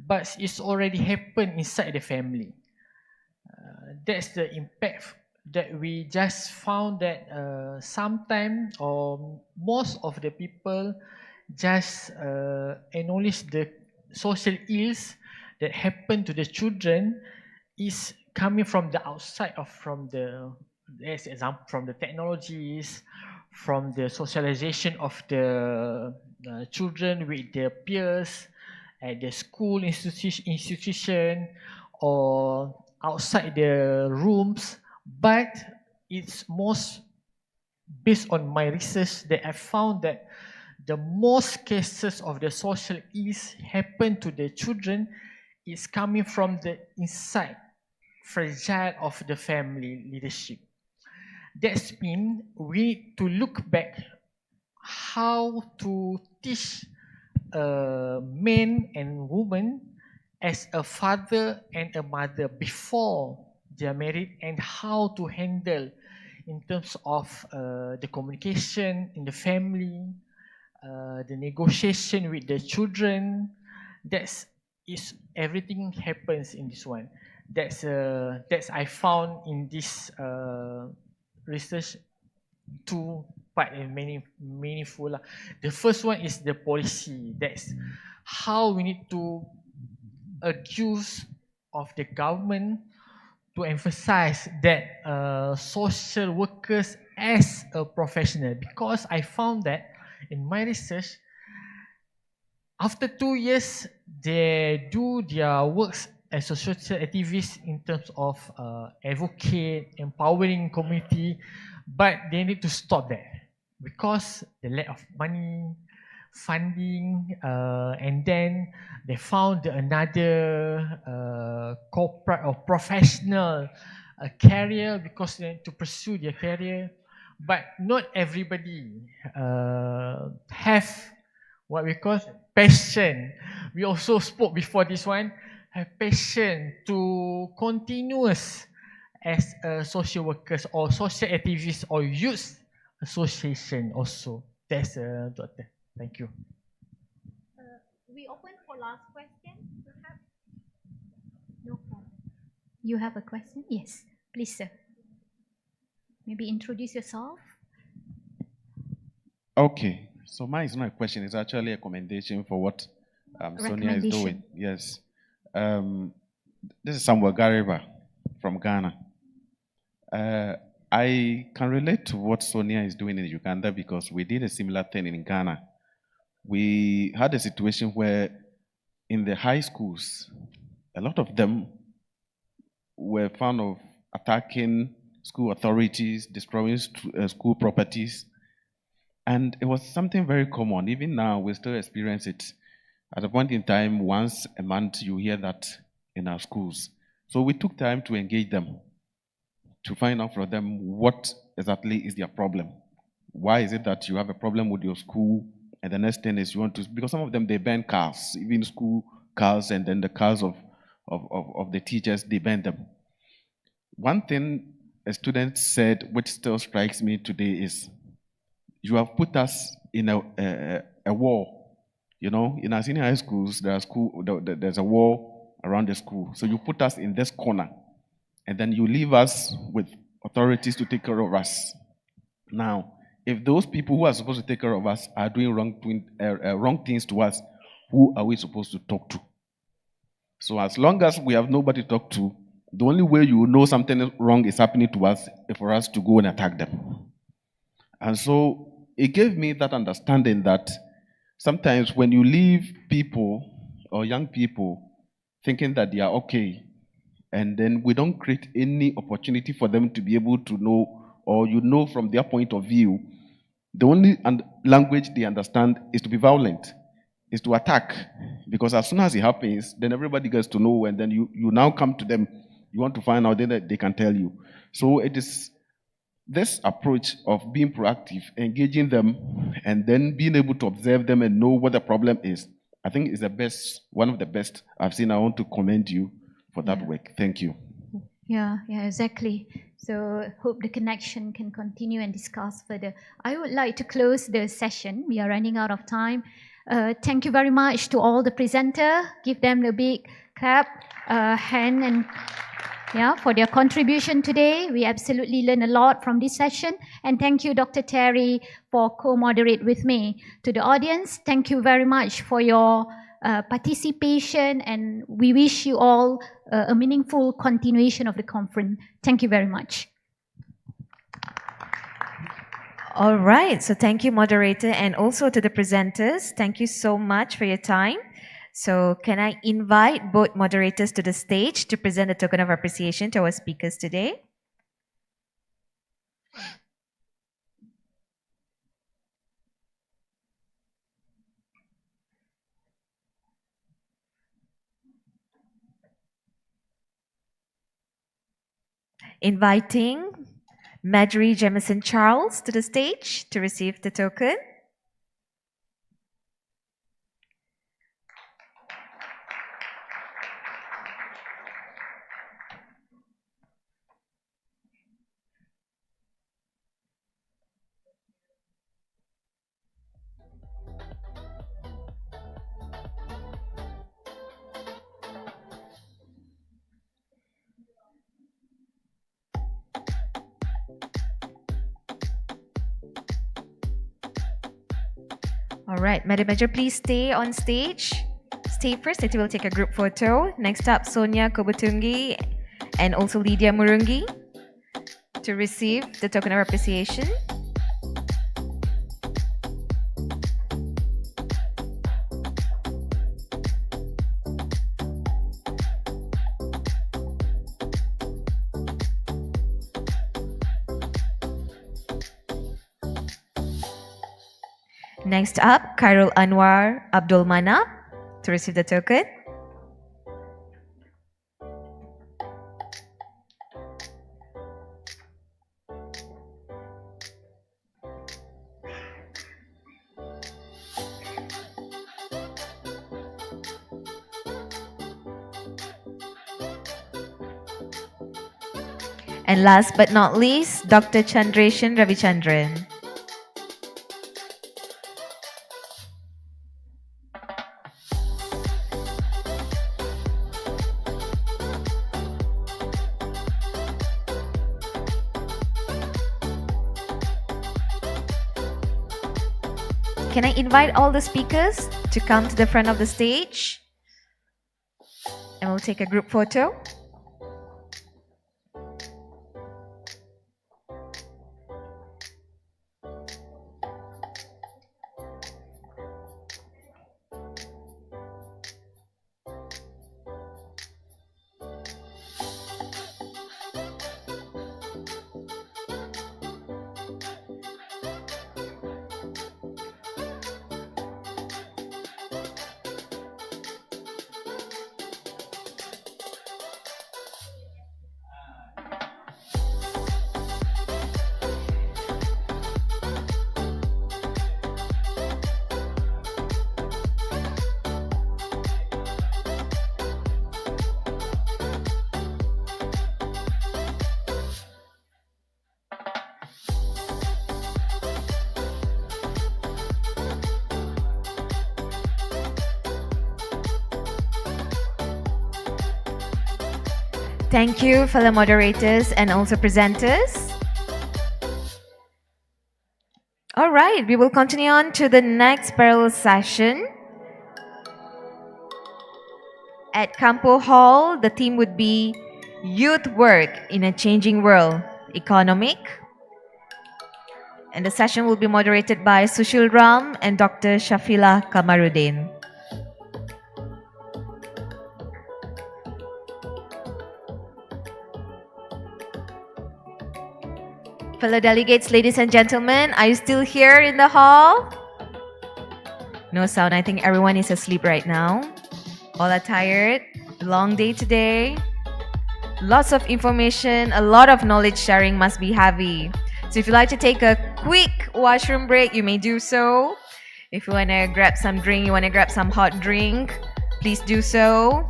but it's already happened inside the family. That's the impact that we just found, that sometimes or most of the people just acknowledge the social ills that happen to the children is coming from the outside, of from the, as example, from the technologies, from the socialization of the children with their peers at the school institution or outside the rooms. But it's most based on my research that I found that the most cases of the social ills happen to the children is coming from the inside, fragile of the family leadership. That means we need to look back how to teach men and women as a father and a mother before they are married, and how to handle in terms of the communication in the family, the negotiation with the children. Everything happens in this one. That's I found in this research two part and meaningful. The first one is the policy. That's how we need to accuse of the government to emphasize that social workers as a professional, because I found that in my research, after 2 years, they do their works as a social activist in terms of advocate, empowering community, but they need to stop that because the lack of money, funding, and then they found another corporate or professional career because they need to pursue their career. But not everybody have what we call passion. We also spoke before this one, have passion to continuous as a social workers or social activists or youth association also. That's Doctor. Thank you. We open for last question. No problem. You have a question? Yes, please, sir. Maybe introduce yourself. Okay, so mine is not a question, it's actually a commendation for what Sonia is doing. Yes. This is Samuel Gariba from Ghana. I can relate to what Sonia is doing in Uganda because we did a similar thing in Ghana. We had a situation where in the high schools, a lot of them were found of attacking school authorities, destroying school properties. And it was something very common. Even now, we still experience it. At a point in time, once a month, you hear that in our schools. So we took time to engage them, to find out from them what exactly is their problem. Why is it that you have a problem with your school? And the next thing is you want to, because some of them, they burn cars, even school cars, and then the cars of the teachers, they burn them. One thing a student said, which still strikes me today, is, you have put us in a war. You know, in our senior high schools, there's a war around the school. So you put us in this corner, and then you leave us with authorities to take care of us. Now, if those people who are supposed to take care of us are doing wrong things to us, who are we supposed to talk to? So as long as we have nobody to talk to, the only way you know something wrong is happening to us is for us to go and attack them. And so it gave me that understanding that sometimes when you leave people or young people thinking that they are okay, and then we don't create any opportunity for them to be able to know, or you know from their point of view, the only language they understand is to be violent, is to attack. Because as soon as it happens, then everybody gets to know, and then you now come to them, you want to find out, then they can tell you. So it is this approach of being proactive, engaging them, and then being able to observe them and know what the problem is, I think is the best, one of the best I've seen. I want to commend you for that work. Thank you. Yeah, exactly. So hope the connection can continue and discuss further. I would like to close the session. We are running out of time. Thank you very much to all the presenters. Give them a big clap, hand, and for their contribution today. We absolutely learned a lot from this session. And thank you, Dr. Terry, for co-moderate with me. To the audience, thank you very much for your participation, and we wish you all a meaningful continuation of the conference. Thank you very much. All right, so thank you, moderator, and also to the presenters. Thank you so much for your time. So can I invite both moderators to the stage to present a token of appreciation to our speakers today? Inviting Marjorie Jamison Charles to the stage to receive the token. All right, Madam Major, please stay on stage. Stay first, later we'll take a group photo. Next up, Sonia Kobutungi and also Lydia Murungi to receive the token of appreciation. Next up, Khairul Anwar Abdul Manap to receive the token. And last but not least, Dr. Chandreshan Ravichandran. Can I invite all the speakers to come to the front of the stage? And we'll take a group photo. Thank you, fellow moderators and also presenters. All right, we will continue on to the next parallel session. At Campo Hall, the theme would be Youth Work in a Changing World, Economic. And the session will be moderated by Sushil Ram and Dr. Shafila Kamaruddin. Fellow delegates, ladies and gentlemen, are you still here in the hall? No sound. I think everyone is asleep right now. All are tired. Long day today. Lots of information, a lot of knowledge sharing must be heavy. So if you'd like to take a quick washroom break, you may do so. If you want to grab some drink, you want to grab some hot drink, please do so.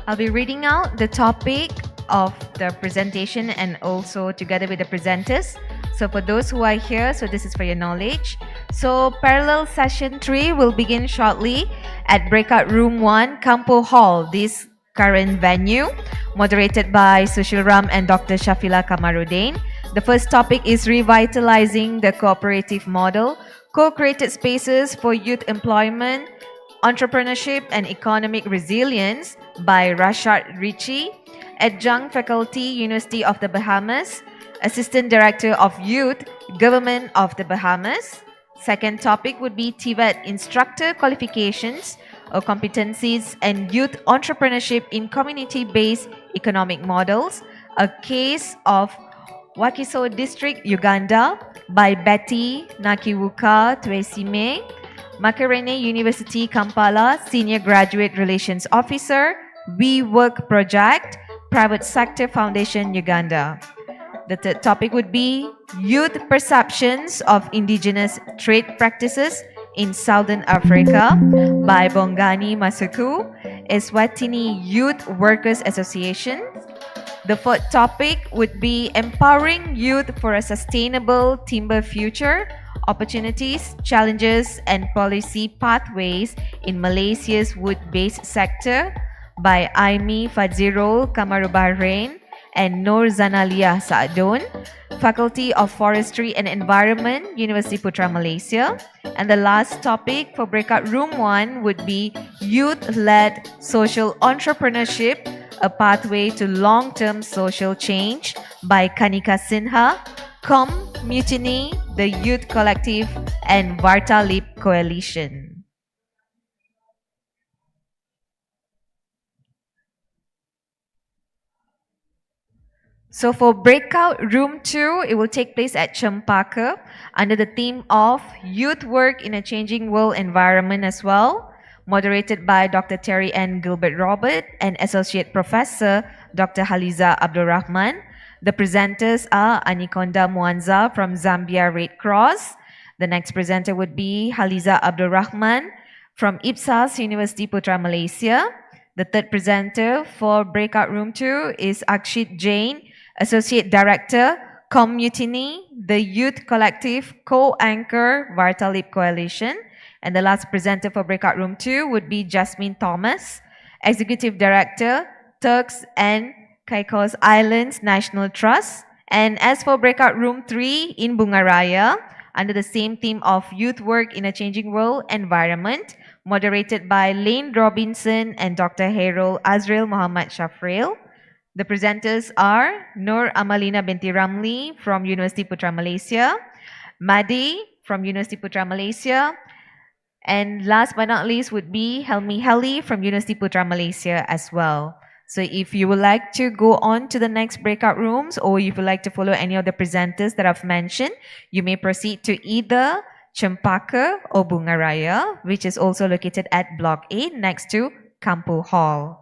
I'll be reading out the topic of the presentation and also together with the presenters. So for those who are here, so this is for your knowledge. So parallel session 3 will begin shortly at breakout room 1, Campo Hall, this current venue, moderated by Sushil Ram and Dr. Shafila Kamaruddin. The first topic is revitalizing the cooperative model, co-created spaces for youth employment, Entrepreneurship and Economic Resilience by Rashad Ritchie, Adjunct Faculty, University of the Bahamas, Assistant Director of Youth, Government of the Bahamas. Second topic would be TVET Instructor Qualifications or Competencies and Youth Entrepreneurship in Community-Based Economic Models, a case of Wakiso District, Uganda by Betty Nakiwuka Tuesime, Makerere University, Kampala, Senior Graduate Relations Officer, We Work Project, Private Sector Foundation, Uganda. The third topic would be Youth Perceptions of Indigenous Trade Practices in Southern Africa by Bongani Masuku, Eswatini Youth Workers Association. The fourth topic would be Empowering Youth for a Sustainable Timber Future, Opportunities, Challenges and Policy Pathways in Malaysia's Wood-Based Sector by Aimi Fadzirul Kamarubahrain and Nur Zanalia Saadon, Faculty of Forestry and Environment, University Putra Malaysia. And the last topic for breakout room 1 would be Youth-Led Social Entrepreneurship, a Pathway to Long-Term Social Change by Kanika Sinha, Mutiny, the Youth Collective, and Varta Lip Coalition. So for breakout room 2, it will take place at Chempaka under the theme of Youth Work in a Changing World Environment as well, moderated by Dr. Terry N. Gilbert Robert and Associate Professor Dr. Haliza Abdurrahman. The presenters are Anikonda Mwanza from Zambia Red Cross. The next presenter would be Haliza Abdurrahman from Ipsas University Putra Malaysia. The third presenter for breakout room 2 is Akshit Jain, Associate Director, Mutiny, the Youth Collective, co-anchor Varta Lip Coalition. And the last presenter for breakout room 2 would be Jasmine Thomas, Executive Director, Turks and Caicos Islands National Trust. And as for breakout room 3 in Bungaraya, under the same theme of Youth Work in a Changing World Environment, moderated by Lane Robinson and Dr. Harold Azrael Muhammad Shafrail. The presenters are Nur Amalina binti Ramli from University Putra Malaysia, Madi from University Putra Malaysia, and last but not least would be Helmi Heli from University Putra Malaysia as well. So if you would like to go on to the next breakout rooms, or if you would like to follow any of the presenters that I've mentioned, you may proceed to either Chempaka or Bungaraya, which is also located at Block 8 next to Kampu Hall.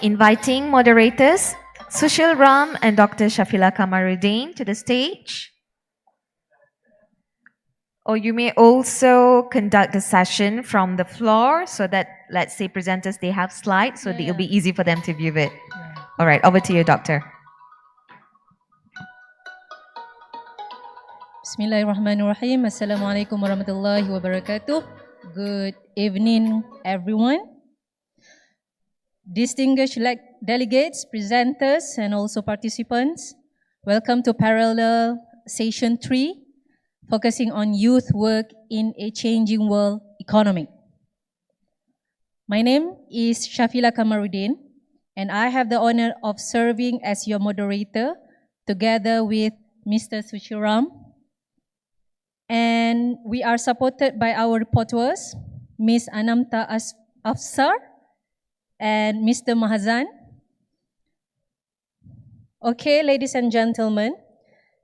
inviting moderators Sushil Ram and Dr. Shafila Kamaruddin to the stage. Or you may also conduct the session from the floor so that, let's say, presenters, they have slides so that it'll be easy for them to view it. All right, over to you, Doctor. Bismillahirrahmanirrahim. Assalamualaikum warahmatullahi wabarakatuh. Good evening, everyone. Distinguished delegates, presenters, and also participants, welcome to Parallel Session 3, focusing on youth work in a changing world economy. My name is Shafila Kamaruddin, and I have the honor of serving as your moderator together with Mr. Sushiram. And we are supported by our reporters, Ms. Anamta Afsar and Mr. Mahazan. Okay, ladies and gentlemen,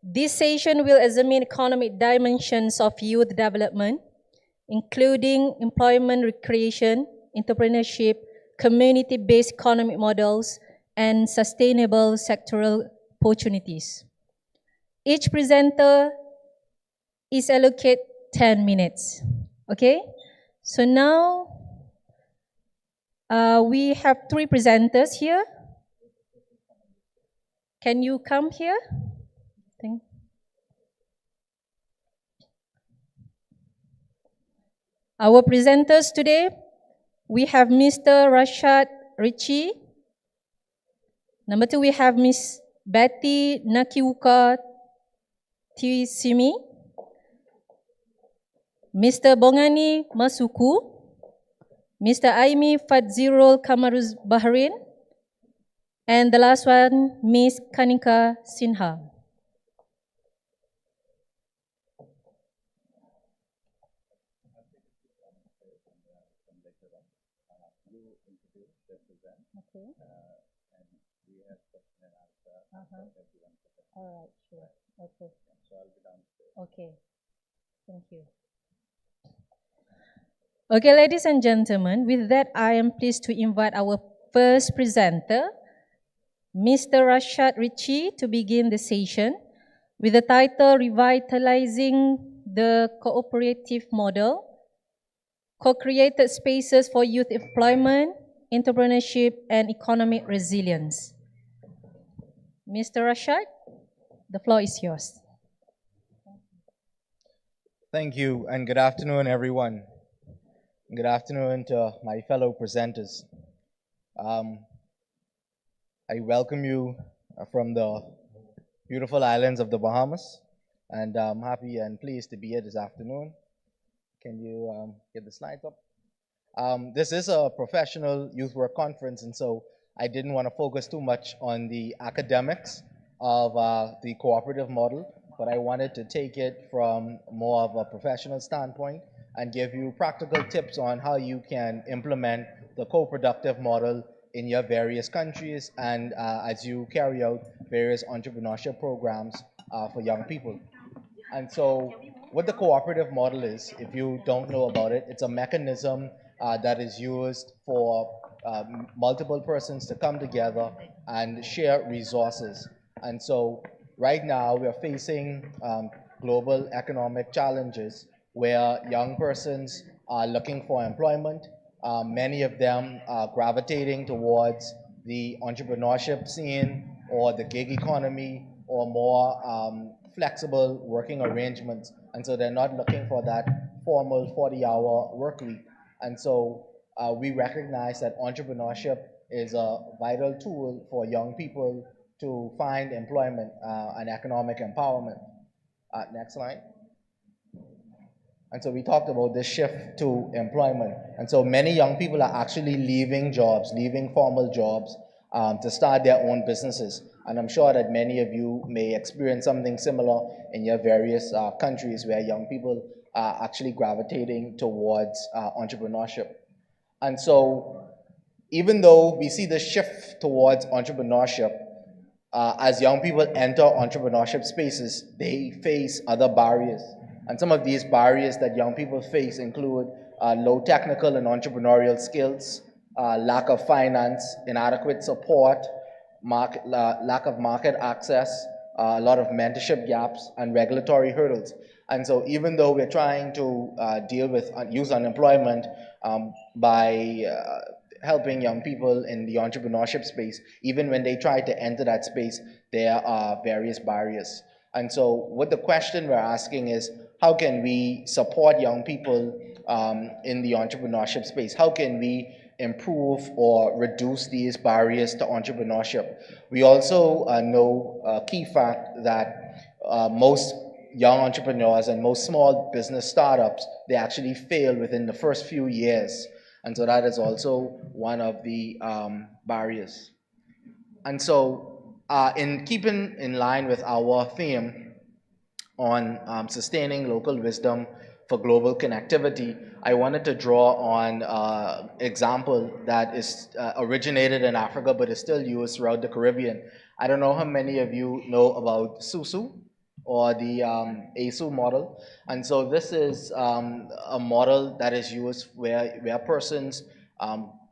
this session will examine economic dimensions of youth development, including employment recreation, entrepreneurship, community-based economic models, and sustainable sectoral opportunities. Each presenter is allocated 10 minutes. Okay? So now we have 3 presenters here. Can you come here? Our presenters today, we have Mr. Rashad Ritchie. Number 2, we have Miss Betty Nakiuka Tisimi. Mr. Bongani Masuku, Mr. Aimi Fadzirul Kamaruz Bahrain, and the last one, Miss Kanika Sinha. Okay. All right, sure. Okay. Okay. Thank you. Okay, ladies and gentlemen, with that, I am pleased to invite our first presenter, Mr. Rashad Ritchie, to begin the session with the title Revitalizing the Cooperative Model, Co-Created Spaces for Youth Employment, Entrepreneurship, and Economic Resilience. Mr. Rashad, the floor is yours. Thank you, and good afternoon, everyone. Good afternoon to my fellow presenters. I welcome you from the beautiful islands of the Bahamas, and I'm happy and pleased to be here this afternoon. Can you get the slides up? This is a professional youth work conference, and so I didn't want to focus too much on the academics of the cooperative model, but I wanted to take it from more of a professional standpoint and give you practical tips on how you can implement the co-productive model in your various countries and as you carry out various entrepreneurship programs for young people. And so what the cooperative model is, if you don't know about it, it's a mechanism that is used for multiple persons to come together and share resources. And so right now we are facing global economic challenges where young persons are looking for employment. Many of them are gravitating towards the entrepreneurship scene or the gig economy or more flexible working arrangements. And so they're not looking for that formal 40-hour work week. And so we recognize that entrepreneurship is a vital tool for young people to find employment and economic empowerment. Next slide. And so we talked about this shift to employment. And so many young people are actually leaving jobs, leaving formal jobs to start their own businesses. And I'm sure that many of you may experience something similar in your various countries where young people are actually gravitating towards entrepreneurship. And so even though we see the shift towards entrepreneurship, as young people enter entrepreneurship spaces, they face other barriers. And some of these barriers that young people face include low technical and entrepreneurial skills, lack of finance, inadequate support, lack of market access, a lot of mentorship gaps, and regulatory hurdles. And so even though we're trying to deal with youth unemployment by helping young people in the entrepreneurship space, even when they try to enter that space, there are various barriers. And so what the question we're asking is, how can we support young people in the entrepreneurship space? How can we improve or reduce these barriers to entrepreneurship? We also know a key fact that most young entrepreneurs and most small business startups, they actually fail within the first few years. And so that is also one of the barriers. And so in keeping in line with our theme on sustaining local wisdom for global connectivity, I wanted to draw on an example that is originated in Africa but is still used throughout the Caribbean. I don't know how many of you know about SUSU or the ASU model. And so this is a model that is used where persons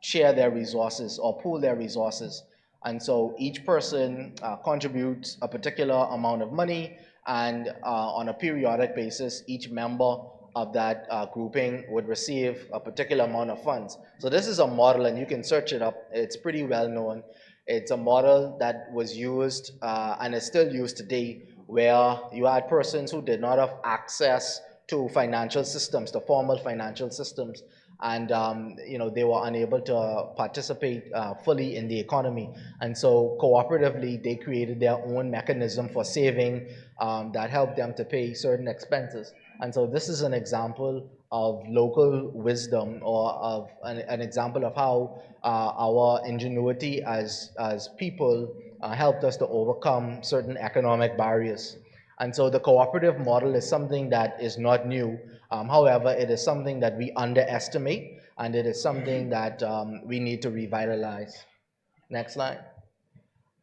share their resources or pool their resources. And so each person contributes a particular amount of money, and on a periodic basis, each member of that grouping would receive a particular amount of funds. So this is a model, and you can search it up. It's pretty well known. It's a model that was used and is still used today, where you had persons who did not have access to financial systems, to formal financial systems, and they were unable to participate fully in the economy. And so cooperatively, they created their own mechanism for saving that helped them to pay certain expenses. And so this is an example of local wisdom, or of an example of how our ingenuity as people helped us to overcome certain economic barriers. And so the cooperative model is something that is not new. However, it is something that we underestimate, and it is something that we need to revitalize. Next slide.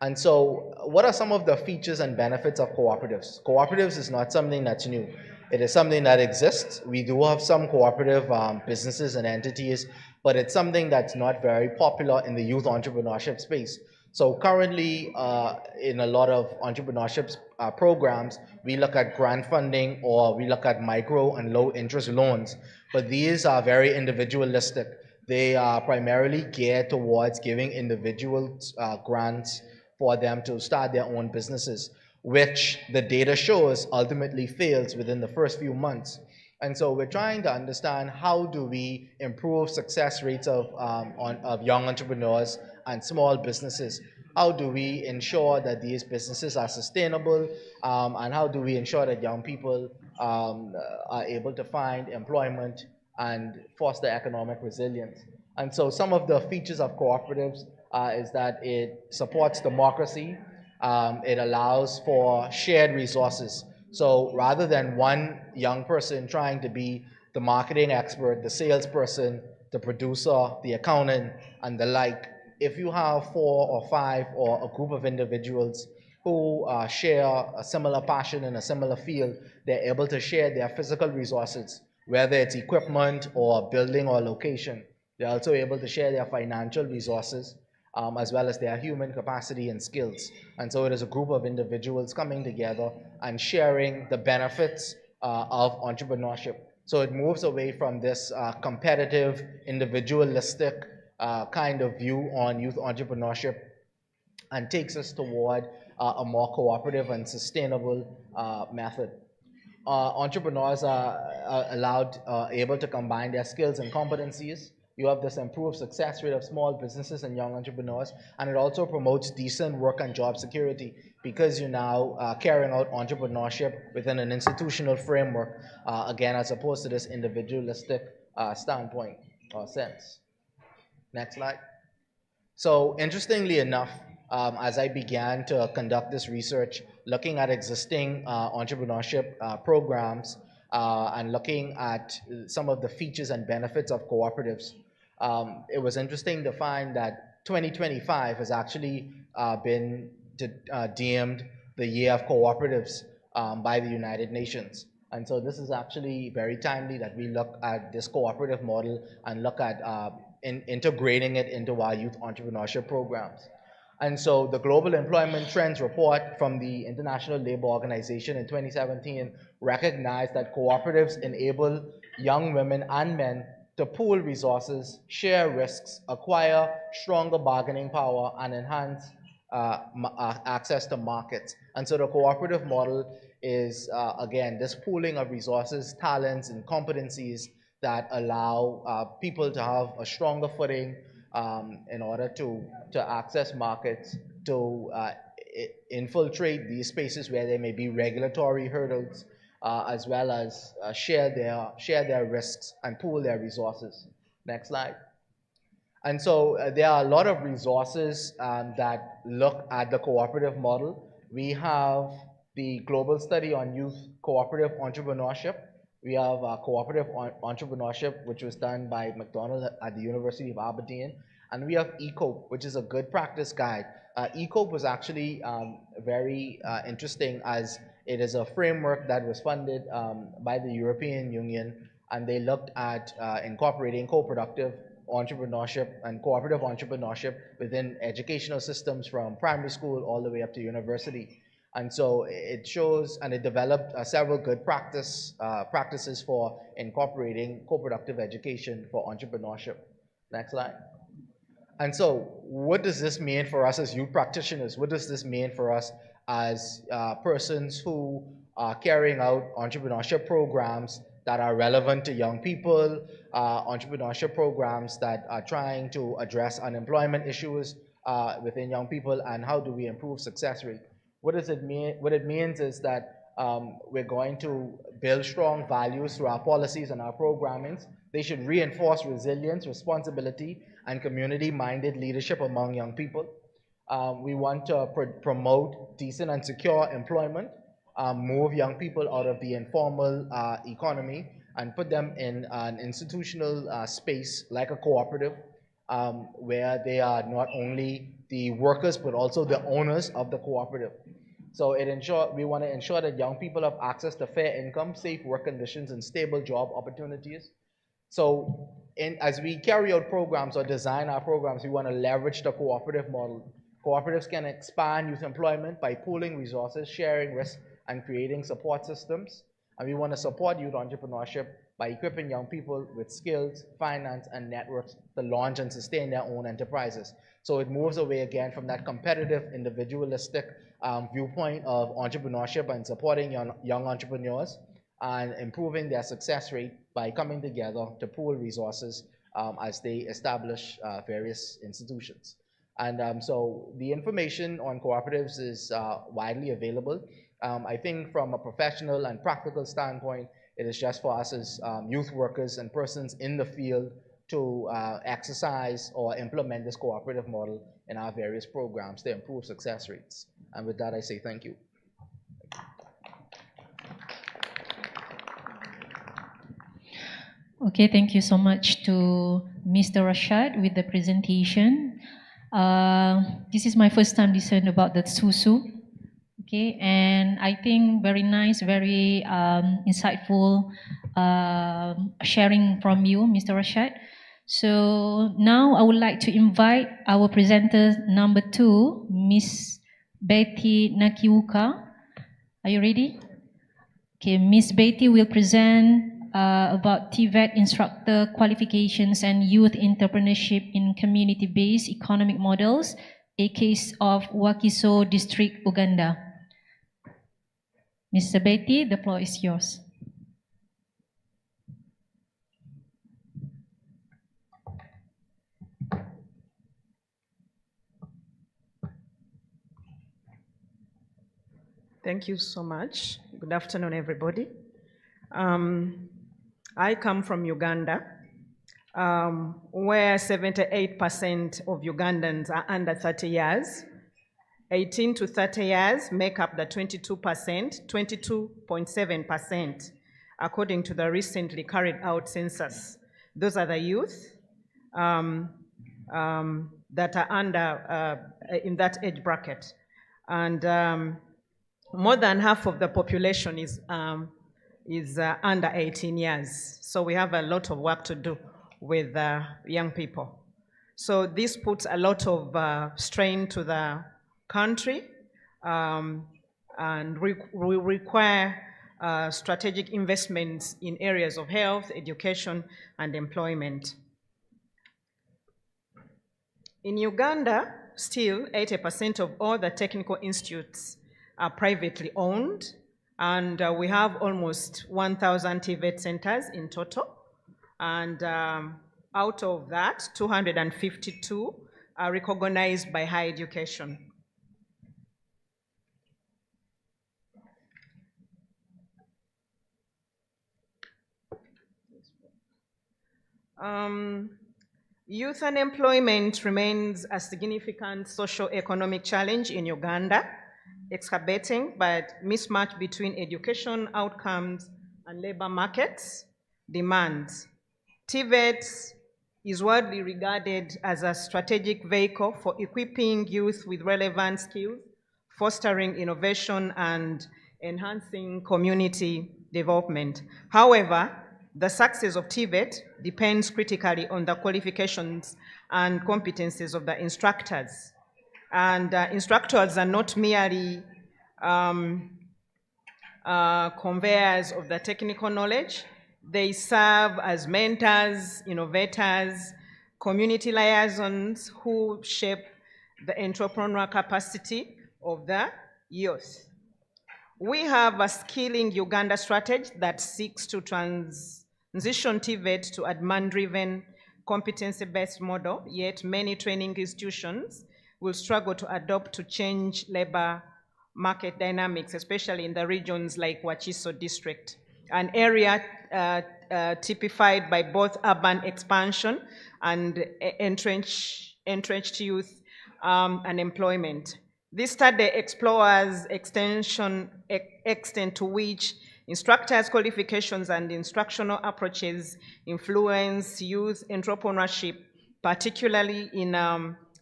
And so what are some of the features and benefits of cooperatives? Cooperatives is not something that's new. It is something that exists. We do have some cooperative businesses and entities, but it's something that's not very popular in the youth entrepreneurship space. So currently, in a lot of entrepreneurship programs, we look at grant funding, or we look at micro and low interest loans, but these are very individualistic. They are primarily geared towards giving individuals grants for them to start their own businesses, which the data shows ultimately fails within the first few months. And so we're trying to understand, how do we improve success rates of young entrepreneurs and small businesses? How do we ensure that these businesses are sustainable? And how do we ensure that young people are able to find employment and foster economic resilience? And so some of the features of cooperatives is that it supports democracy. It allows for shared resources. So rather than one young person trying to be the marketing expert, the salesperson, the producer, the accountant, and the like, if you have 4 or 5 or a group of individuals who share a similar passion in a similar field, they're able to share their physical resources, whether it's equipment or building or location. They're also able to share their financial resources, as well as their human capacity and skills. And so it is a group of individuals coming together and sharing the benefits of entrepreneurship. So it moves away from this competitive, individualistic kind of view on youth entrepreneurship, and takes us toward a more cooperative and sustainable method. Entrepreneurs are able to combine their skills and competencies. You have this improved success rate of small businesses and young entrepreneurs, and it also promotes decent work and job security, because you're now carrying out entrepreneurship within an institutional framework, again, as opposed to this individualistic standpoint or sense. Next slide. So interestingly enough, as I began to conduct this research, looking at existing entrepreneurship programs and looking at some of the features and benefits of cooperatives, it was interesting to find that 2025 has actually been deemed the year of cooperatives by the United Nations. And so this is actually very timely that we look at this cooperative model and look at integrating it into our youth entrepreneurship programs. And so the Global Employment Trends Report from the International Labour Organization in 2017 recognized that cooperatives enable young women and men to pool resources, share risks, acquire stronger bargaining power, and enhance access to markets. And so the cooperative model is, again, this pooling of resources, talents, and competencies that allow people to have a stronger footing in order to access markets, to infiltrate these spaces where there may be regulatory hurdles, as well as share their risks and pool their resources. Next slide. And so there are a lot of resources that look at the cooperative model. We have the Global Study on Youth Cooperative Entrepreneurship. We have cooperative entrepreneurship, which was done by McDonald at the University of Aberdeen. And we have ECOPE, which is a good practice guide. ECOPE was actually very interesting, as it is a framework that was funded by the European Union, and they looked at incorporating co-productive entrepreneurship and cooperative entrepreneurship within educational systems from primary school all the way up to university. And so it shows, and it developed several good practices for incorporating co-productive education for entrepreneurship. Next slide. And so what does this mean for us as youth practitioners? What does this mean for us as persons who are carrying out entrepreneurship programs that are relevant to young people, entrepreneurship programs that are trying to address unemployment issues within young people, and how do we improve success rate? What does it mean? What it means is that we're going to build strong values through our policies and our programmings. They should reinforce resilience, responsibility, and community-minded leadership among young people. We want to promote decent and secure employment, move young people out of the informal economy, and put them in an institutional space like a cooperative, where they are not only the workers but also the owners of the cooperative. So we want to ensure that young people have access to fair income, safe work conditions, and stable job opportunities. So as we carry out programs or design our programs, we want to leverage the cooperative model. Cooperatives can expand youth employment by pooling resources, sharing risks, and creating support systems. And we want to support youth entrepreneurship by equipping young people with skills, finance, and networks to launch and sustain their own enterprises. So it moves away again from that competitive, individualistic viewpoint of entrepreneurship and supporting young entrepreneurs and improving their success rate by coming together to pool resources as they establish various institutions. And so the information on cooperatives is widely available. I think from a professional and practical standpoint, it is just for us as youth workers and persons in the field to exercise or implement this cooperative model in our various programs to improve success rates. And with that, I say thank you. Okay, thank you so much to Mr. Rashad with the presentation. This is my first time listening about the susu. Okay, and I think very nice, very insightful sharing from you, Mr. Rashad. So now I would like to invite our presenter number 2, Miss Betty Nakiuka. Are you ready? Okay, Miss Betty will present about TVET instructor qualifications and youth entrepreneurship in community-based economic models, a case of Wakiso District, Uganda. Mr. Betty, the floor is yours. Thank you so much. Good afternoon, everybody. I come from Uganda, where 78% of Ugandans are under 30 years. 18 to 30 years make up the 22.7%, according to the recently carried out census. Those are the youth that are under in that age bracket. And more than half of the population is under 18 years. So we have a lot of work to do with young people. So this puts a lot of strain to the country and will require strategic investments in areas of health, education, and employment. In Uganda, still 80% of all the technical institutes are privately owned, and we have almost 1,000 TVET centers in total. And out of that, 252 are recognized by higher education. Youth unemployment remains a significant socio-economic challenge in Uganda, exacerbating by mismatch between education outcomes and labor markets demands. TVET is widely regarded as a strategic vehicle for equipping youth with relevant skills, fostering innovation, and enhancing community development. However, the success of TVET depends critically on the qualifications and competencies of the instructors. And instructors are not merely conveyors of the technical knowledge. They serve as mentors, innovators, community liaisons who shape the entrepreneurial capacity of the youth. We have a Skilling Uganda strategy that seeks to transition TVET to a demand-driven, competency-based model, yet many training institutions will struggle to adopt to change labor market dynamics, especially in the regions like Wachiso district, an area typified by both urban expansion and entrenched youth unemployment. This study explores extent to which instructors' qualifications and instructional approaches influence youth entrepreneurship, particularly in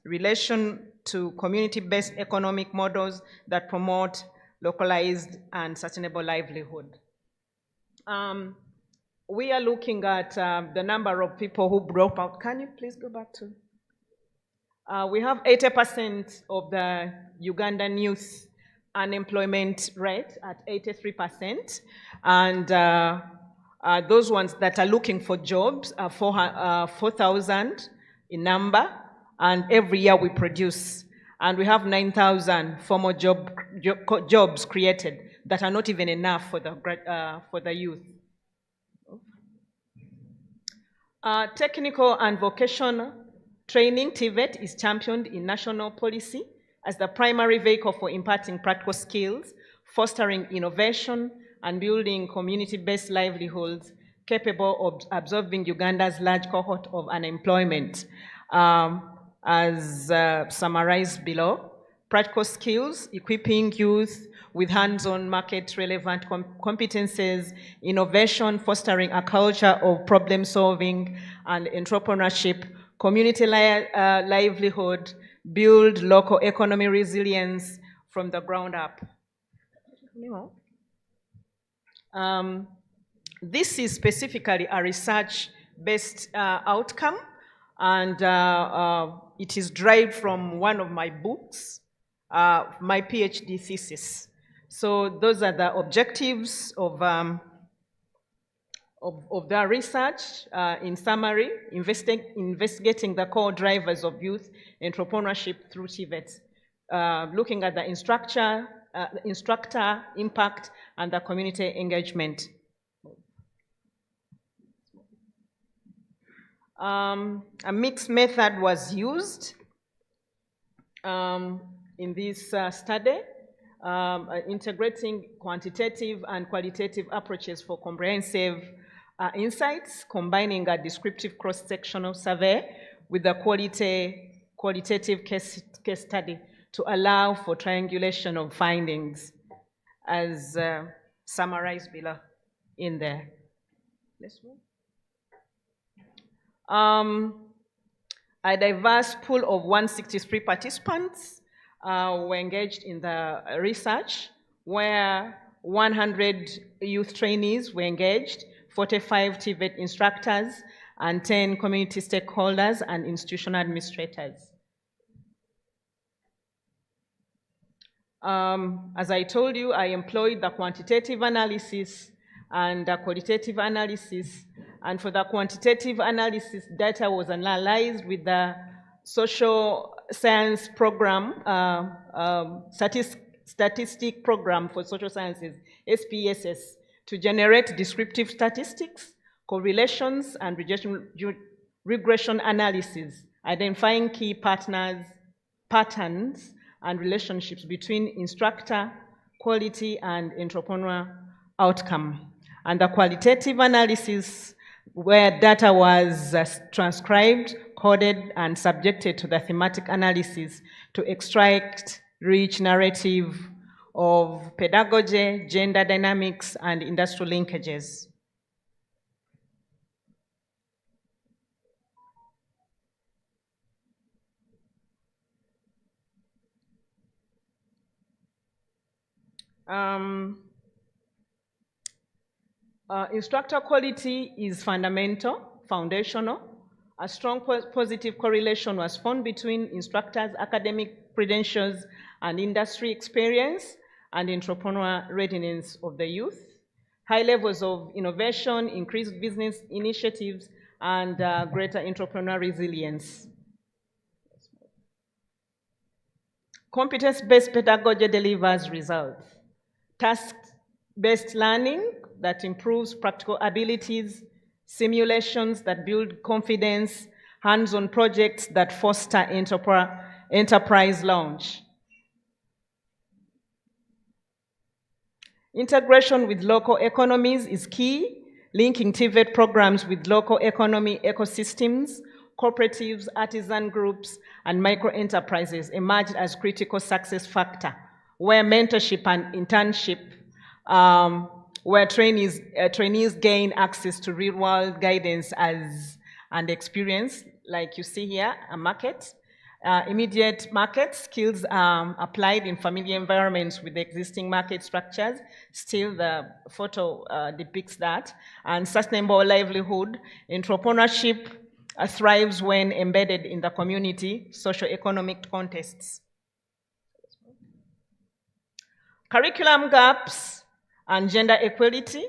relation to community-based economic models that promote localized and sustainable livelihood. We are looking at the number of people who drop out. Can you please go back to? We have 80% of the Ugandan youth unemployment rate at 83%, and those ones that are looking for jobs are 4,000 in number, and every year we produce, and we have 9,000 formal jobs created that are not even enough for the youth. Technical and vocational training, TVET, is championed in national policy as the primary vehicle for imparting practical skills, fostering innovation, and building community-based livelihoods capable of absorbing Uganda's large cohort of unemployment. As summarized below, practical skills, equipping youth with hands-on market-relevant competences, innovation, fostering a culture of problem-solving and entrepreneurship, community livelihood, build local economy resilience from the ground up. This is specifically a research-based outcome, and it is derived from one of my books, my PhD thesis. So those are the objectives of the research. In summary, investigating the core drivers of youth entrepreneurship through TVET, looking at the instructor impact and the community engagement. A mixed method was used in this study, integrating quantitative and qualitative approaches for comprehensive insights, combining a descriptive cross-sectional survey with a qualitative case study to allow for triangulation of findings, as summarized below in there. Let's move. A diverse pool of 163 participants were engaged in the research, where 100 youth trainees were engaged, 45 TVET instructors, and 10 community stakeholders and institutional administrators. As I told you, I employed the quantitative analysis and the qualitative analysis. And for the quantitative analysis, data was analyzed with the social science program, statistic program for social sciences, SPSS, to generate descriptive statistics, correlations, and regression analysis, identifying key patterns, and relationships between instructor, quality, and entrepreneur outcome. And the qualitative analysis, where data was transcribed, coded, and subjected to the thematic analysis to extract rich narrative of pedagogy, gender dynamics, and industrial linkages. Instructor quality is foundational. A strong positive correlation was found between instructors' academic credentials and industry experience and entrepreneurial readiness of the youth. High levels of innovation, increased business initiatives, and greater entrepreneurial resilience. Competence-based pedagogy delivers results. Task-based learning that improves practical abilities, simulations that build confidence, hands-on projects that foster enterprise launch. Integration with local economies is key, linking TVET programs with local economy ecosystems, cooperatives, artisan groups, and micro-enterprises emerged as critical success factor, where mentorship and internship, where trainees gain access to real-world guidance and experience, like you see here, a market. Immediate market skills applied in familiar environments with existing market structures. Still, the photo depicts that. And sustainable livelihood. Entrepreneurship thrives when embedded in the community, socio-economic contexts. Curriculum gaps and gender equity.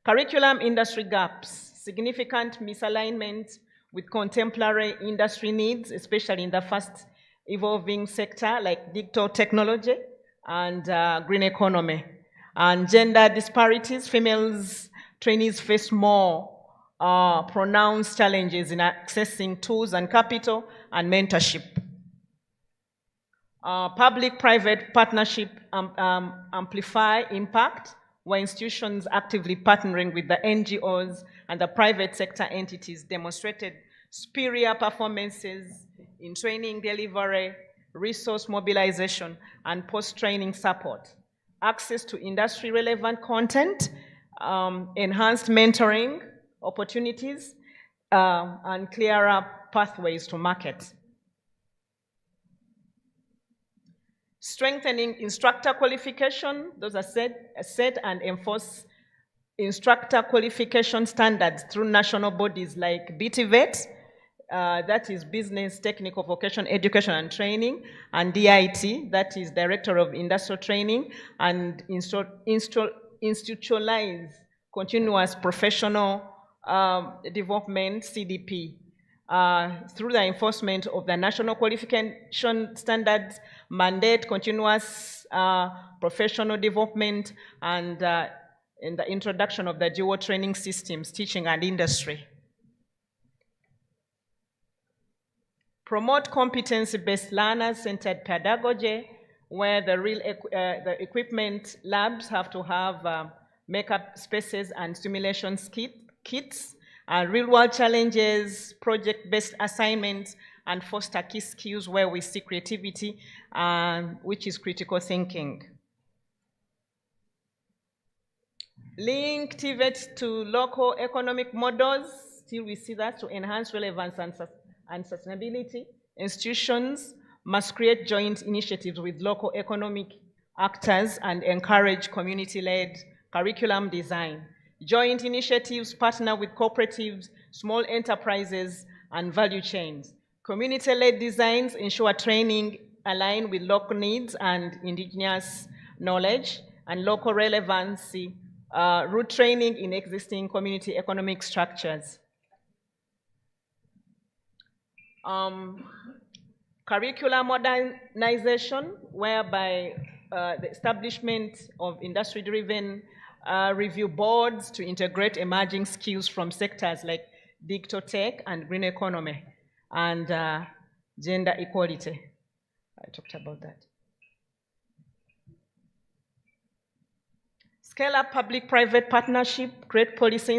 Curriculum industry gaps, significant misalignment with contemporary industry needs, especially in the fast evolving sector like digital technology and green economy. And gender disparities, females trainees face more pronounced challenges in accessing tools and capital and mentorship. Public-private partnership amplify impact, where institutions actively partnering with the NGOs and the private sector entities demonstrated superior performances in training delivery, resource mobilization, and post-training support. Access to industry-relevant content, enhanced mentoring opportunities, and clearer pathways to market. Strengthening instructor qualification, those are set and enforce instructor qualification standards through national bodies like BTVET, that is Business Technical Vocational Education and Training, and DIT, that is Director of Industrial Training, and institutionalize continuous professional development, CDP, through the enforcement of the national qualification standards, mandate continuous professional development, and in the introduction of the dual training systems, teaching and industry. Promote competency-based learner-centered pedagogy, where the equipment labs have to have makeup spaces and simulation kits, real-world challenges, project-based assignments, and foster key skills where we see creativity, which is critical thinking. Link TVET to local economic models, still we see that, to enhance relevance and sustainability. Institutions must create joint initiatives with local economic actors and encourage community-led curriculum design. joint initiatives, partner with cooperatives, small enterprises, and value chains. Community-led designs ensure training align with local needs and indigenous knowledge and local relevancy, root training in existing community economic structures. Curricular modernization, whereby the establishment of industry-driven review boards to integrate emerging skills from sectors like digital tech and green economy, and gender equality. I talked about that. Scale up public-private partnership, create policy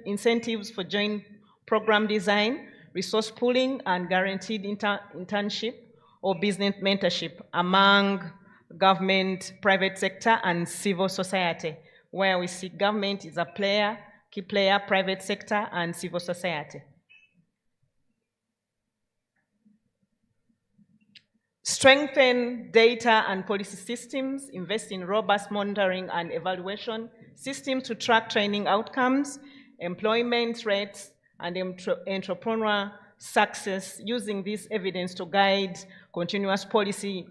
incentives for joint program design, resource pooling, and guaranteed internship or business mentorship among government, private sector, and civil society, where we see government is a player, key player, private sector, and civil society. Strengthen data and policy systems, invest in robust monitoring and evaluation systems to track training outcomes, employment rates, and entrepreneur success, using this evidence to guide continuous policy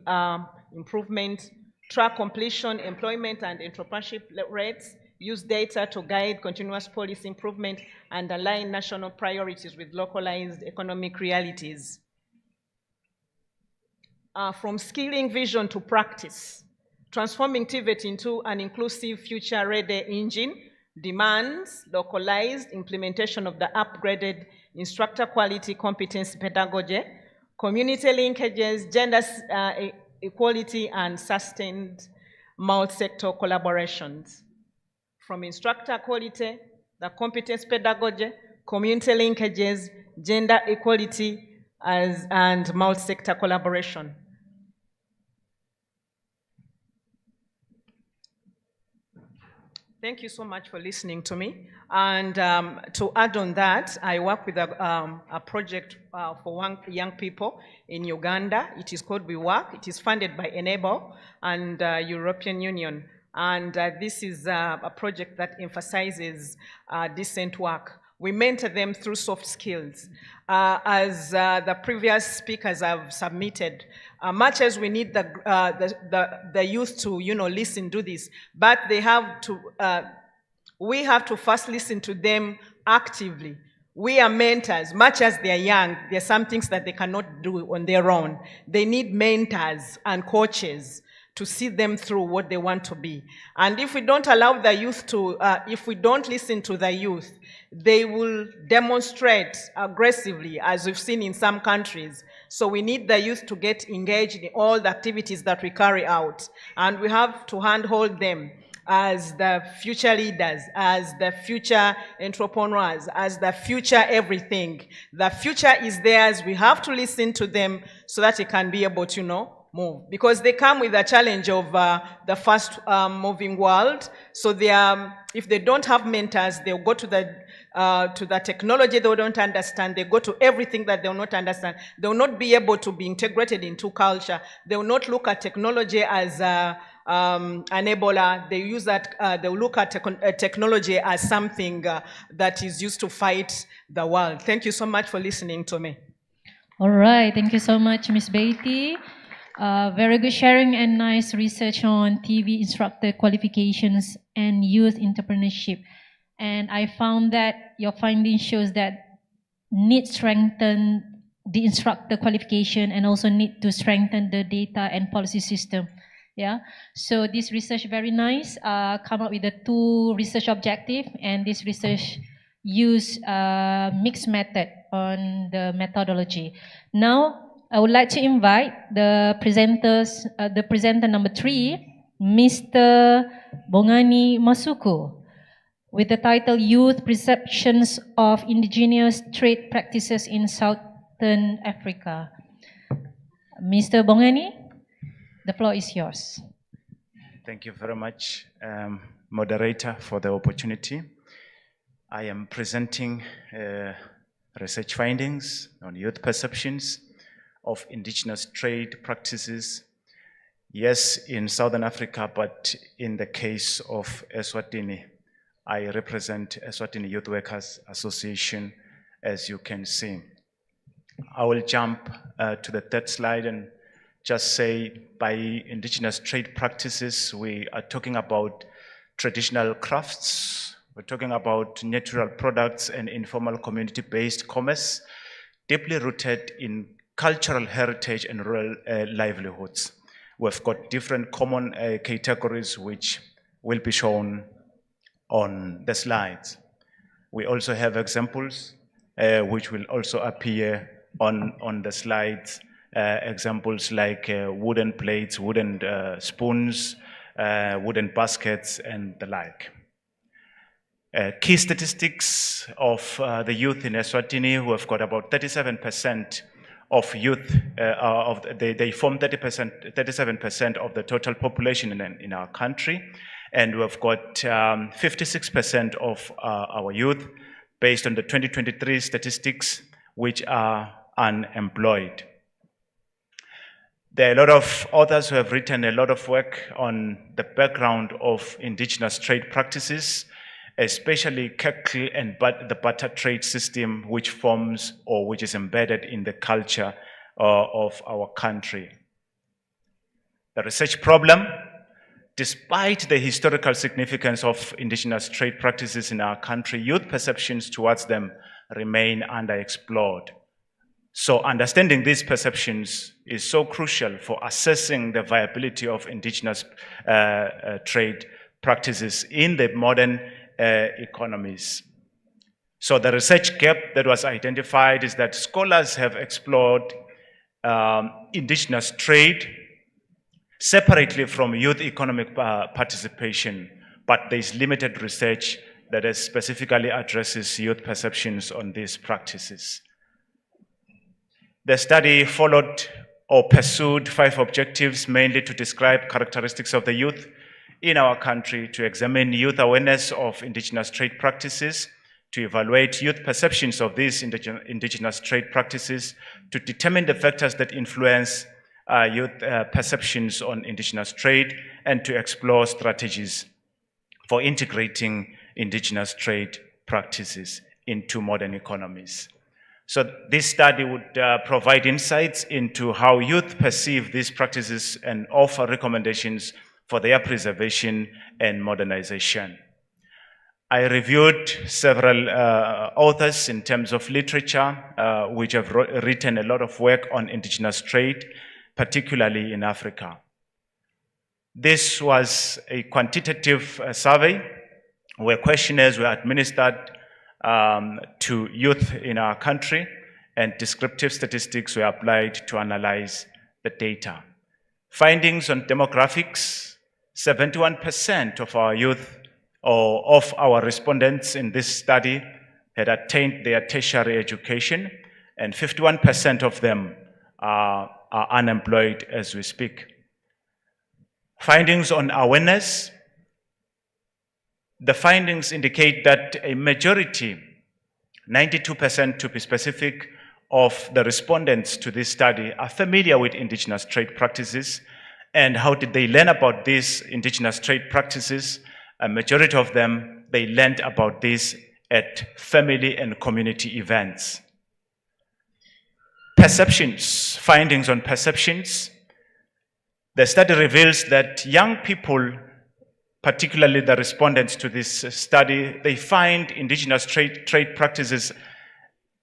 improvement, track completion, employment, and entrepreneurship rates, use data to guide continuous policy improvement, and align national priorities with localized economic realities. From skilling vision to practice, transforming TVET into an inclusive future-ready engine demands localized implementation of the upgraded instructor quality competency pedagogy, community linkages, gender equality, and sustained multi-sector collaborations. From instructor quality, the competence pedagogy, community linkages, gender equality, and multi-sector collaboration. Thank you so much for listening to me. And to add on that, I work with a project for young people in Uganda. It is called We Work. It is funded by Enable and European Union. And this is a project that emphasizes decent work. We mentor them through soft skills. As the previous speakers have submitted, much as we need the youth to, listen to this, but they have to, we have to first listen to them actively. We are mentors. Much as they are young, there are some things that they cannot do on their own. They need mentors and coaches to see them through what they want to be. And if we don't allow the youth to, if we don't listen to the youth, they will demonstrate aggressively, as we've seen in some countries. So we need the youth to get engaged in all the activities that we carry out. And we have to handhold them as the future leaders, as the future entrepreneurs, as the future everything. The future is theirs. We have to listen to them so that it can be able to, move, because they come with the challenge of the fast moving world. So they if they don't have mentors, they'll go to the technology they don't understand. They go to everything that they will not understand. They will not be able to be integrated into culture. They will not look at technology as an enabler. They use that. They will look at technology as something that is used to fight the world. Thank you so much for listening to me. All right, thank you so much, Ms. Beatty. Very good sharing and nice research on TV instructor qualifications and youth entrepreneurship. And I found that your finding shows that need strengthen the instructor qualification and also need to strengthen the data and policy system. Yeah. So this research very nice. Come up with the 2 research objectives, and this research use mixed method on the methodology. Now, I would like to invite the presenters, the presenter number 3, Mr. Bongani Masuku, with the title Youth Perceptions of Indigenous Trade Practices in Southern Africa. Mr. Bongani, the floor is yours. Thank you very much, moderator, for the opportunity. I am presenting research findings on youth perceptions of indigenous trade practices, yes, in Southern Africa, but in the case of Eswatini I represent Eswatini Youth Workers Association, as you can see. I will jump to the third slide and just say by indigenous trade practices, we are talking about traditional crafts, we're talking about natural products and informal community-based commerce, deeply rooted in cultural heritage and rural livelihoods. We've got different common categories which will be shown on the slides. We also have examples which will also appear on the slides. Examples like wooden plates, wooden spoons, wooden baskets, and the like. Key statistics of the youth in Eswatini, who have got about 37% of youth, they form 37% of the total population in our country, and we've got 56% of our youth, based on the 2023 statistics, which are unemployed. There are a lot of authors who have written a lot of work on the background of indigenous trade practices, especially cattle and the barter trade system, which forms or which is embedded in the culture of our country. The research problem, despite the historical significance of indigenous trade practices in our country, youth perceptions towards them remain underexplored. So understanding these perceptions is so crucial for assessing the viability of indigenous trade practices in the modern economies. So the research gap that was identified is that scholars have explored indigenous trade separately from youth economic participation, but there is limited research that specifically addresses youth perceptions on these practices. The study followed or pursued 5 objectives, mainly to describe characteristics of the youth in our country, to examine youth awareness of indigenous trade practices, to evaluate youth perceptions of these indigenous trade practices, to determine the factors that influence youth perceptions on indigenous trade, and to explore strategies for integrating indigenous trade practices into modern economies. So this study would provide insights into how youth perceive these practices and offer recommendations for their preservation and modernization. I reviewed several authors in terms of literature which have written a lot of work on indigenous trade, particularly in Africa. This was a quantitative survey where questionnaires were administered to youth in our country, and descriptive statistics were applied to analyze the data. Findings on demographics: 71% of our youth or of our respondents in this study had attained their tertiary education, and 51% of them are unemployed as we speak. Findings on awareness: the findings indicate that a majority, 92% to be specific, of the respondents to this study are familiar with indigenous trade practices. And how did they learn about these indigenous trade practices? A majority of them, they learned about this at family and community events. Perceptions, findings on perceptions. The study reveals that young people, particularly the respondents to this study, they find indigenous trade practices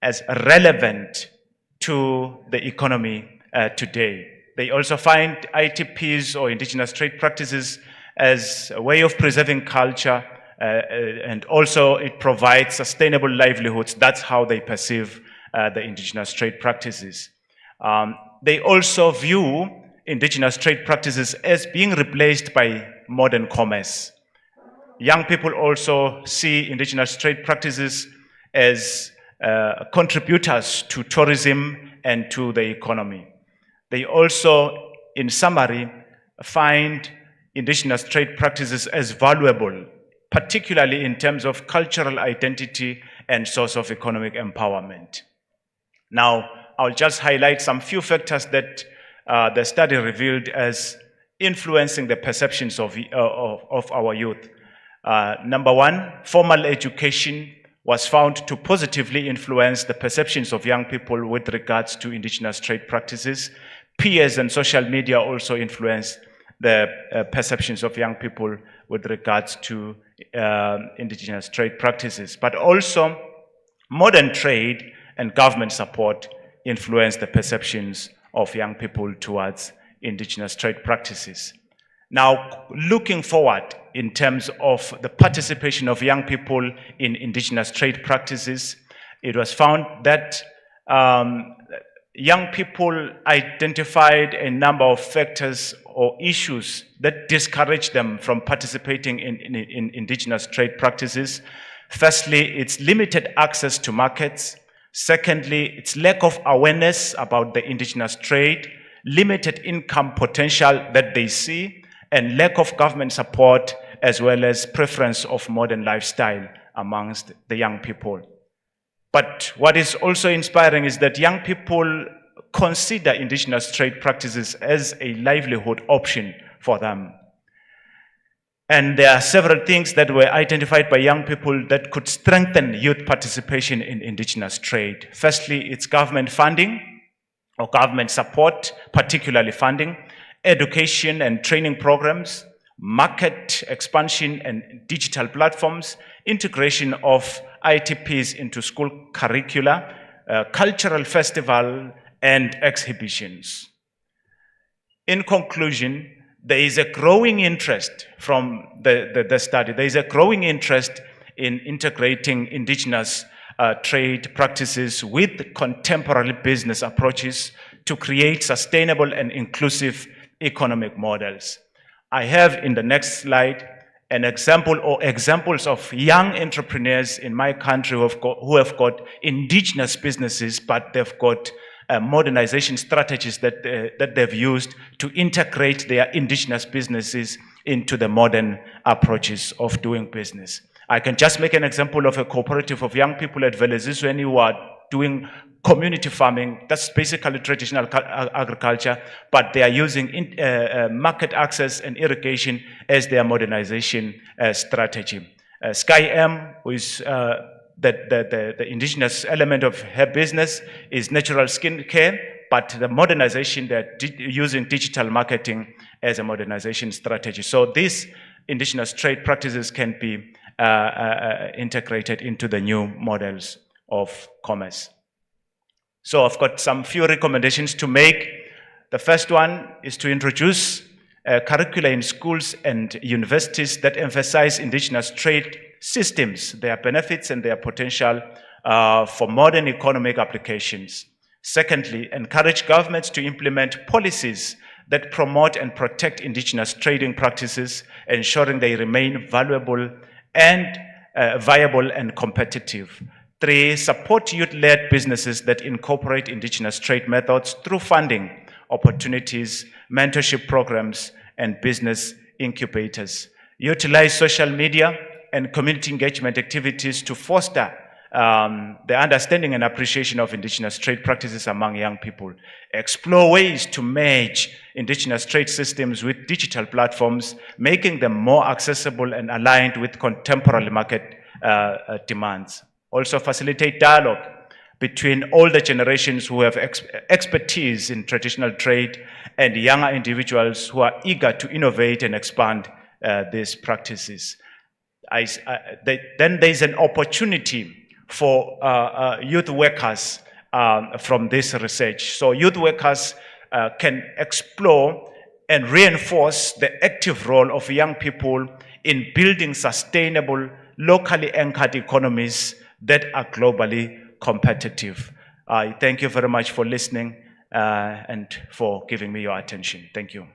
as relevant to the economy today. They also find ITPs or indigenous trade practices as a way of preserving culture, and also it provides sustainable livelihoods. That's how they perceive the indigenous trade practices. They also view indigenous trade practices as being replaced by modern commerce. Young people also see indigenous trade practices as contributors to tourism and to the economy. They also, in summary, find indigenous trade practices as valuable, particularly in terms of cultural identity and source of economic empowerment. Now, I'll just highlight some few factors that the study revealed as influencing the perceptions of our youth. Number one, formal education was found to positively influence the perceptions of young people with regards to indigenous trade practices. Peers and social media also influence the perceptions of young people with regards to indigenous trade practices. But also, modern trade and government support influence the perceptions of young people towards indigenous trade practices. Now, looking forward in terms of the participation of young people in indigenous trade practices, it was found that young people identified a number of factors or issues that discourage them from participating in indigenous trade practices. Firstly, it's limited access to markets. Secondly, it's lack of awareness about the indigenous trade, limited income potential that they see, and lack of government support, as well as preference of modern lifestyle amongst the young people. But what is also inspiring is that young people consider indigenous trade practices as a livelihood option for them. And there are several things that were identified by young people that could strengthen youth participation in indigenous trade. Firstly, it's government funding or government support, particularly funding, education and training programs, market expansion and digital platforms, integration of ITPs into school curricula, cultural festival, and exhibitions. In conclusion, there is a growing interest from the study. There is a growing interest in integrating indigenous trade practices with contemporary business approaches to create sustainable and inclusive economic models. I have in the next slide an example or examples of young entrepreneurs in my country who have got indigenous businesses, but they've got modernization strategies that they've used to integrate their indigenous businesses into the modern approaches of doing business. I can just make an example of a cooperative of young people at Velezizweni who are doing community farming. That's basically traditional agriculture, but they are using market access and irrigation as their modernization strategy. Sky M, who is the indigenous element of her business, is natural skin care, but the modernization, they're using digital marketing as a modernization strategy. So these indigenous trade practices can be integrated into the new models of commerce. So I've got some few recommendations to make. The first one is to introduce curricula in schools and universities that emphasize indigenous trade systems, their benefits and their potential for modern economic applications. Secondly, encourage governments to implement policies that promote and protect indigenous trading practices, ensuring they remain valuable and viable and competitive. 3, support youth-led businesses that incorporate indigenous trade methods through funding opportunities, mentorship programs, and business incubators. Utilize social media and community engagement activities to foster the understanding and appreciation of indigenous trade practices among young people. Explore ways to merge indigenous trade systems with digital platforms, making them more accessible and aligned with contemporary market demands. Also facilitate dialogue between older generations who have expertise in traditional trade and younger individuals who are eager to innovate and expand these practices. Then there's an opportunity for youth workers from this research. So youth workers can explore and reinforce the active role of young people in building sustainable, locally anchored economies that are globally competitive. I thank you very much for listening and for giving me your attention. Thank you.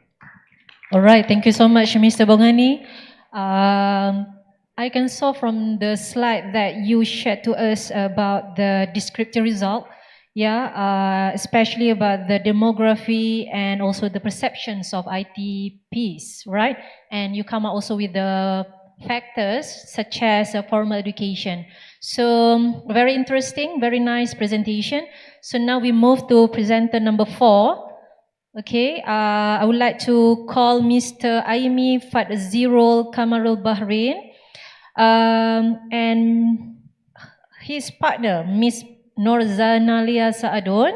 All right, thank you so much, Mr. Bongani. I can saw from the slide that you shared to us about the descriptive result, especially about the demography and also the perceptions of ITPs, right? And you come up also with the factors such as formal education. So very interesting, very nice presentation. So now we move to presenter number 4. Okay, I would like to call Mr. Aimi Fadzirul Kamarul Bahrain. And his partner, Miss Norzanalia Saadon,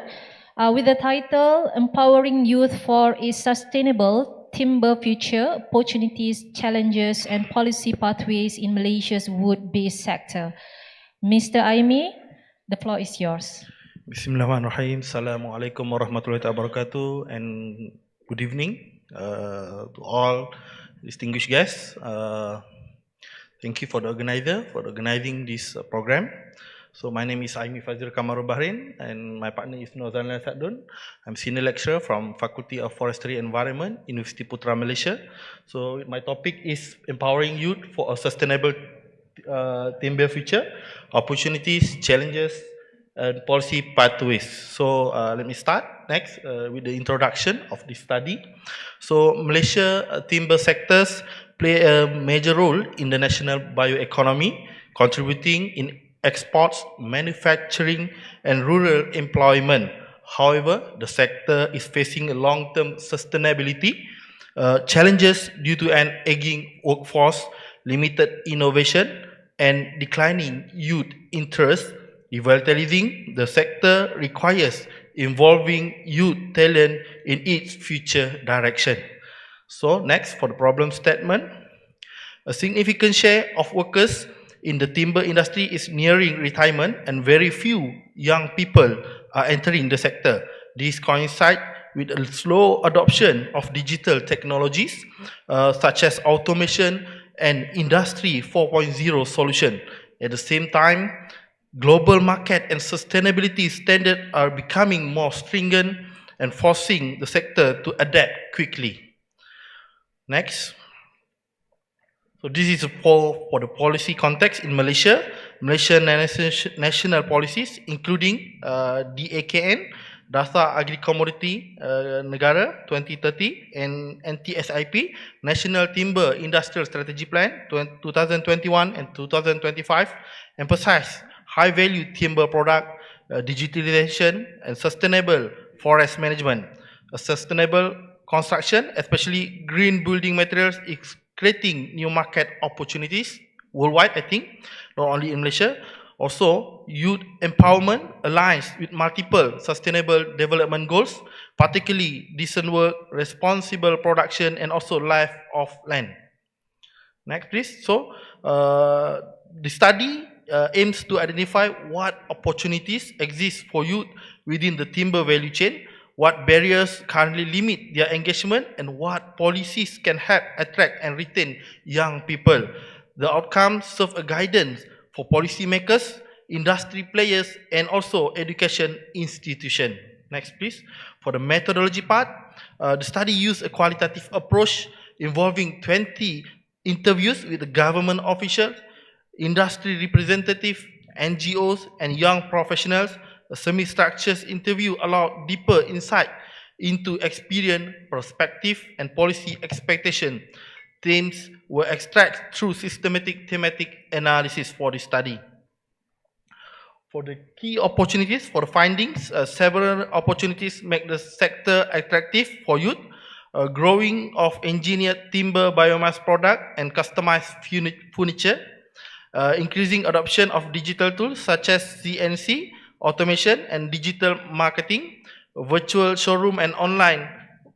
with the title Empowering Youth for a Sustainable Timber Future, Opportunities, Challenges and Policy Pathways in Malaysia's Wood-Based Sector. Mr. Aimi, the floor is yours. Bismillahirrahmanirrahim. Assalamualaikum warahmatullahi wabarakatuh, and good evening to all distinguished guests. Thank you for the organizer for organizing this program. So my name is Aimi Fazil Kamarul Bahrain, and my partner is Norzanla Sadun. I'm senior lecturer from Faculty of Forestry and Environment, University Putra Malaysia. So my topic is empowering youth for a sustainable timber future, opportunities, challenges, and policy pathways. So let me start next with the introduction of this study. So Malaysia timber sectors play a major role in the national bioeconomy, contributing in exports, manufacturing, and rural employment. However, the sector is facing a long-term sustainability challenges due to an aging workforce, limited innovation, and declining youth interest. Revitalizing the sector requires involving youth talent in its future direction. So next, for the problem statement, a significant share of workers in the timber industry is nearing retirement, and very few young people are entering the sector. This coincides with a slow adoption of digital technologies such as automation and Industry 4.0 solution. At the same time, global market and sustainability standards are becoming more stringent and forcing the sector to adapt quickly. Next. So this is for the policy context in Malaysia. Malaysian national policies including DAKN, Dasar Agri-Commodity Negara 2030, and NTSIP, National Timber Industrial Strategy Plan 2021 and 2025, emphasize high-value timber product, digitalization, and sustainable forest management. A sustainable construction, especially green building materials, is creating new market opportunities worldwide, I think, not only in Malaysia. Also, youth empowerment aligns with multiple sustainable development goals, particularly decent work, responsible production, and also life of land. Next, please. So, the study aims to identify what opportunities exist for youth within the timber value chain, what barriers currently limit their engagement, and what policies can help attract and retain young people. The outcomes serve a guidance for policymakers, industry players, and also education institutions. Next, please. For the methodology part, the study used a qualitative approach involving 20 interviews with the government officials, industry representatives, NGOs, and young professionals. A semi-structured interview allowed deeper insight into experience, perspective, and policy expectation. Themes were extracted through systematic thematic analysis for the study. For the key opportunities for the findings, several opportunities make the sector attractive for youth. Growing of engineered timber biomass product and customized furniture, increasing adoption of digital tools such as CNC, automation, and digital marketing, virtual showroom and online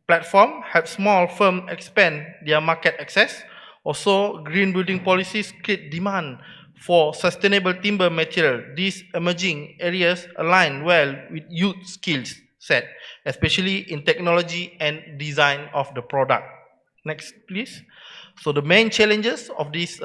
platform help small firms expand their market access. Also, green building policies create demand for sustainable timber material. These emerging areas align well with youth skills set, especially in technology and design of the product. Next, please. So the main challenges of this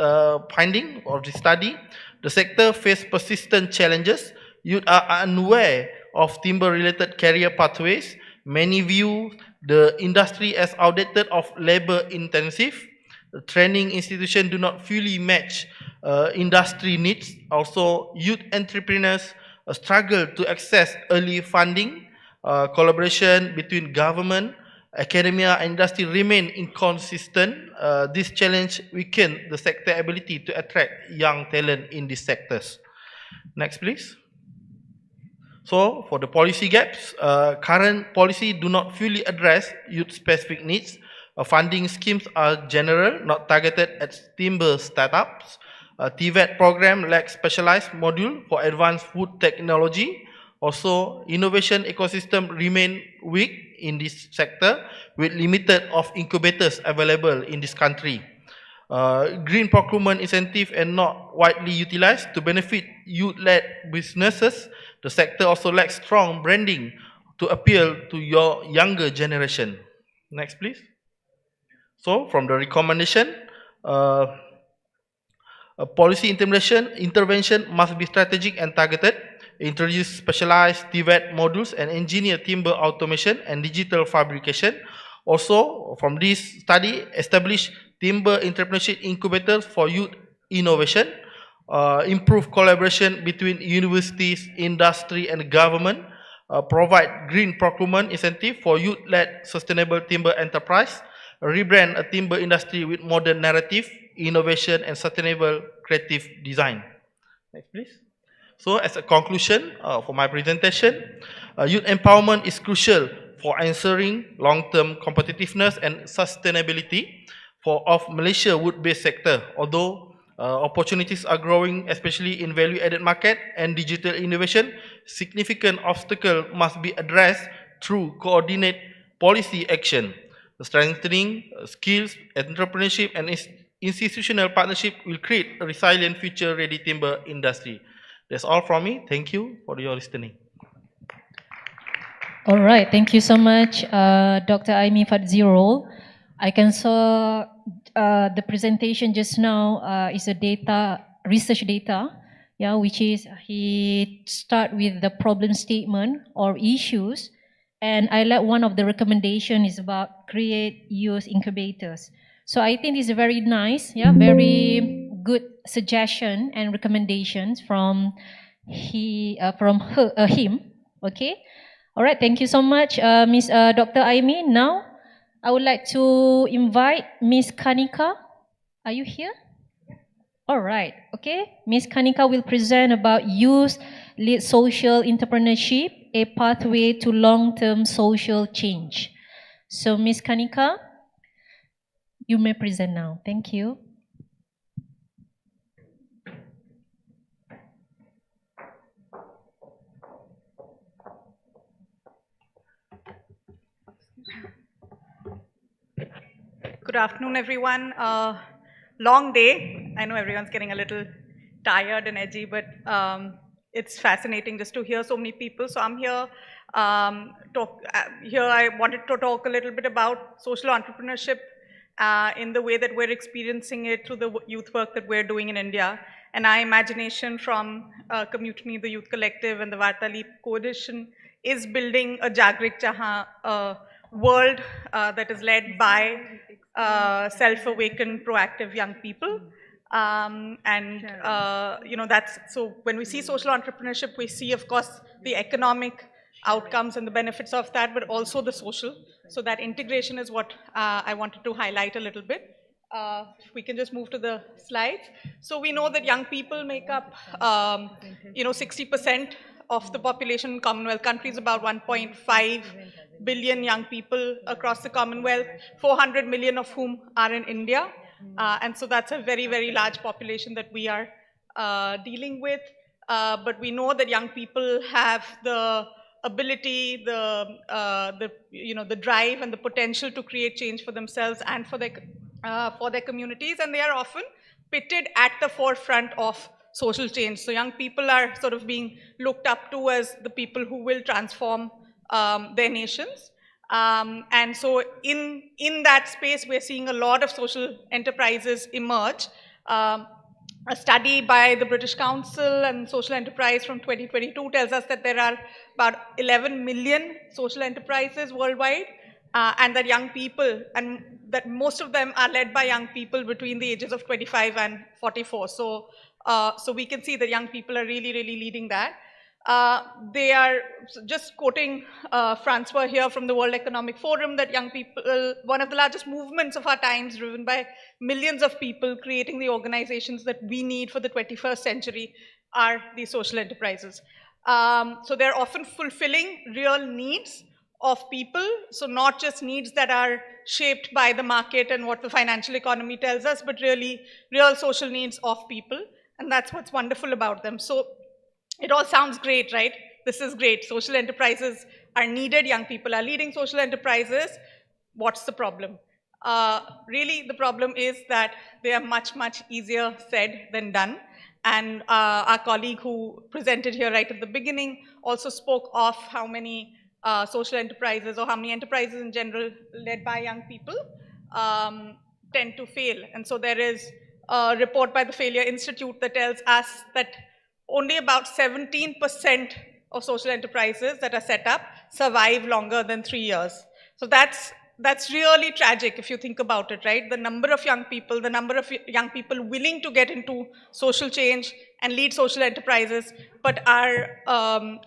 finding of this study, the sector faces persistent challenges. Youth are unaware of timber-related career pathways. Many view the industry as outdated or labor-intensive. The training institutions do not fully match industry needs. Also, youth entrepreneurs struggle to access early funding. Collaboration between government, academia, and industry remain inconsistent. This challenge weakens the sector ability to attract young talent in these sectors. Next, please. So, for the policy gaps, current policy do not fully address youth-specific needs. Funding schemes are general, not targeted at timber startups. TVET program lacks specialized module for advanced food technology. Also, innovation ecosystem remain weak in this sector with limited of incubators available in this country. Green procurement incentive are not widely utilized to benefit youth-led businesses. The sector also lacks strong branding to appeal to your younger generation. Next, please. So, from the recommendation, policy intervention must be strategic and targeted. Introduce specialized TVET modules and engineer timber automation and digital fabrication. Also, from this study, establish timber entrepreneurship incubators for youth innovation. Improve collaboration between universities, industry, and government. Provide green procurement incentive for youth-led sustainable timber enterprise. Rebrand a timber industry with modern narrative, innovation, and sustainable creative design. Next, please. So, as a conclusion for my presentation, youth empowerment is crucial for ensuring long-term competitiveness and sustainability of Malaysia wood-based sector. Although opportunities are growing, especially in value-added market and digital innovation, significant obstacles must be addressed through coordinated policy action. The strengthening skills, entrepreneurship, and institutional partnership will create a resilient future-ready timber industry. That's all from me. Thank you for your listening. All right, thank you so much, Dr. Aimi Fadzirul. I can saw the presentation just now is a research data, yeah, which is he start with the problem statement or issues, and I like one of the recommendation is about create youth incubators. So I think it's very nice, yeah, very good suggestion and recommendations from him. Okay. All right. Thank you so much, Miss Dr. Aimi. Now, I would like to invite Miss Kanika. Are you here? All right. Okay. Miss Kanika will present about youth-led social entrepreneurship, a pathway to long-term social change. So, Miss Kanika, you may present now. Thank you. Good afternoon, everyone. Long day. I know everyone's getting a little tired and edgy, but it's fascinating just to hear so many people. So I'm here. I wanted to talk a little bit about social entrepreneurship in the way that we're experiencing it through the youth work that we're doing in India. And our imagination from Community, the Youth Collective, and the Vartali Coalition is building a Jagrik Jahan world that is led by self-awakened, proactive young people. That's so when we see social entrepreneurship, we see, of course, the economic outcomes and the benefits of that, but also the social. So that integration is what I wanted to highlight a little bit. If we can just move to the slides. So we know that young people make up, 60% of the population in Commonwealth countries, about 1.5 billion young people across the Commonwealth, 400 million of whom are in India. And so that's a very, very large population that we are dealing with. But we know that young people have the ability, the drive and the potential to create change for themselves and for their communities, and they are often pitted at the forefront of social change. So young people are sort of being looked up to as the people who will transform their nations. And so in that space, we're seeing a lot of social enterprises emerge. A study by the British Council and Social Enterprise from 2022 tells us that there are about 11 million social enterprises worldwide, and that young people, and that most of them are led by young people between the ages of 25 and 44. So we can see that young people are really, really leading that. They are, just quoting Francois here from the World Economic Forum, that young people, one of the largest movements of our times, driven by millions of people creating the organizations that we need for the 21st century, are these social enterprises. So they're often fulfilling real needs of people, so not just needs that are shaped by the market and what the financial economy tells us, but really real social needs of people, and that's what's wonderful about them. So it all sounds great, right? This is great. Social enterprises are needed. Young people are leading social enterprises. What's the problem? Really, the problem is that they are much, much easier said than done. And our colleague who presented here right at the beginning also spoke of how many social enterprises or how many enterprises in general led by young people tend to fail. And so there is a report by the Failure Institute that tells us that only about 17% of social enterprises that are set up survive longer than 3 years. So that's really tragic if you think about it, right? The number of young people willing to get into social change and lead social enterprises, but are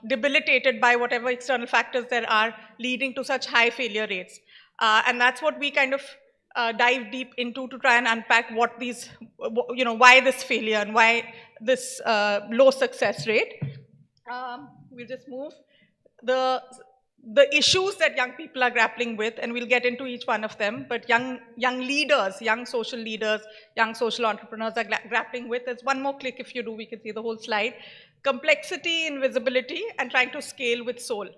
debilitated by whatever external factors there are, leading to such high failure rates. And that's what we kind of dive deep into to try and unpack what these, why this failure and why this low success rate. We'll just move. The issues that young people are grappling with, and we'll get into each one of them, but young leaders, young social leaders, young social entrepreneurs are grappling with. There's one more click if you do, we can see the whole slide. Complexity, invisibility, and trying to scale with soul.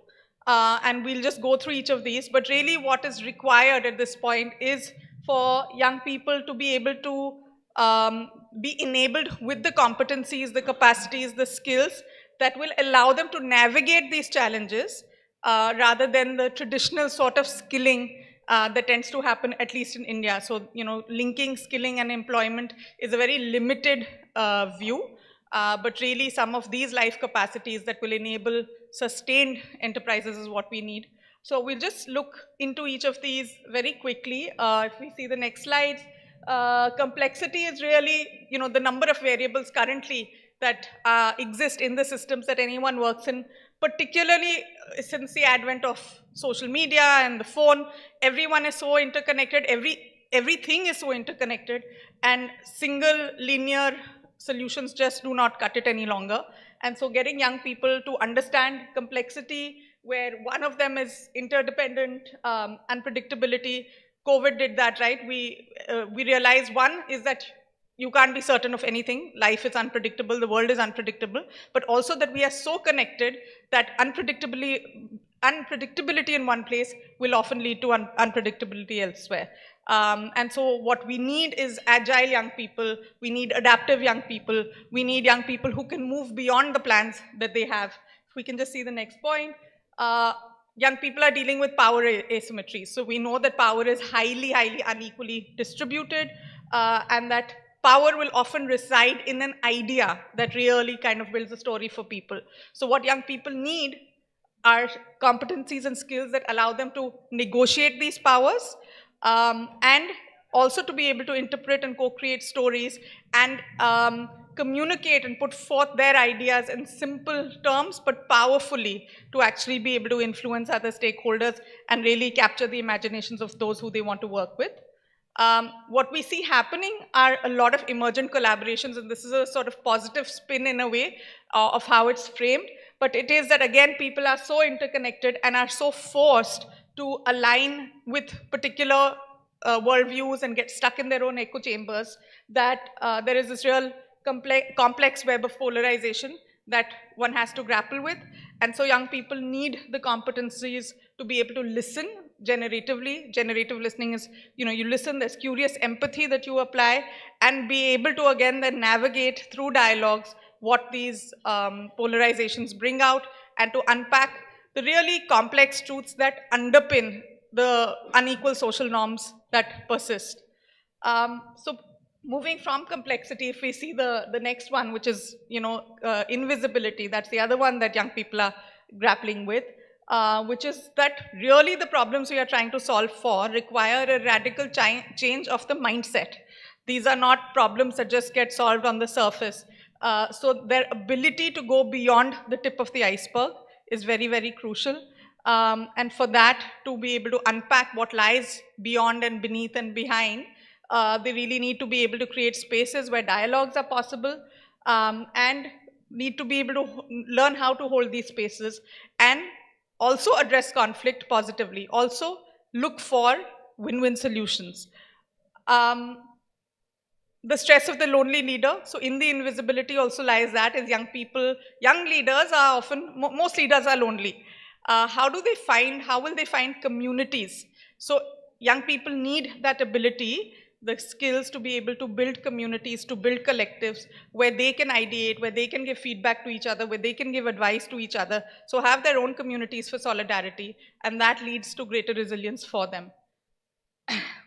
And we'll just go through each of these, but really what is required at this point is for young people to be able to be enabled with the competencies, the capacities, the skills that will allow them to navigate these challenges rather than the traditional sort of skilling that tends to happen, at least in India. So, linking skilling and employment is a very limited view, but really some of these life capacities that will enable sustained enterprises is what we need. So we'll just look into each of these very quickly. If we see the next slides, complexity is really, the number of variables currently that exist in the systems that anyone works in, particularly since the advent of social media and the phone. Everyone is so interconnected, everything is so interconnected, and single linear solutions just do not cut it any longer. And so getting young people to understand complexity, where one of them is interdependent unpredictability. COVID did that, right? We realized one is that you can't be certain of anything. Life is unpredictable, the world is unpredictable, but also that we are so connected that unpredictability in one place will often lead to unpredictability elsewhere. And so what we need is agile young people, we need adaptive young people, we need young people who can move beyond the plans that they have. If we can just see the next point. Young people are dealing with power asymmetry. So we know that power is highly, highly unequally distributed, and that power will often reside in an idea that really kind of builds a story for people. So what young people need are competencies and skills that allow them to negotiate these powers, and also to be able to interpret and co-create stories and communicate and put forth their ideas in simple terms, but powerfully, to actually be able to influence other stakeholders and really capture the imaginations of those who they want to work with. What we see happening are a lot of emergent collaborations, and this is a sort of positive spin in a way of how it's framed. But it is that, again, people are so interconnected and are so forced to align with particular worldviews and get stuck in their own echo chambers that there is this real complex web of polarization that one has to grapple with. And so young people need the competencies to be able to listen generatively. Generative listening is, you listen, there's curious empathy that you apply, and be able to, again, then navigate through dialogues what these polarizations bring out, and to unpack the really complex truths that underpin the unequal social norms that persist. So moving from complexity, if we see the next one, which is, invisibility, that's the other one that young people are grappling with, which is that really the problems we are trying to solve for require a radical change of the mindset. These are not problems that just get solved on the surface. So their ability to go beyond the tip of the iceberg is very, very crucial. And for that to be able to unpack what lies beyond and beneath and behind, they really need to be able to create spaces where dialogues are possible, and need to be able to learn how to hold these spaces and also address conflict positively, also look for win-win solutions. The stress of the lonely leader. So in the invisibility also lies that as young people, young leaders are often, most leaders are lonely. How will they find communities? So young people need that ability, the skills to be able to build communities, to build collectives where they can ideate, where they can give feedback to each other, where they can give advice to each other. So have their own communities for solidarity, and that leads to greater resilience for them.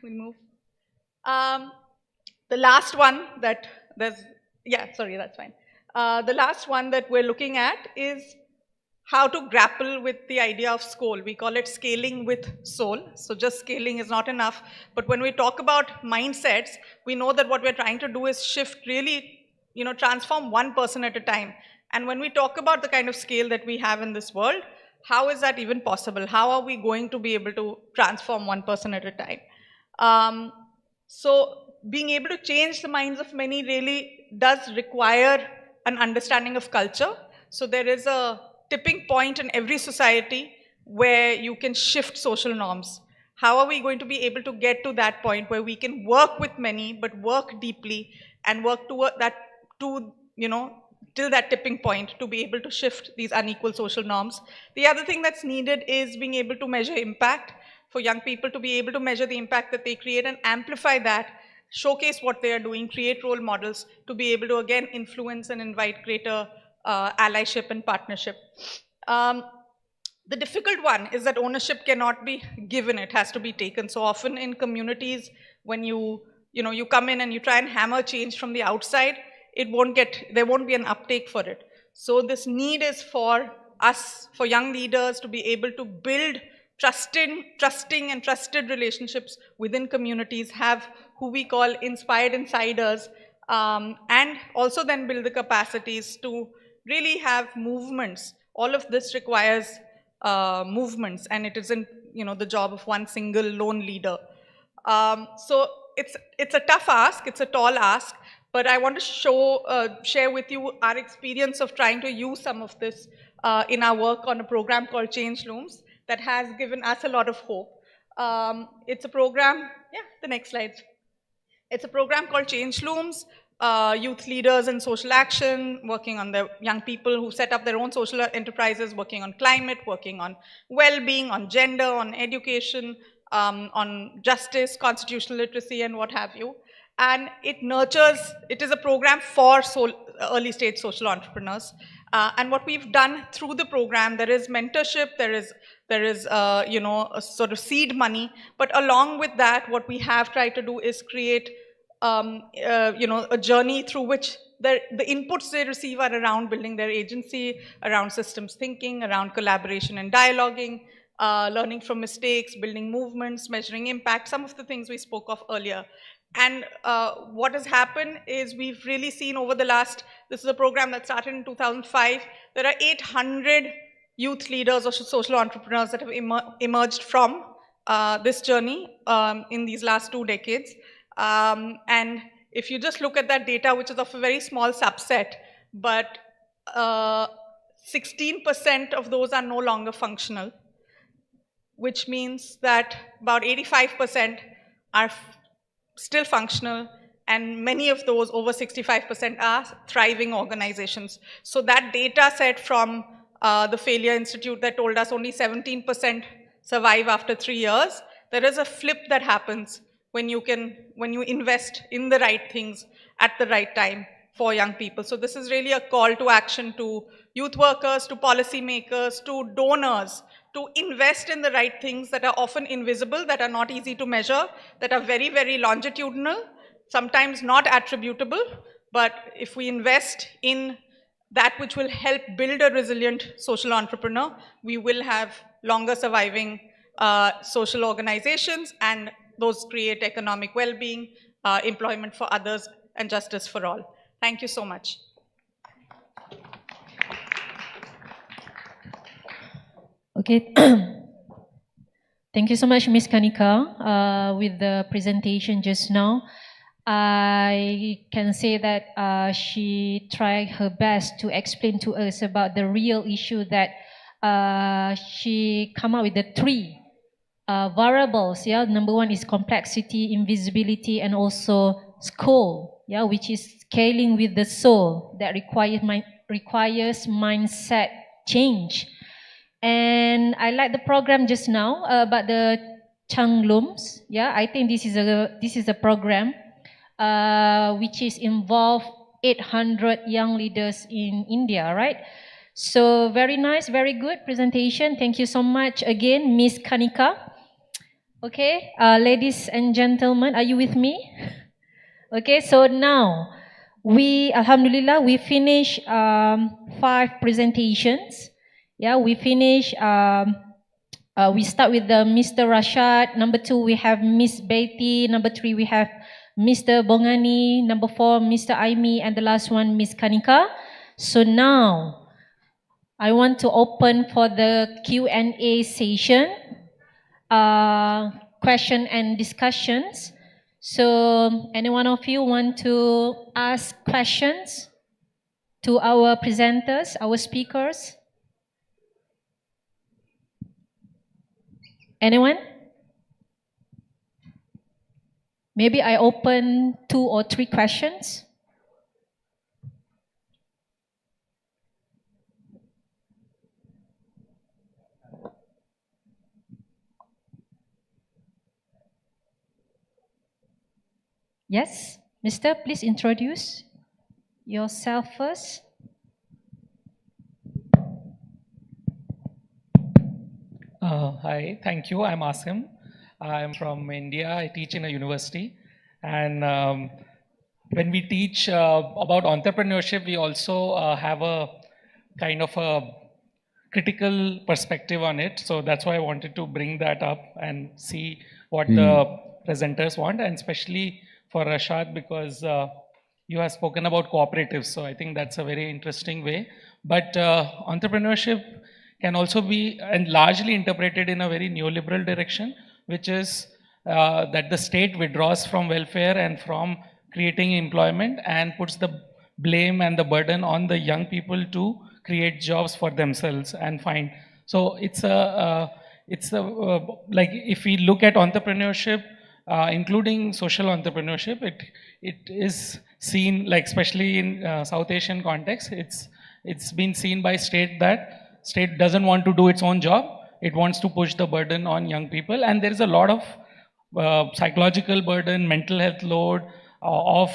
We'll move. The last one that that's fine. The last one that we're looking at is how to grapple with the idea of soul. We call it scaling with soul. So just scaling is not enough. But when we talk about mindsets, we know that what we're trying to do is shift, really, transform one person at a time. And when we talk about the kind of scale that we have in this world, how is that even possible? How are we going to be able to transform one person at a time? So being able to change the minds of many really does require an understanding of culture. So there is a tipping point in every society where you can shift social norms. How are we going to be able to get to that point where we can work with many, but work deeply and work toward that, till that tipping point to be able to shift these unequal social norms? The other thing that's needed is being able to measure impact. For young people to be able to measure the impact that they create and amplify that, showcase what they are doing, create role models to be able to again influence and invite greater allyship and partnership. The difficult one is that ownership cannot be given, it has to be taken. So often in communities, when you come in and you try and hammer change from the outside, there won't be an uptake for it. So this need is for us, for young leaders to be able to build trusting and trusted relationships within communities, have who we call inspired insiders, and also then build the capacities to really have movements. All of this requires movements, and it isn't the job of one single lone leader. So it's a tough ask, it's a tall ask, but I want to share with you our experience of trying to use some of this in our work on a program called Change Looms that has given us a lot of hope. It's a program, the next slide. It's a program called Change Looms, youth leaders in social action, working on the young people who set up their own social enterprises, working on climate, working on well-being, on gender, on education, on justice, constitutional literacy, and what have you. And it is a program for early stage social entrepreneurs. And what we've done through the program, there is mentorship, there is a sort of seed money, but along with that, what we have tried to do is create a journey through which the inputs they receive are around building their agency, around systems thinking, around collaboration and dialoguing, learning from mistakes, building movements, measuring impact, some of the things we spoke of earlier. And what has happened is we've really seen over the last, this is a program that started in 2005, there are 800 youth leaders or social entrepreneurs that have emerged from this journey in these last 2 decades. And if you just look at that data, which is of a very small subset, but 16% of those are no longer functional, which means that about 85% are still functional, and many of those, over 65%, are thriving organizations. So that data set from the Failure Institute that told us only 17% survive after 3 years, there is a flip that happens when you invest in the right things at the right time for young people. So this is really a call to action to youth workers, to policymakers, to donors, to invest in the right things that are often invisible, that are not easy to measure, that are very, very longitudinal, sometimes not attributable. But if we invest in that which will help build a resilient social entrepreneur, we will have longer surviving social organizations, and those create economic well-being, employment for others, and justice for all. Thank you so much. Okay. Thank you so much, Ms. Kanika, with the presentation just now. I can say that she tried her best to explain to us about the real issue that she come up with the three variables. Yeah, number one is complexity, invisibility, and also SCOLE. Yeah, which is scaling with the soul that requires mindset change. And I like the program just now about the Changlums. Yeah, I think this is a program which is involve 800 young leaders in India, right? So very nice, very good presentation. Thank you so much again, Miss Kanika. Okay, ladies and gentlemen, are you with me? Okay, so now Alhamdulillah, we finish 5 presentations. Yeah, we finish. We start with Mr. Rashad. Number 2, we have Miss Betty. Number 3, we have Mr. Bongani. Number 4, Mr. Aimi, and the last one, Miss Kanika. So now, I want to open for the Q&A session, question and discussions. So, any one of you want to ask questions to our presenters, our speakers? Anyone? Maybe I open 2 or 3 questions. Yes, Mister, please introduce yourself first. Hi, thank you. I'm Asim. I'm from India. I teach in a university. And when we teach about entrepreneurship, we also have a kind of a critical perspective on it. So that's why I wanted to bring that up and see what the presenters want, and especially for Rashad, because you have spoken about cooperatives. So I think that's a very interesting way. But entrepreneurship can also be and largely interpreted in a very neoliberal direction, which is that the state withdraws from welfare and from creating employment and puts the blame and the burden on the young people to create jobs for themselves and find. So it's like if we look at entrepreneurship, including social entrepreneurship, it is seen, like especially in South Asian context, it's been seen by state that state doesn't want to do its own job. It wants to push the burden on young people, and there is a lot of psychological burden, mental health load of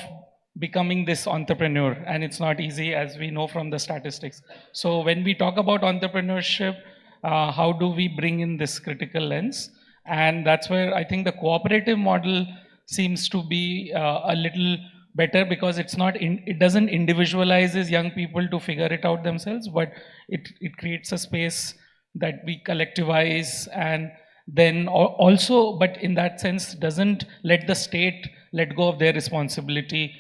becoming this entrepreneur, and it's not easy, as we know from the statistics. So when we talk about entrepreneurship, how do we bring in this critical lens? And that's where I think the cooperative model seems to be a little better, because it doesn't individualizes young people to figure it out themselves, but it creates a space that we collectivize, and then also, but in that sense, doesn't let the state let go of their responsibility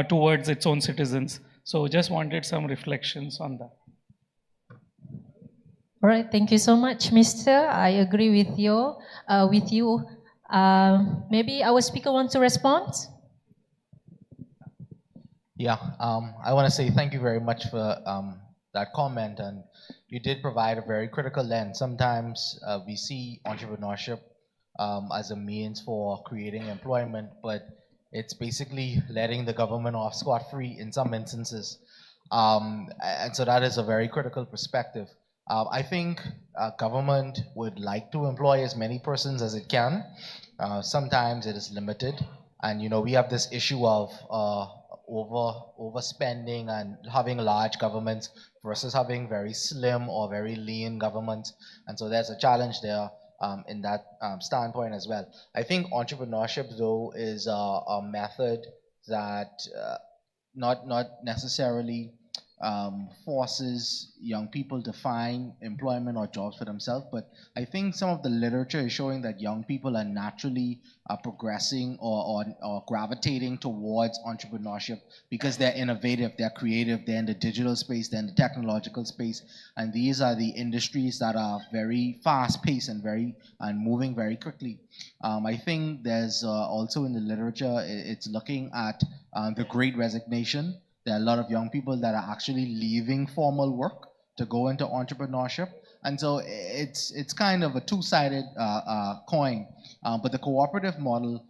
towards its own citizens. So just wanted some reflections on that. All right, thank you so much, Mister. I agree with you. Maybe our speaker wants to respond. Yeah, I want to say thank you very much for that comment, and you did provide a very critical lens. Sometimes we see entrepreneurship as a means for creating employment, but it's basically letting the government off scot-free in some instances. And so that is a very critical perspective. I think government would like to employ as many persons as it can. Sometimes it is limited, and we have this issue of overspending and having large governments versus having very slim or very lean governments, and so there's a challenge there in that standpoint as well. I think entrepreneurship, though, is a method that not necessarily forces young people to find employment or jobs for themselves, but I think some of the literature is showing that young people are naturally progressing or gravitating towards entrepreneurship because they're innovative, they're creative, they're in the digital space, they're in the technological space, and these are the industries that are very fast-paced and moving very quickly. I think there's also in the literature, it's looking at the Great Resignation. There are a lot of young people that are actually leaving formal work to go into entrepreneurship, And so it's kind of a two-sided coin. But the cooperative model,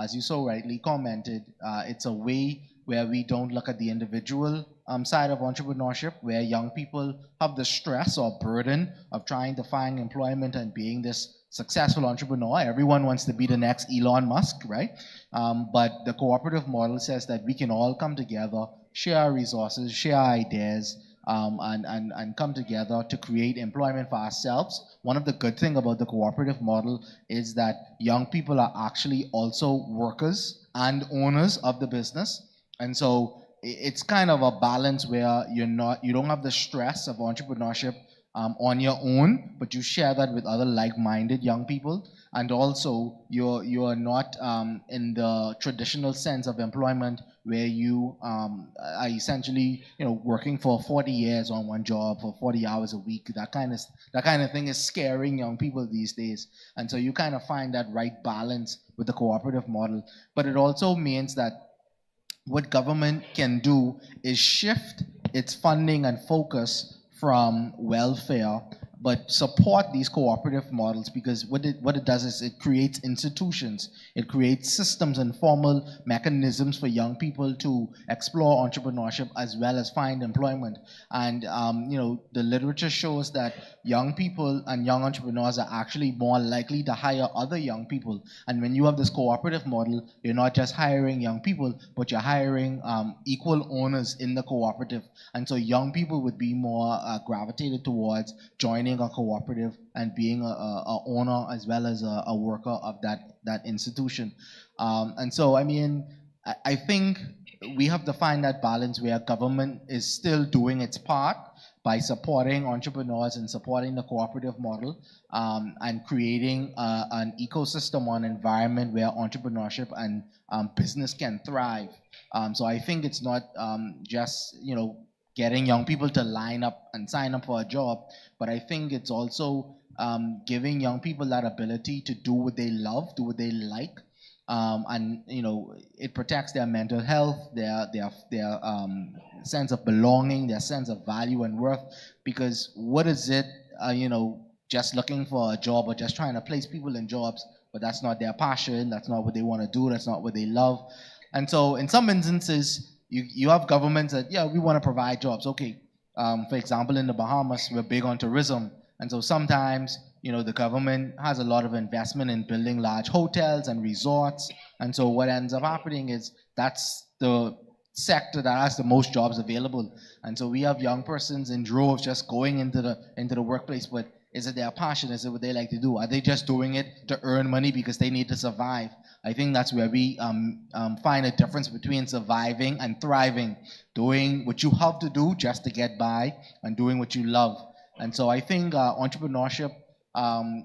as you so rightly commented, it's a way where we don't look at the individual side of entrepreneurship, where young people have the stress or burden of trying to find employment and being this successful entrepreneur. Everyone wants to be the next Elon Musk, right? But the cooperative model says that we can all come together, share our resources, share our ideas, and come together to create employment for ourselves. One of the good things about the cooperative model is that young people are actually also workers and owners of the business. And so it's kind of a balance where you don't have the stress of entrepreneurship on your own, but you share that with other like-minded young people. And also you are not in the traditional sense of employment where you are essentially working for 40 years on one job for 40 hours a week. That kind of thing is scaring young people these days. And so you kind of find that right balance with the cooperative model. But it also means that what government can do is shift its funding and focus from welfare, but support these cooperative models, because what it does is it creates institutions, it creates systems and formal mechanisms for young people to explore entrepreneurship as well as find employment. And the literature shows that young people and young entrepreneurs are actually more likely to hire other young people. And when you have this cooperative model, you're not just hiring young people, but you're hiring equal owners in the cooperative. And so young people would be more gravitated towards joining a cooperative and being a owner as well as a worker of that institution. And so, I mean, I think we have to find that balance where government is still doing its part by supporting entrepreneurs and supporting the cooperative model, and creating an ecosystem or an environment where entrepreneurship and business can thrive. So I think it's not just getting young people to line up and sign up for a job, but I think it's also giving young people that ability to do what they love, do what they like, and it protects their mental health, their sense of belonging, their sense of value and worth. Because what is it, just looking for a job or just trying to place people in jobs, but that's not their passion, that's not what they want to do, that's not what they love. And so in some instances, you have governments that, yeah, we want to provide jobs. Okay, for example, in the Bahamas, we're big on tourism. And so sometimes, the government has a lot of investment in building large hotels and resorts. And so what ends up happening is that's the sector that has the most jobs available. And so we have young persons in droves just going into the workplace, but is it their passion? Is it what they like to do? Are they just doing it to earn money because they need to survive? I think that's where we find a difference between surviving and thriving. Doing what you have to do just to get by and doing what you love. And so I think entrepreneurship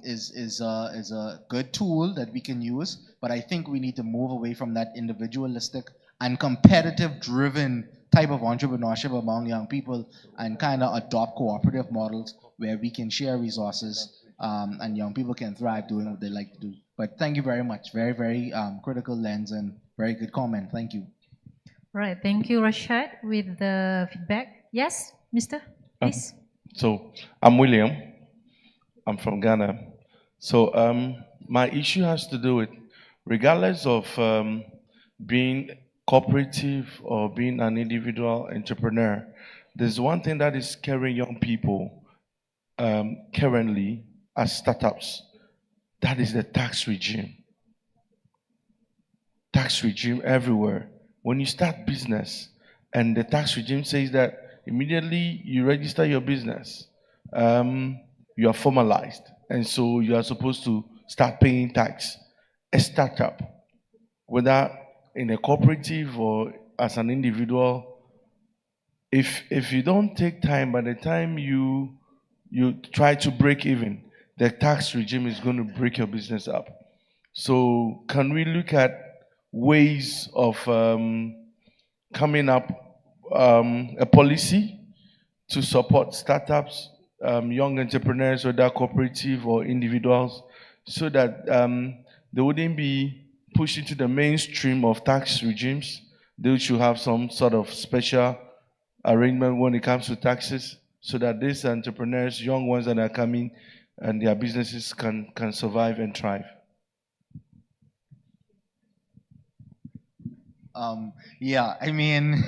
is a good tool that we can use, but I think we need to move away from that individualistic and competitive-driven type of entrepreneurship among young people and kind of adopt cooperative models where we can share resources and young people can thrive doing what they like to do. But thank you very much. Very, very critical lens and very good comment. Thank you. Right. Thank you, Rashad, with the feedback. Yes, Mr. Please. So I'm William. I'm from Ghana. So my issue has to do with, regardless of being cooperative or being an individual entrepreneur, there's one thing that is carrying young people currently as startups. That is the tax regime. Tax regime everywhere. When you start business and the tax regime says that immediately you register your business, you are formalized. And so you are supposed to start paying tax. A startup, whether in a cooperative or as an individual, if you don't take time, by the time you try to break even, the tax regime is going to break your business up. So can we look at ways of coming up a policy to support startups, young entrepreneurs, whether cooperative or individuals, so that they wouldn't be pushed into the mainstream of tax regimes? They should have some sort of special arrangement when it comes to taxes, so that these entrepreneurs, young ones that are coming, and their businesses can survive and thrive? Yeah, I mean,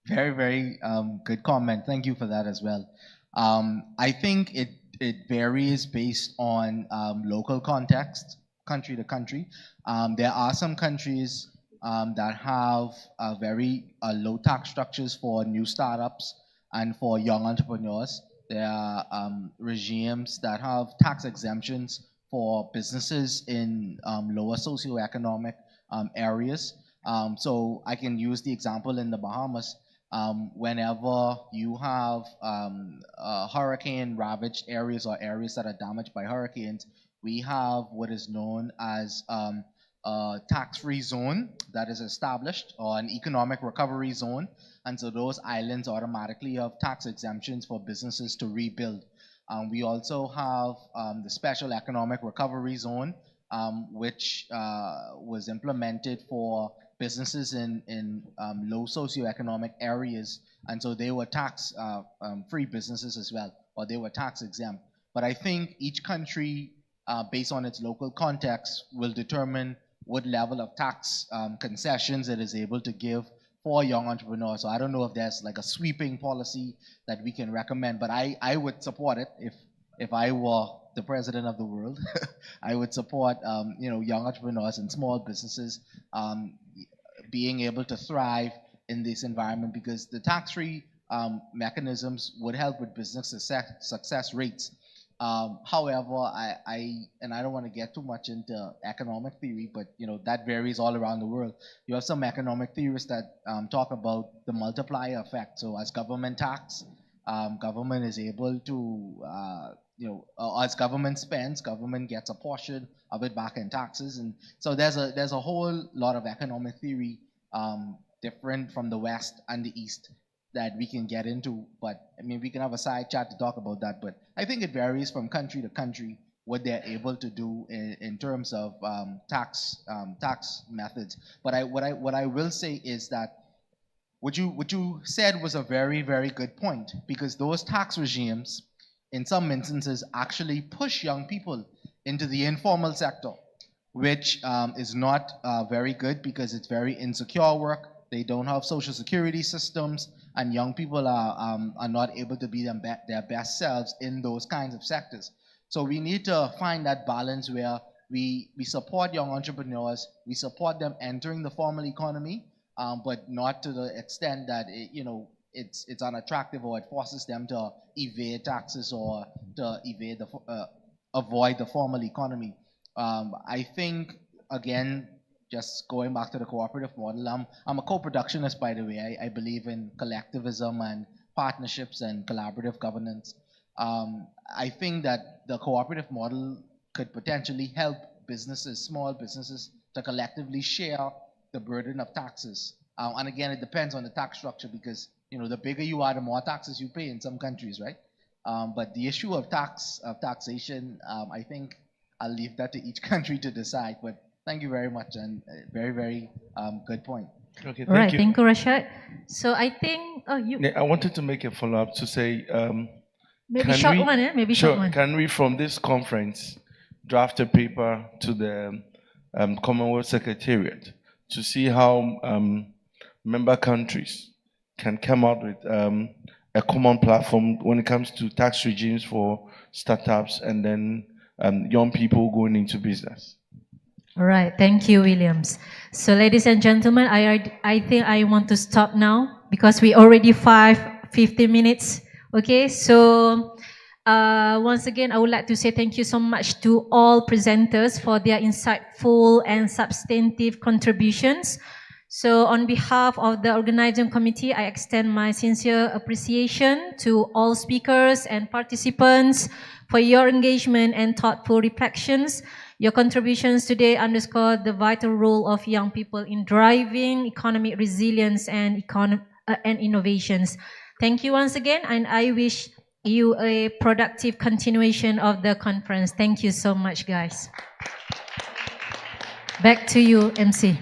very, very good comment. Thank you for that as well. I think it varies based on local context, country to country. There are some countries that have very low tax structures for new startups and for young entrepreneurs. There are regimes that have tax exemptions for businesses in lower socioeconomic areas. So I can use the example in the Bahamas. Whenever you have hurricane-ravaged areas or areas that are damaged by hurricanes, we have what is known as a tax-free zone that is established, or an economic recovery zone. And so those islands automatically have tax exemptions for businesses to rebuild. We also have the Special Economic Recovery Zone, which was implemented for businesses in low socioeconomic areas, and so they were tax-free businesses as well, or they were tax exempt. But I think each country, based on its local context, will determine what level of tax concessions it is able to give for young entrepreneurs. So I don't know if there's like a sweeping policy that we can recommend, but I would support it if I were the president of the world. I would support young entrepreneurs and small businesses being able to thrive in this environment, because the tax-free mechanisms would help with business success rates. However, I don't want to get too much into economic theory, but that varies all around the world. You have some economic theorists that talk about the multiplier effect. So as government tax, government is able to as government spends, government gets a portion of it back in taxes. And so there's a whole lot of economic theory different from the West and the East that we can get into. But I mean, we can have a side chat to talk about that. But I think it varies from country to country what they're able to do in terms of tax methods. But what I will say is that what you said was a very, very good point, because those tax regimes in some instances actually push young people into the informal sector, which is not very good, because it's very insecure work. They don't have social security systems, and young people are not able to be their best selves in those kinds of sectors. So we need to find that balance where we support young entrepreneurs, we support them entering the formal economy, but not to the extent that it's unattractive, or it forces them to evade taxes or to avoid the formal economy. I think, again, just going back to the cooperative model, I'm a co-productionist, by the way. I believe in collectivism and partnerships and collaborative governance. I think that the cooperative model could potentially help businesses, small businesses, to collectively share the burden of taxes. And again, it depends on the tax structure, because the bigger you are, the more taxes you pay in some countries, right? But the issue of taxation, I think I'll leave that to each country to decide. But thank you very much, and very, very good point. Okay, Thank you, Rashad. So I think, I wanted to make a follow-up to say, maybe short one, eh? Maybe short one. Can we, from this conference, draft a paper to the Commonwealth Secretariat to see how member countries can come out with a common platform when it comes to tax regimes for startups and then young people going into business? All right, thank you, Williams. So ladies and gentlemen, I think I want to stop now, because we already 50 minutes. Okay, so once again, I would like to say thank you so much to all presenters for their insightful and substantive contributions. So on behalf of the organizing committee, I extend my sincere appreciation to all speakers and participants for your engagement and thoughtful reflections. Your contributions today underscore the vital role of young people in driving economic resilience and innovations. Thank you once again, and I wish you a productive continuation of the conference. Thank you so much, guys. Back to you, MC.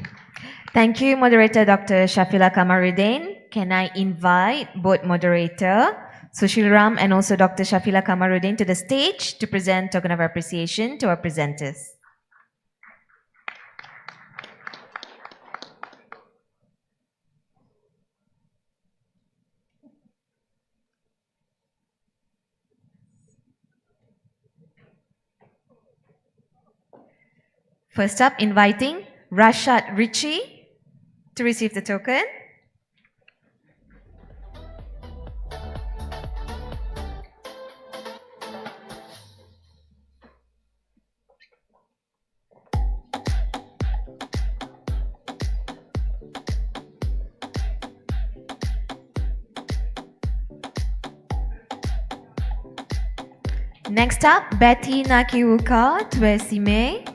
Thank you, Moderator Dr. Shafila Kamaruddin. Can I invite both moderator Sushil Ram and also Dr. Shafila Kamaruddin to the stage to present token of appreciation to our presenters. First up, inviting Rashad Richie to receive the token. Next up, Betty Nakiuka Twesime.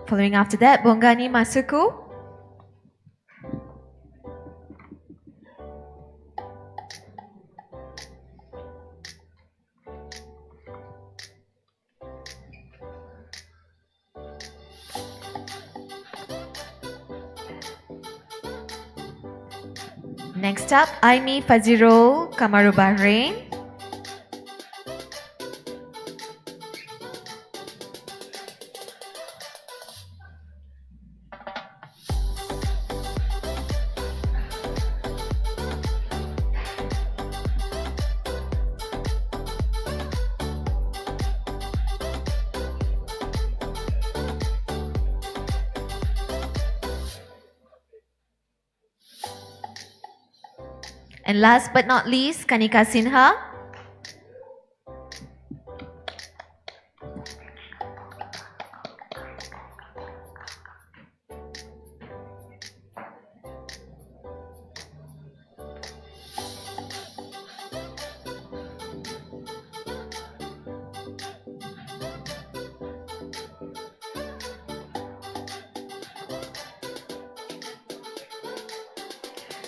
Following after that, Bongani Masuku. Next up, Aimi Fazirul Kamaru Bahrain. And last but not least, Kanika Sinha.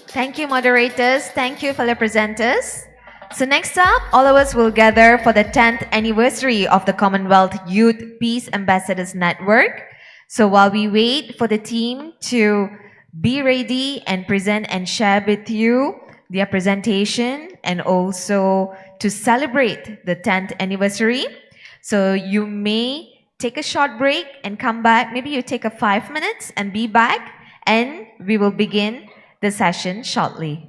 Thank you, moderators. Thank you, fellow presenters. So next up, all of us will gather for the 10th anniversary of the Commonwealth Youth Peace Ambassadors Network. So while we wait for the team to be ready and present and share with you their presentation and also to celebrate the 10th anniversary, so you may take a short break and come back. Maybe you take a 5 minutes and be back, and we will begin the session shortly.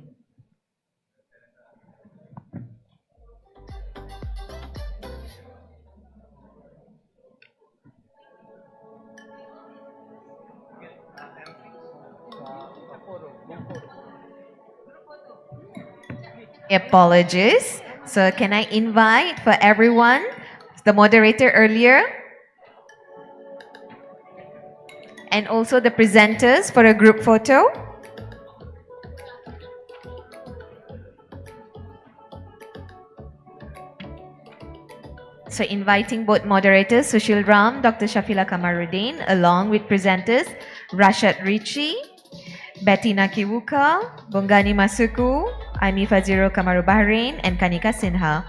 Apologies. So can I invite for everyone, the moderator earlier, and also the presenters for a group photo? So inviting both moderators, Sushil Ram, Dr. Shafila Kamaruddin, along with presenters, Rashad Richie, Betty Nakiwuka, Bongani Masuku, Aimi Faziro Kamaru Bahrain, and Kanika Sinha.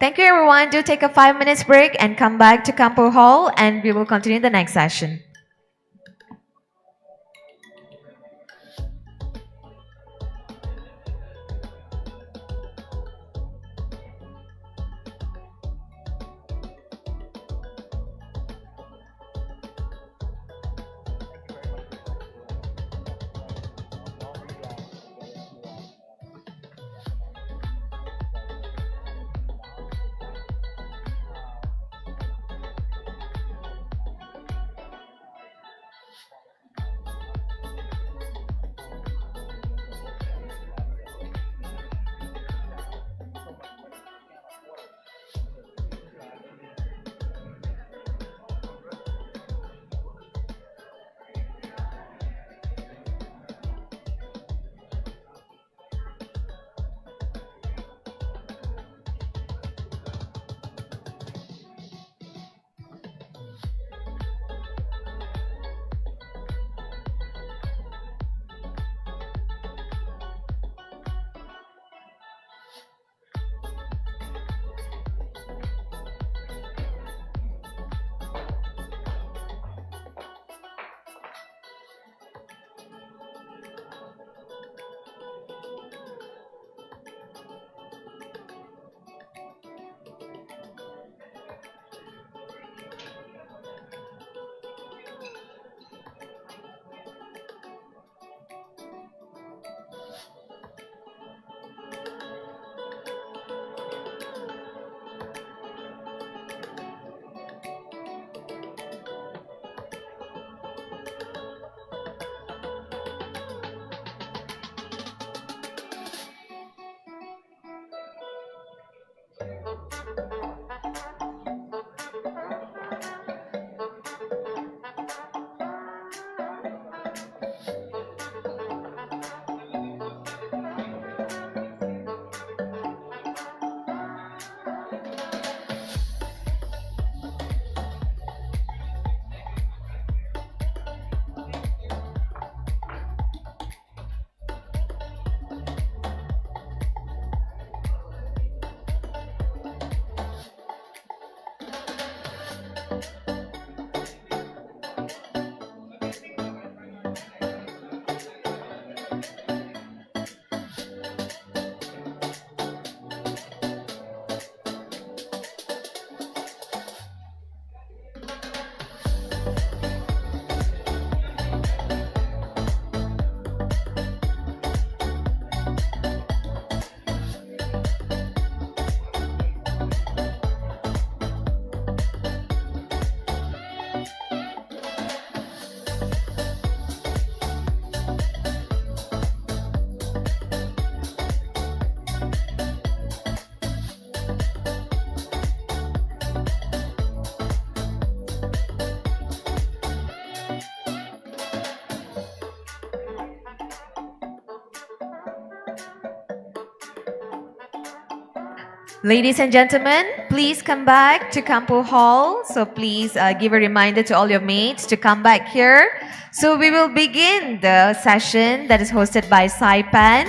Thank you, everyone. Do take a 5 minutes break and come back to Campo Hall, and we will continue the next session. Ladies and gentlemen, please come back to Campo Hall. So please give a reminder to all your mates to come back here. So we will begin the session that is hosted by Saipan.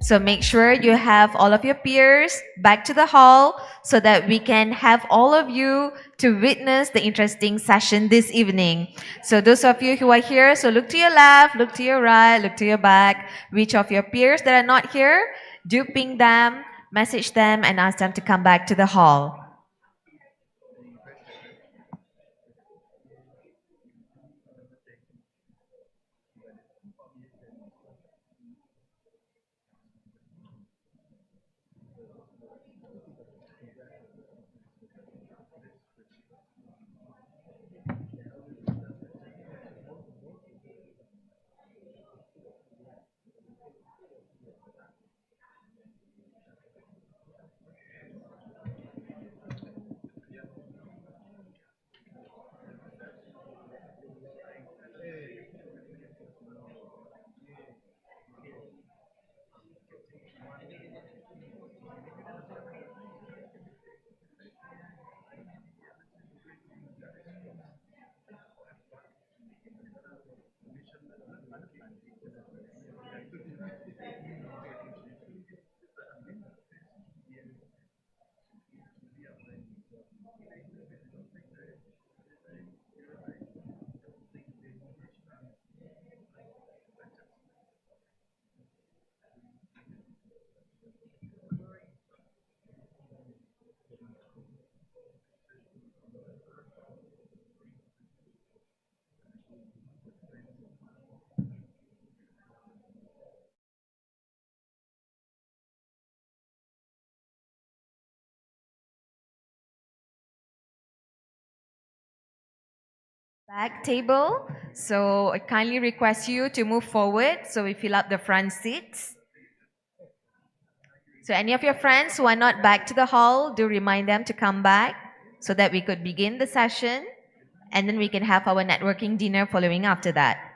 So make sure you have all of your peers back to the hall so that we can have all of you to witness the interesting session this evening. So those of you who are here, so look to your left, look to your right, look to your back. Which of your peers that are not here, do ping them, message them, and ask them to come back to the hall. Back table. So I kindly request you to move forward so we fill up the front seats. So any of your friends who are not back to the hall, do remind them to come back so that we could begin the session and then we can have our networking dinner following after that.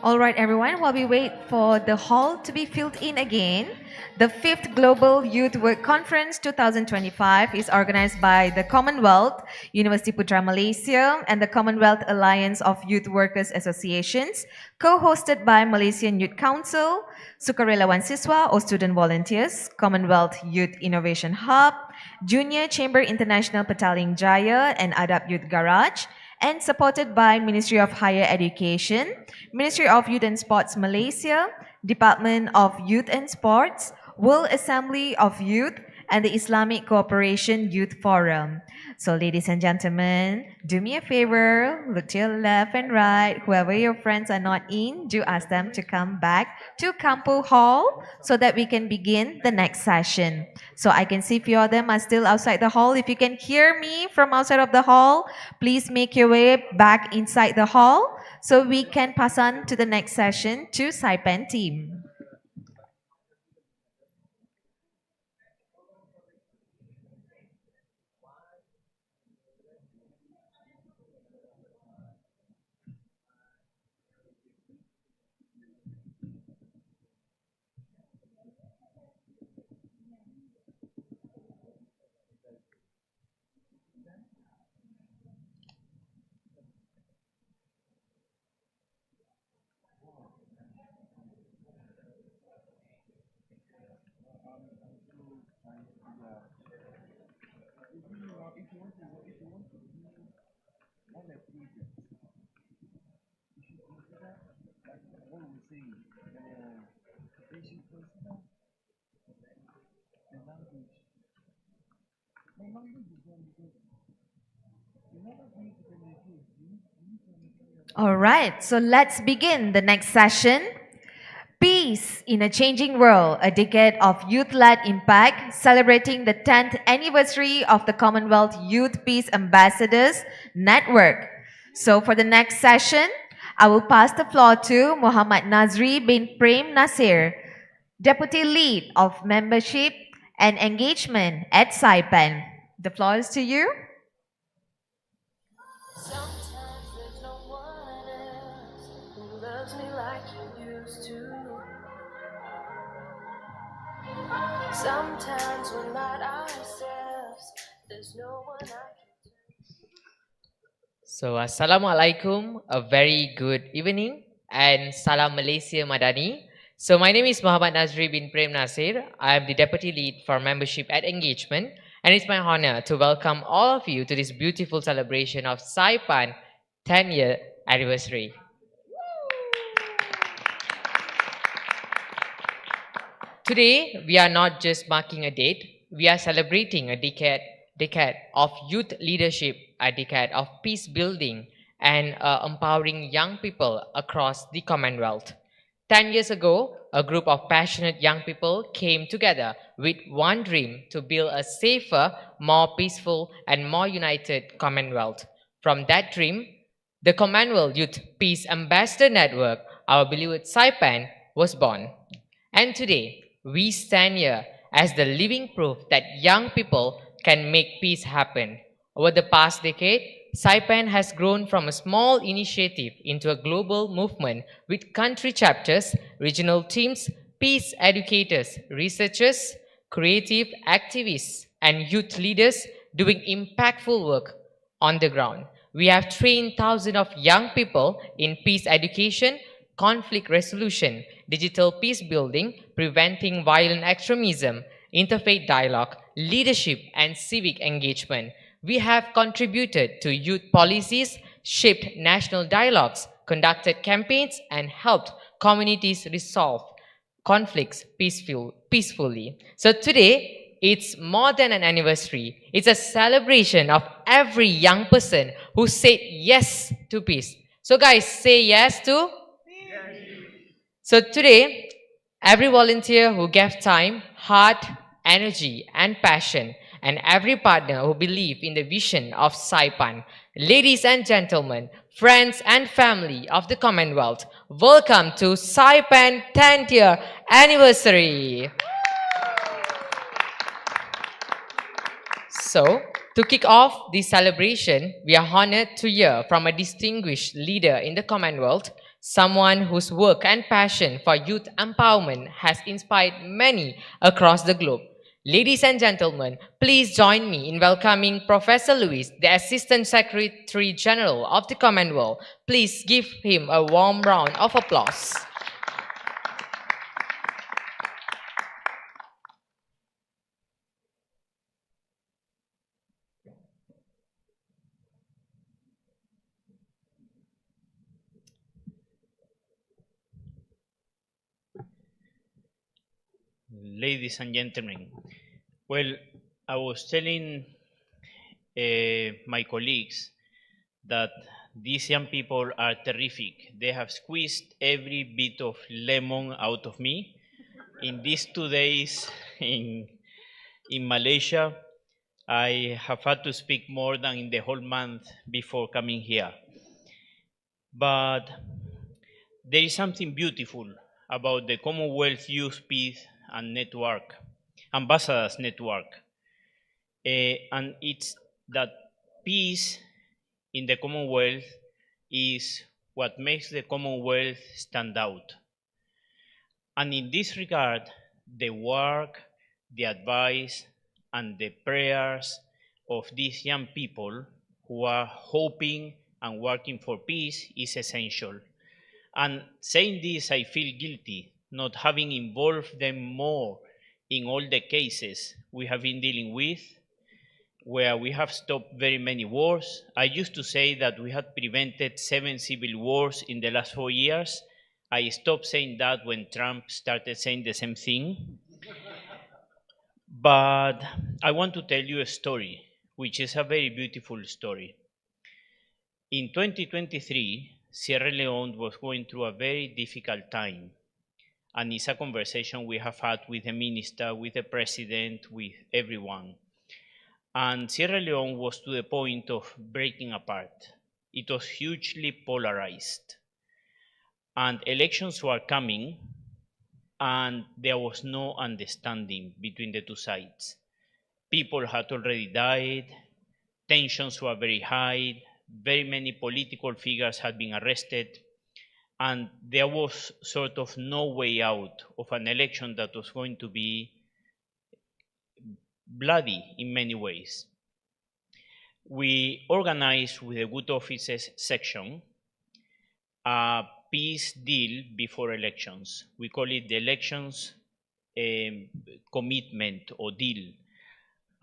All right, everyone, while we wait for the hall to be filled in again, the 5th Global Youth Work Conference 2025 is organized by the Commonwealth, University Putra Malaysia, and the Commonwealth Alliance of Youth Workers Associations, co-hosted by Malaysian Youth Council, Sukarelawan Siswa or Student Volunteers, Commonwealth Youth Innovation Hub, Junior Chamber International Petaling Jaya, and Adab Youth Garage, and supported by Ministry of Higher Education, Ministry of Youth and Sports Malaysia, Department of Youth and Sports, World Assembly of Youth, and the Islamic Cooperation Youth Forum. So ladies and gentlemen, do me a favor, look to your left and right. Whoever your friends are not in, do ask them to come back to Kampu Hall so that we can begin the next session. So I can see a few of them are still outside the hall. If you can hear me from outside of the hall, please make your way back inside the hall so we can pass on to the next session to Saipan team. All right, so let's begin the next session. Peace in a Changing World, a decade of youth-led impact, celebrating the 10th anniversary of the Commonwealth Youth Peace Ambassadors Network. So for the next session, I will pass the floor to Muhammad Nazri bin Prem Nasir, Deputy Lead of Membership and Engagement at Saipan. The floor is to you. Sometimes we're not ourselves. There's no one I can. So, Assalamualaikum, a very good evening, and Salam Malaysia Madani. So, my name is Muhammad Nazri bin Prem Nasir. I am the Deputy Lead for Membership at Engagement, and it's my honor to welcome all of you to this beautiful celebration of Saipan 10-year anniversary. Today, we are not just marking a date, we are celebrating a decade of youth leadership, a decade of peace building, and empowering young people across the Commonwealth. 10 years ago, a group of passionate young people came together with one dream to build a safer, more peaceful, and more united Commonwealth. From that dream, the Commonwealth Youth Peace Ambassador Network, our beloved Saipan, was born. And today, we stand here as the living proof that young people can make peace happen. Over the past decade, Saipan has grown from a small initiative into a global movement with country chapters, regional teams, peace educators, researchers, creative activists, and youth leaders doing impactful work on the ground. We have trained thousands of young people in peace education, conflict resolution, digital peace building, preventing violent extremism, interfaith dialogue, leadership, and civic engagement. We have contributed to youth policies, shaped national dialogues, conducted campaigns, and helped communities resolve conflicts peacefully. So today, it's more than an anniversary. It's a celebration of every young person who said yes to peace. So guys, say yes to? So today, every volunteer who gave time, heart, energy, and passion, and every partner who believed in the vision of Saipan. Ladies and gentlemen, friends and family of the Commonwealth, welcome to Saipan 10th year anniversary. So, to kick off this celebration, we are honored to hear from a distinguished leader in the Commonwealth, someone whose work and passion for youth empowerment has inspired many across the globe. Ladies and gentlemen, please join me in welcoming Professor Lewis, the Assistant Secretary General of the Commonwealth. Please give him a warm round of applause. Ladies and gentlemen, well, I was telling my colleagues that these young people are terrific. They have squeezed every bit of lemon out of me. In these 2 days in Malaysia, I have had to speak more than in the whole month before coming here. But there is something beautiful about the Commonwealth Youth Peace and Network, Ambassadors Network. And it's that peace in the Commonwealth is what makes the Commonwealth stand out. And in this regard, the work, the advice, and the prayers of these young people who are hoping and working for peace is essential. And saying this, I feel guilty not having involved them more in all the cases we have been dealing with, where we have stopped very many wars. I used to say that we had prevented 7 civil wars in the last 4 years. I stopped saying that when Trump started saying the same thing. But I want to tell you a story, which is a very beautiful story. In 2023, Sierra Leone was going through a very difficult time. And it's a conversation we have had with the minister, with the president, with everyone. And Sierra Leone was to the point of breaking apart. It was hugely polarized. And elections were coming, and there was no understanding between the two sides. People had already died, tensions were very high, very many political figures had been arrested, and there was sort of no way out of an election that was going to be bloody in many ways. We organized with the Good Offices section a peace deal before elections. We call it the elections commitment or deal.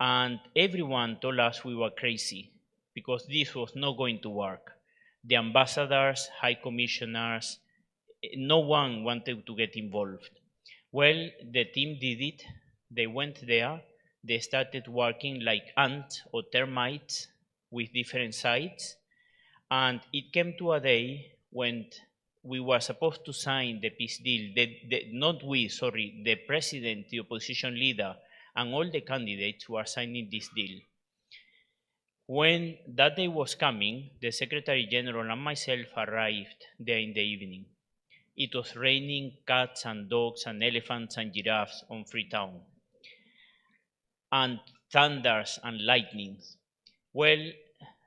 And everyone told us we were crazy because this was not going to work. The ambassadors, high commissioners, no one wanted to get involved. Well, the team did it. They went there. They started working like ants or termites with different sides. And it came to a day when we were supposed to sign the peace deal. The president, the opposition leader, and all the candidates were signing this deal. When that day was coming, the Secretary General and myself arrived there in the evening. It was raining cats and dogs and elephants and giraffes on Freetown, and thunders and lightnings. Well,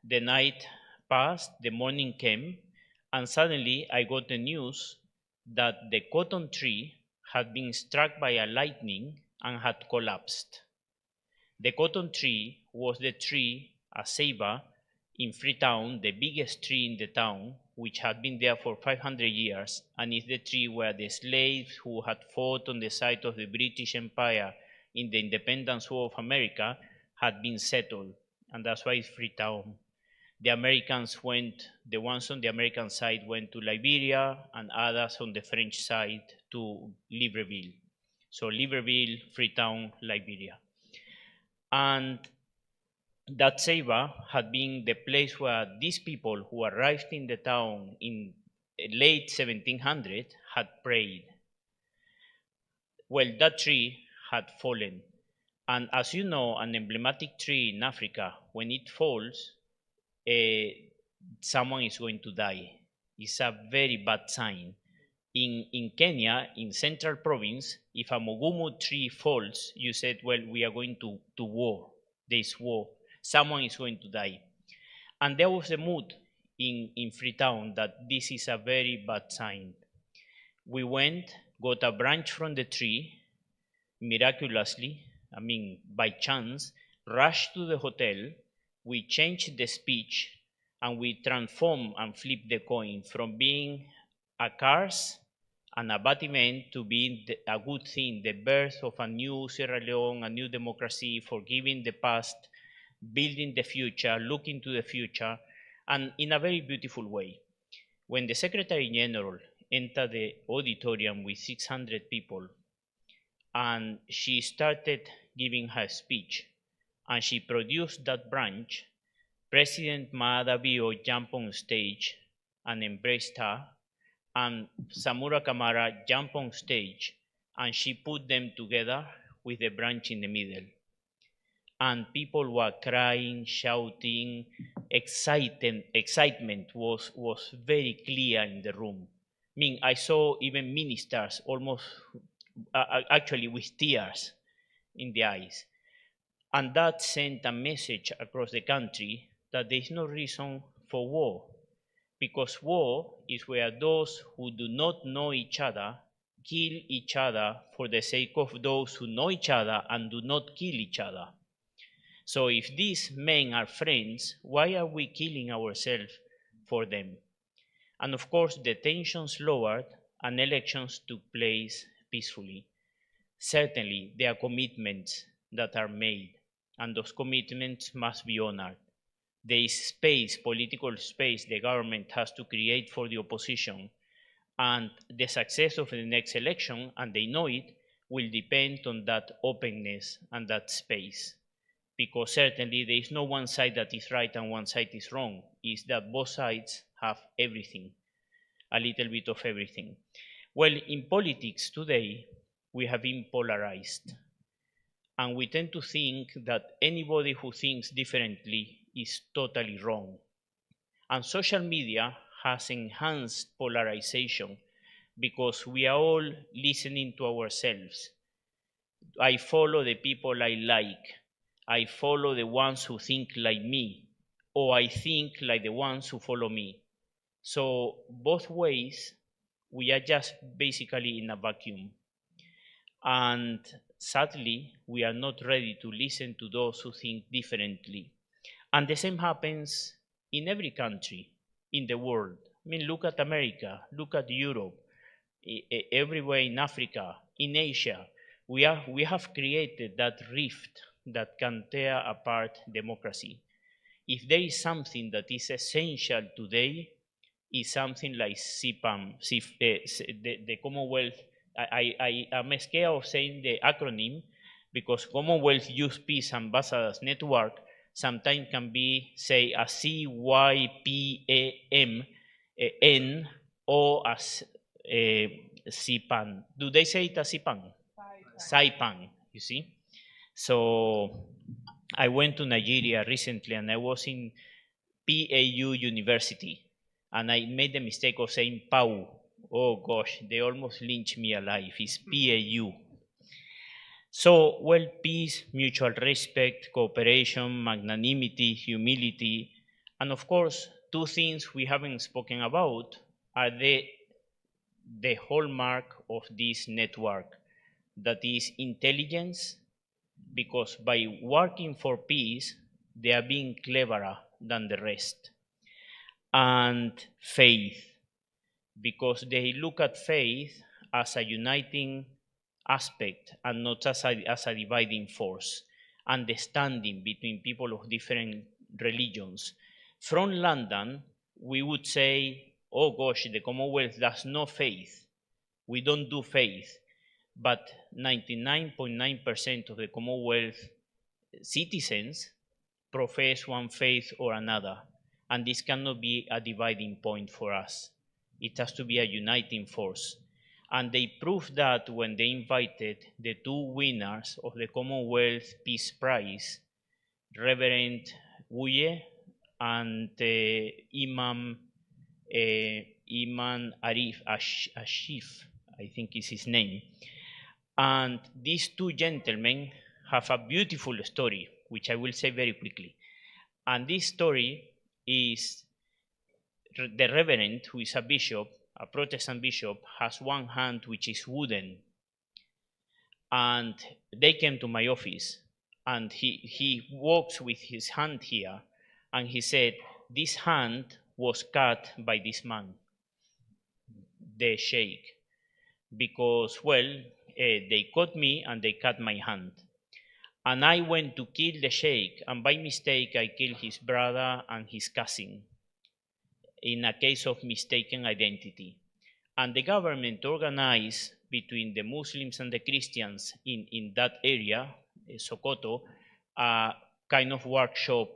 the night passed, the morning came, and suddenly I got the news that the cotton tree had been struck by a lightning and had collapsed. The cotton tree was the tree, a ceiba, in Freetown, the biggest tree in the town, which had been there for 500 years, and is the tree where the slaves who had fought on the side of the British Empire in the independence war of America had been settled, and that's why it's Freetown. The Americans went, the ones on the American side went to Liberia, and others on the French side to Libreville. So Libreville, Freetown, Liberia. And that ceiba had been the place where these people who arrived in the town in late 1700 had prayed. Well, that tree had fallen. And as you know, an emblematic tree in Africa, when it falls, someone is going to die. It's a very bad sign. In Kenya, in Central Province, if a mugumu tree falls, you said, well, we are going to war. There's war. Someone is going to die. And there was a mood in Freetown that this is a very bad sign. We went, got a branch from the tree, miraculously, I mean, by chance, rushed to the hotel, we changed the speech, and we transformed and flipped the coin from being a curse and a bad event to being a good thing, the birth of a new Sierra Leone, a new democracy, forgiving the past, building the future, looking to the future, and in a very beautiful way. When the Secretary General entered the auditorium with 600 people, and she started giving her speech, and she produced that branch, President Maada Bio jumped on stage and embraced her, and Samura Kamara jumped on stage, and she put them together with the branch in the middle. And people were crying, shouting, excitement was very clear in the room. I mean, I saw even ministers almost, actually with tears in the eyes. And that sent a message across the country that there is no reason for war, because war is where those who do not know each other kill each other for the sake of those who know each other and do not kill each other. So if these men are friends, why are we killing ourselves for them? And of course, the tensions lowered and elections took place peacefully. Certainly, there are commitments that are made, and those commitments must be honored. There is space, political space, the government has to create for the opposition, and the success of the next election, and they know it, will depend on that openness and that space. Because certainly there is no one side that is right and one side is wrong. It's that both sides have everything, a little bit of everything. Well, in politics today, we have been polarized. And we tend to think that anybody who thinks differently is totally wrong. And social media has enhanced polarization because we are all listening to ourselves. I follow the people I like. I follow the ones who think like me, or I think like the ones who follow me. So both ways, we are just basically in a vacuum. And sadly, we are not ready to listen to those who think differently. And the same happens in every country in the world. I mean, look at America, look at Europe, everywhere in Africa, in Asia. We have created that rift that can tear apart democracy. If there is something that is essential today, is something like CPAM, the Commonwealth. I am scared of saying the acronym because Commonwealth Youth Peace Ambassadors Network sometimes can be, say, a CYPAMN or as CPAN. Do they say it as CPAN? SAIPAN, you see? So I went to Nigeria recently and I was in PAU University and I made the mistake of saying PAU. Oh gosh, they almost lynched me alive. It's PAU. So, well, peace, mutual respect, cooperation, magnanimity, humility, and of course, two things we haven't spoken about are the hallmark of this network, that is intelligence, because by working for peace, they are being cleverer than the rest, and faith, because they look at faith as a uniting aspect and not as a dividing force, understanding between people of different religions. From London, we would say, oh gosh, the Commonwealth does no faith. We don't do faith. But 99.9% of the Commonwealth citizens profess one faith or another. And this cannot be a dividing point for us. It has to be a uniting force. And they proved that when they invited the two winners of the Commonwealth Peace Prize, Reverend Wuye and Imam Arif Ashif, I think is his name. And these two gentlemen have a beautiful story, which I will say very quickly. And this story is the reverend, who is a bishop, a Protestant bishop, has one hand which is wooden. And they came to my office, and he walks with his hand here, and he said, this hand was cut by this man, the sheikh, because, well, they caught me and they cut my hand. And I went to kill the sheikh, and by mistake I killed his brother and his cousin in a case of mistaken identity. And the government organized between the Muslims and the Christians in that area, Sokoto, a kind of workshop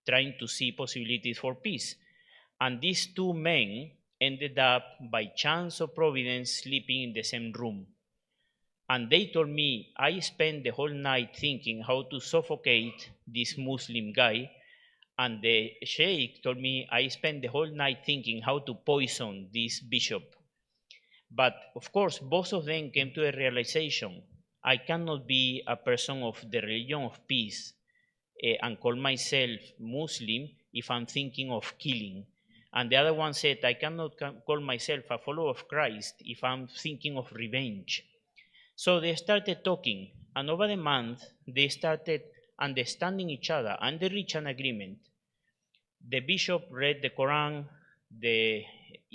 trying to see possibilities for peace. And these two men ended up, by chance or providence, sleeping in the same room. And they told me, I spent the whole night thinking how to suffocate this Muslim guy. And the sheikh told me, I spent the whole night thinking how to poison this bishop. But of course, both of them came to a realization, I cannot be a person of the religion of peace and call myself Muslim if I'm thinking of killing. And the other one said, I cannot call myself a follower of Christ if I'm thinking of revenge. So they started talking, and over the month, they started understanding each other, and they reached an agreement. The bishop read the Quran, the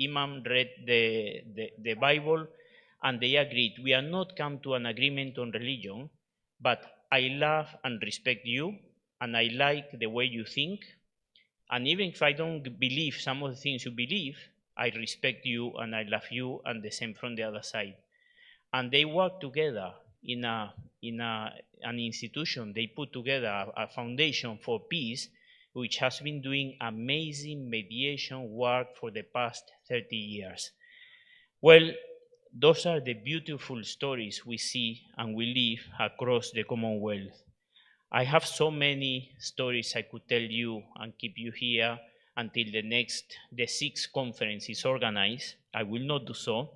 imam read the Bible, and they agreed, we are not come to an agreement on religion, but I love and respect you, and I like the way you think, and even if I don't believe some of the things you believe, I respect you and I love you, and the same from the other side. And they work together in an institution. They put together a foundation for peace, which has been doing amazing mediation work for the past 30 years. Well, those are the beautiful stories we see and we live across the Commonwealth. I have so many stories I could tell you and keep you here until the sixth conference is organized. I will not do so,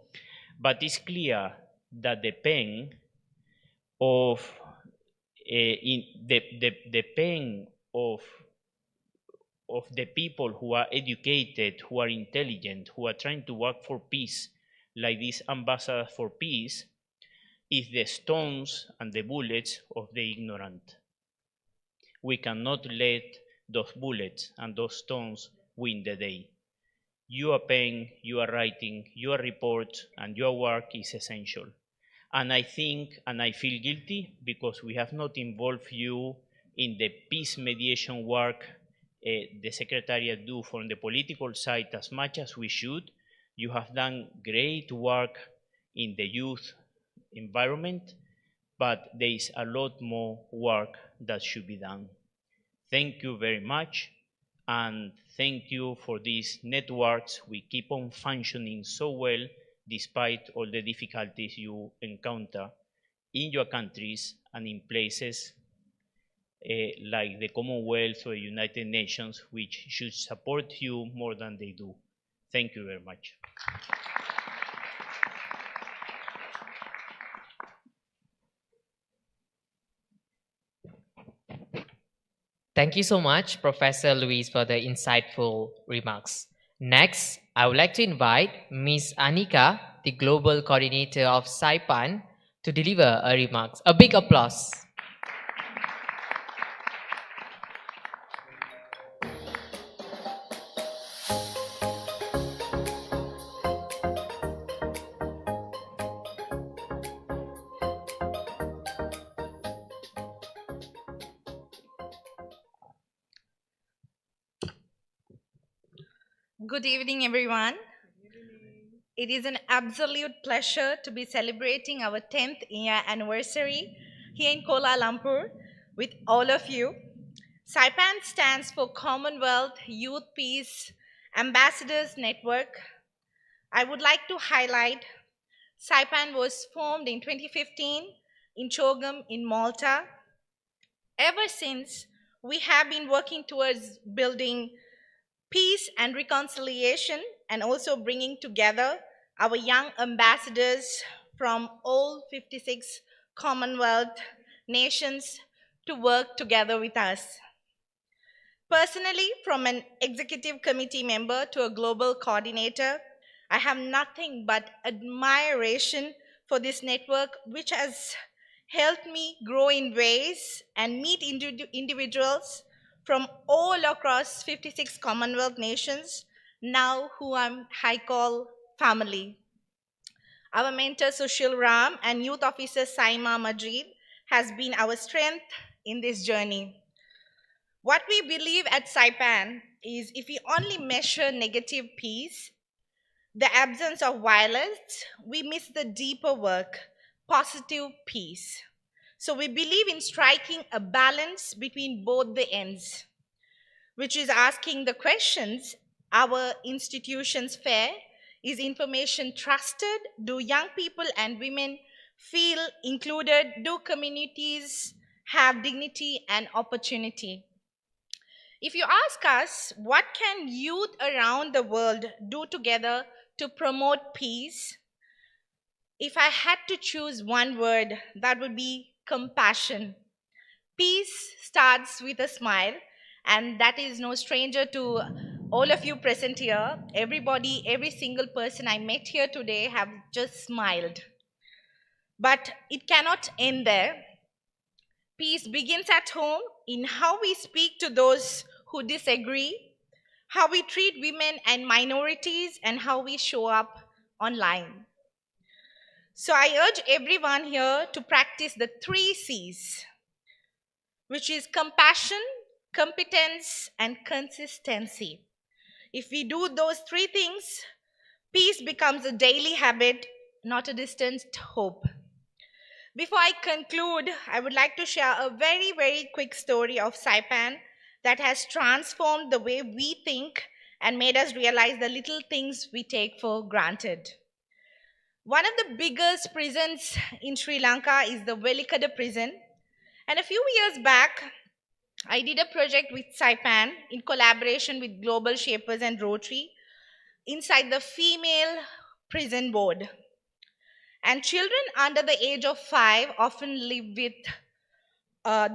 but it's clear that the pain of the pain of the people who are educated, who are intelligent, who are trying to work for peace, like these ambassadors for peace, is the stones and the bullets of the ignorant. We cannot let those bullets and those stones win the day. Your pen, your writing, your report, and your work is essential. And I think, and I feel guilty, because we have not involved you in the peace mediation work the Secretariat do from the political side as much as we should. You have done great work in the youth environment, but there is a lot more work that should be done. Thank you very much, and thank you for these networks. We keep on functioning so well despite all the difficulties you encounter in your countries and in places like the Commonwealth or United Nations, which should support you more than they do. Thank you very much. Thank you so much, Professor Luis, for the insightful remarks. Next, I would like to invite Ms. Anika, the Global Coordinator of Saipan, to deliver a remarks. A big applause. Good evening, everyone. It is an absolute pleasure to be celebrating our 10th year anniversary here in Kuala Lumpur with all of you. Saipan stands for Commonwealth Youth Peace Ambassadors Network. I would like to highlight Saipan was formed in 2015 in Chogam in Malta. Ever since, we have been working towards building peace and reconciliation, and also bringing together our young ambassadors from all 56 Commonwealth nations to work together with us. Personally, from an executive committee member to a global coordinator, I have nothing but admiration for this network, which has helped me grow in ways and meet individuals from all across 56 Commonwealth nations, now who I call family. Our mentor Sushil Ram and youth officer Saima Majid has been our strength in this journey. What we believe at Saipan is if we only measure negative peace, the absence of violence, we miss the deeper work, positive peace. So we believe in striking a balance between both the ends, which is asking the questions, our institutions fair? Is information trusted? Do young people and women feel included? Do communities have dignity and opportunity? If you ask us, what can youth around the world do together to promote peace? If I had to choose one word, that would be compassion. Peace starts with a smile, and that is no stranger to all of you present here. Everybody, every single person I met here today have just smiled. But it cannot end there. Peace begins at home in how we speak to those who disagree, how we treat women and minorities, and how we show up online. So I urge everyone here to practice the 3 C's, which is compassion, competence, and consistency. If we do those 3 things, peace becomes a daily habit, not a distant hope. Before I conclude, I would like to share a very, very quick story of Saipan that has transformed the way we think and made us realize the little things we take for granted. One of the biggest prisons in Sri Lanka is the Velikada prison. And a few years back, I did a project with Saipan in collaboration with Global Shapers and Rotary inside the female prison board. And children under the age of 5 often live with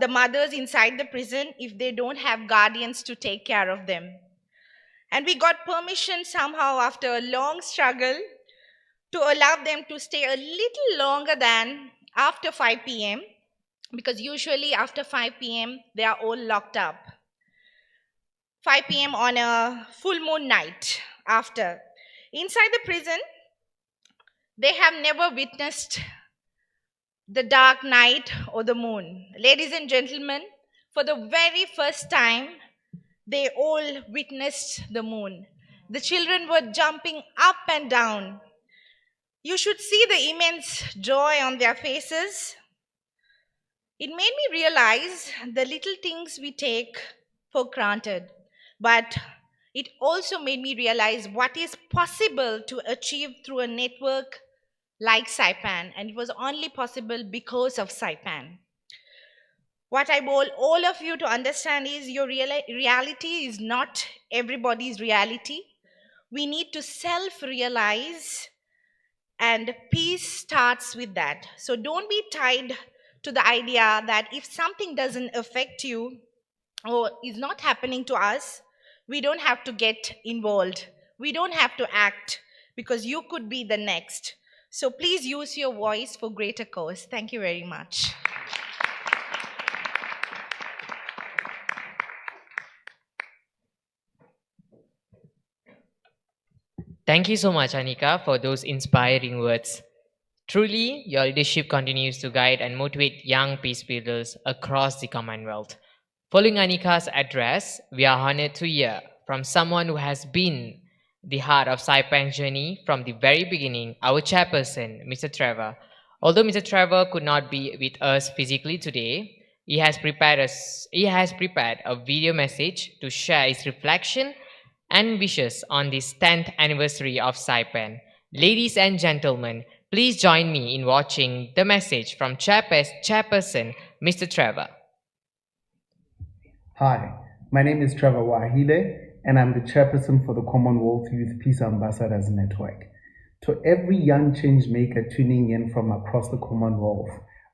the mothers inside the prison if they don't have guardians to take care of them. And we got permission somehow after a long struggle to allow them to stay a little longer than after 5 p.m. because usually after 5 p.m. they are all locked up. 5 p.m. on a full moon night after. Inside the prison, they have never witnessed the dark night or the moon. Ladies and gentlemen, for the very first time, they all witnessed the moon. The children were jumping up and down. You should see the immense joy on their faces. It made me realize the little things we take for granted, but it also made me realize what is possible to achieve through a network like Saipan, and it was only possible because of Saipan. What I want all of you to understand is your reality is not everybody's reality. We need to self-realize, and peace starts with that. So don't be tied to the idea that if something doesn't affect you or is not happening to us, we don't have to get involved. We don't have to act because you could be the next. So please use your voice for greater cause. Thank you very much. Thank you so much, Anika, for those inspiring words. Truly, your leadership continues to guide and motivate young peace builders across the Commonwealth. Following Anika's address, we are honored to hear from someone who has been the heart of Saipan's journey from the very beginning, our chairperson, Mr. Trevor. Although Mr. Trevor could not be with us physically today, he has prepared a video message to share his reflection and wishes on this 10th anniversary of Saipan. Ladies and gentlemen, please join me in watching the message from chairperson, Mr. Trevor. Hi, my name is Trevor Wahile, and I'm the chairperson for the Commonwealth Youth Peace Ambassadors Network. To every young change maker tuning in from across the Commonwealth,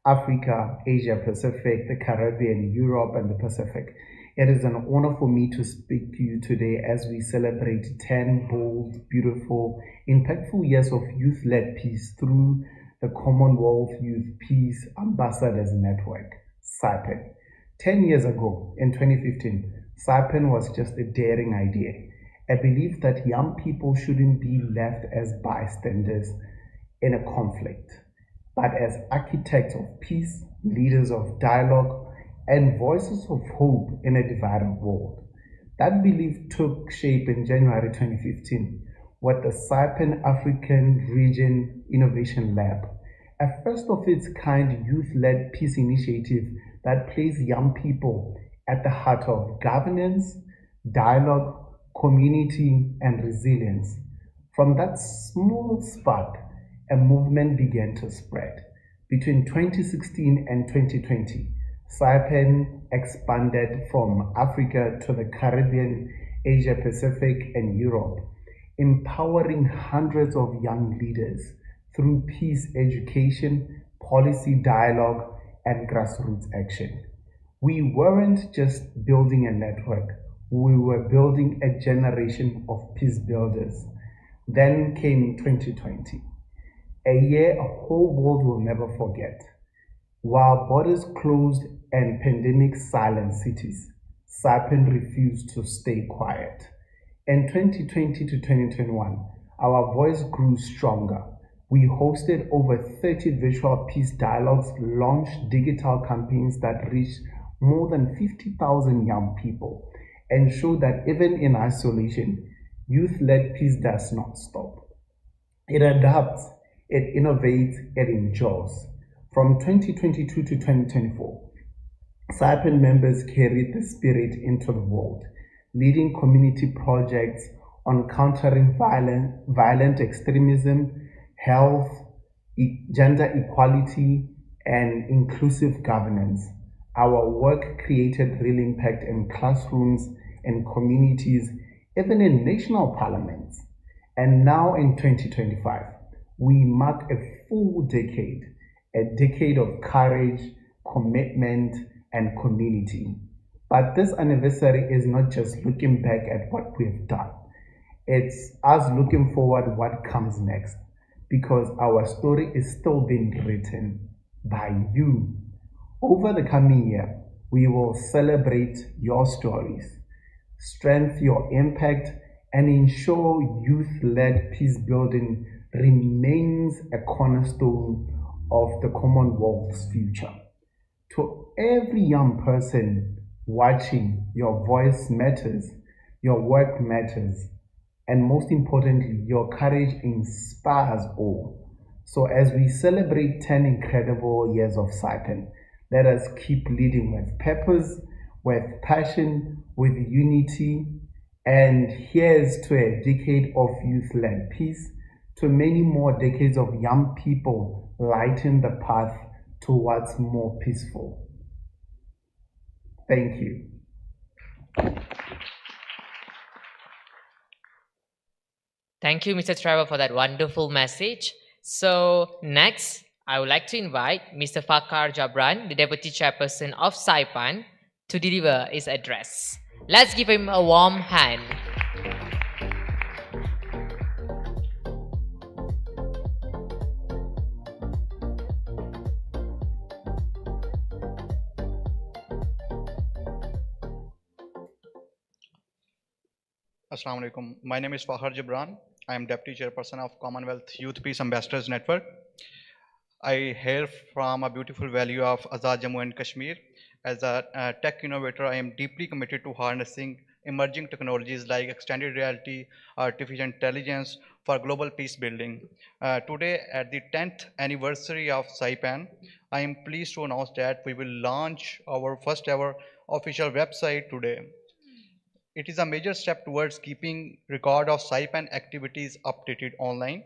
Africa, Asia Pacific, the Caribbean, Europe, and the Pacific. It is an honor for me to speak to you today as we celebrate 10 bold, beautiful, impactful years of youth-led peace through the Commonwealth Youth Peace Ambassadors Network, SAIPEN. 10 years ago, in 2015, SAIPEN was just a daring idea, a belief that young people shouldn't be left as bystanders in a conflict, but as architects of peace, leaders of dialogue, and voices of hope in a divided world. That belief took shape in January 2015 with the SAIPEN African Region Innovation Lab, a first of its kind youth-led peace initiative that places young people at the heart of governance, dialogue, community, and resilience. From that small spark, a movement began to spread. Between 2016 and 2020, SAIPEN expanded from Africa to the Caribbean, Asia Pacific, and Europe, empowering hundreds of young leaders through peace education, policy dialogue, and grassroots action. We weren't just building a network, we were building a generation of peace builders. Then came 2020, a year a whole world will never forget. While borders closed and pandemic silenced cities, SAIPEN refused to stay quiet. In 2020 to 2021, our voice grew stronger. We hosted over 30 virtual peace dialogues, launched digital campaigns that reached more than 50,000 young people, and showed that even in isolation, youth-led peace does not stop. It adapts, it innovates, it endures. From 2022 to 2024, SAIPEN members carried the spirit into the world, leading community projects on countering violent extremism, health, gender equality, and inclusive governance. Our work created real impact in classrooms and communities, even in national parliaments. And now in 2025, we mark a full decade, a decade of courage, commitment, and community. But this anniversary is not just looking back at what we've done. It's us looking forward what comes next, because our story is still being written by you. Over the coming year, we will celebrate your stories, strengthen your impact, and ensure youth-led peace building remains a cornerstone of the Commonwealth's future. To every young person watching, your voice matters, your work matters, and most importantly, your courage inspires all. So as we celebrate 10 incredible years of SAIPEN, let us keep leading with purpose, with passion, with unity, and here's to a decade of youth-led peace, to many more decades of young people lighting the path towards more peaceful. Thank you. Thank you, Mr. Trevor, for that wonderful message. So next, I would like to invite Mr. Fakhar Jabran, the Deputy Chairperson of SAIPEN, to deliver his address. Let's give him a warm hand. Assalamu alaikum. My name is Fakhar Jabran. I am Deputy Chairperson of Commonwealth Youth Peace Ambassadors Network. I hail from a beautiful valley of Azad Jammu and Kashmir. As a tech innovator, I am deeply committed to harnessing emerging technologies like extended reality, artificial intelligence for global peace building. Today, at the 10th anniversary of SAIPEN, I am pleased to announce that we will launch our first ever official website today. It is a major step towards keeping record of SAIPEN activities updated online.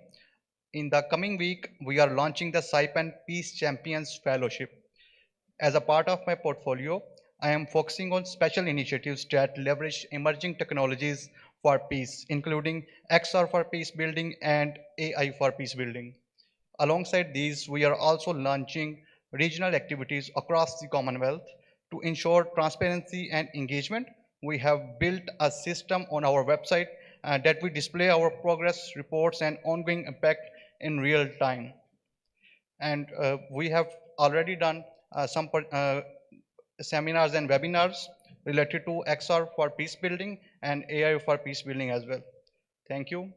In the coming week, we are launching the SAIPEN Peace Champions Fellowship. As a part of my portfolio, I am focusing on special initiatives that leverage emerging technologies for peace, including XR for peace building and AI for peace building. Alongside these, we are also launching regional activities across the Commonwealth. To ensure transparency and engagement, we have built a system on our website that we display our progress reports and ongoing impact in real time. And we have already done some seminars and webinars related to XR for peace building and AI for peace building as well. Thank you.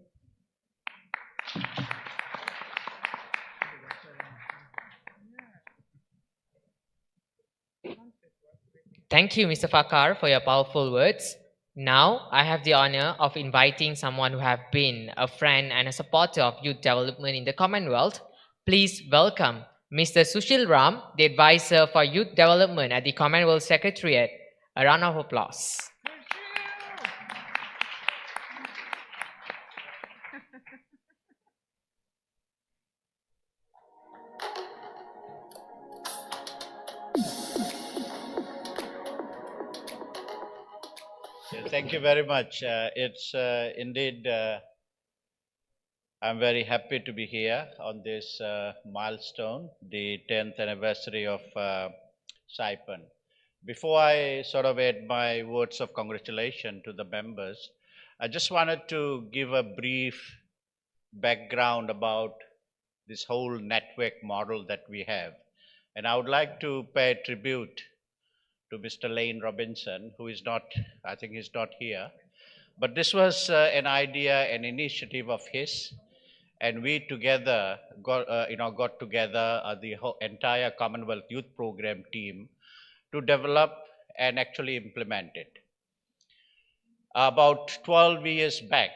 Thank you, Mr. Fakar, for your powerful words. Now, I have the honor of inviting someone who have been a friend and a supporter of youth development in the Commonwealth. Please welcome Mr. Sushil Ram, the advisor for youth development at the Commonwealth Secretariat. A round of applause. Thank you very much. It's indeed, I'm very happy to be here on this milestone, the 10th anniversary of Saipan. Before I sort of add my words of congratulation to the members, I just wanted to give a brief background about this whole network model that we have. And I would like to pay tribute to Mr. Lane Robinson, who is not, I think he's not here. But this was an idea, an initiative of his, and we together got together the whole entire Commonwealth Youth Program team to develop and actually implement it. About 12 years back,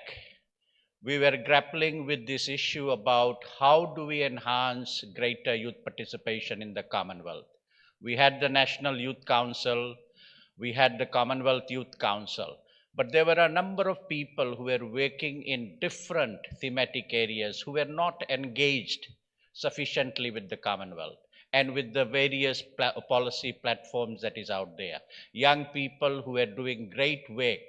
we were grappling with this issue about how do we enhance greater youth participation in the Commonwealth. We had the National Youth Council, we had the Commonwealth Youth Council, but there were a number of people who were working in different thematic areas who were not engaged sufficiently with the Commonwealth and with the various policy platforms that is out there. Young people who were doing great work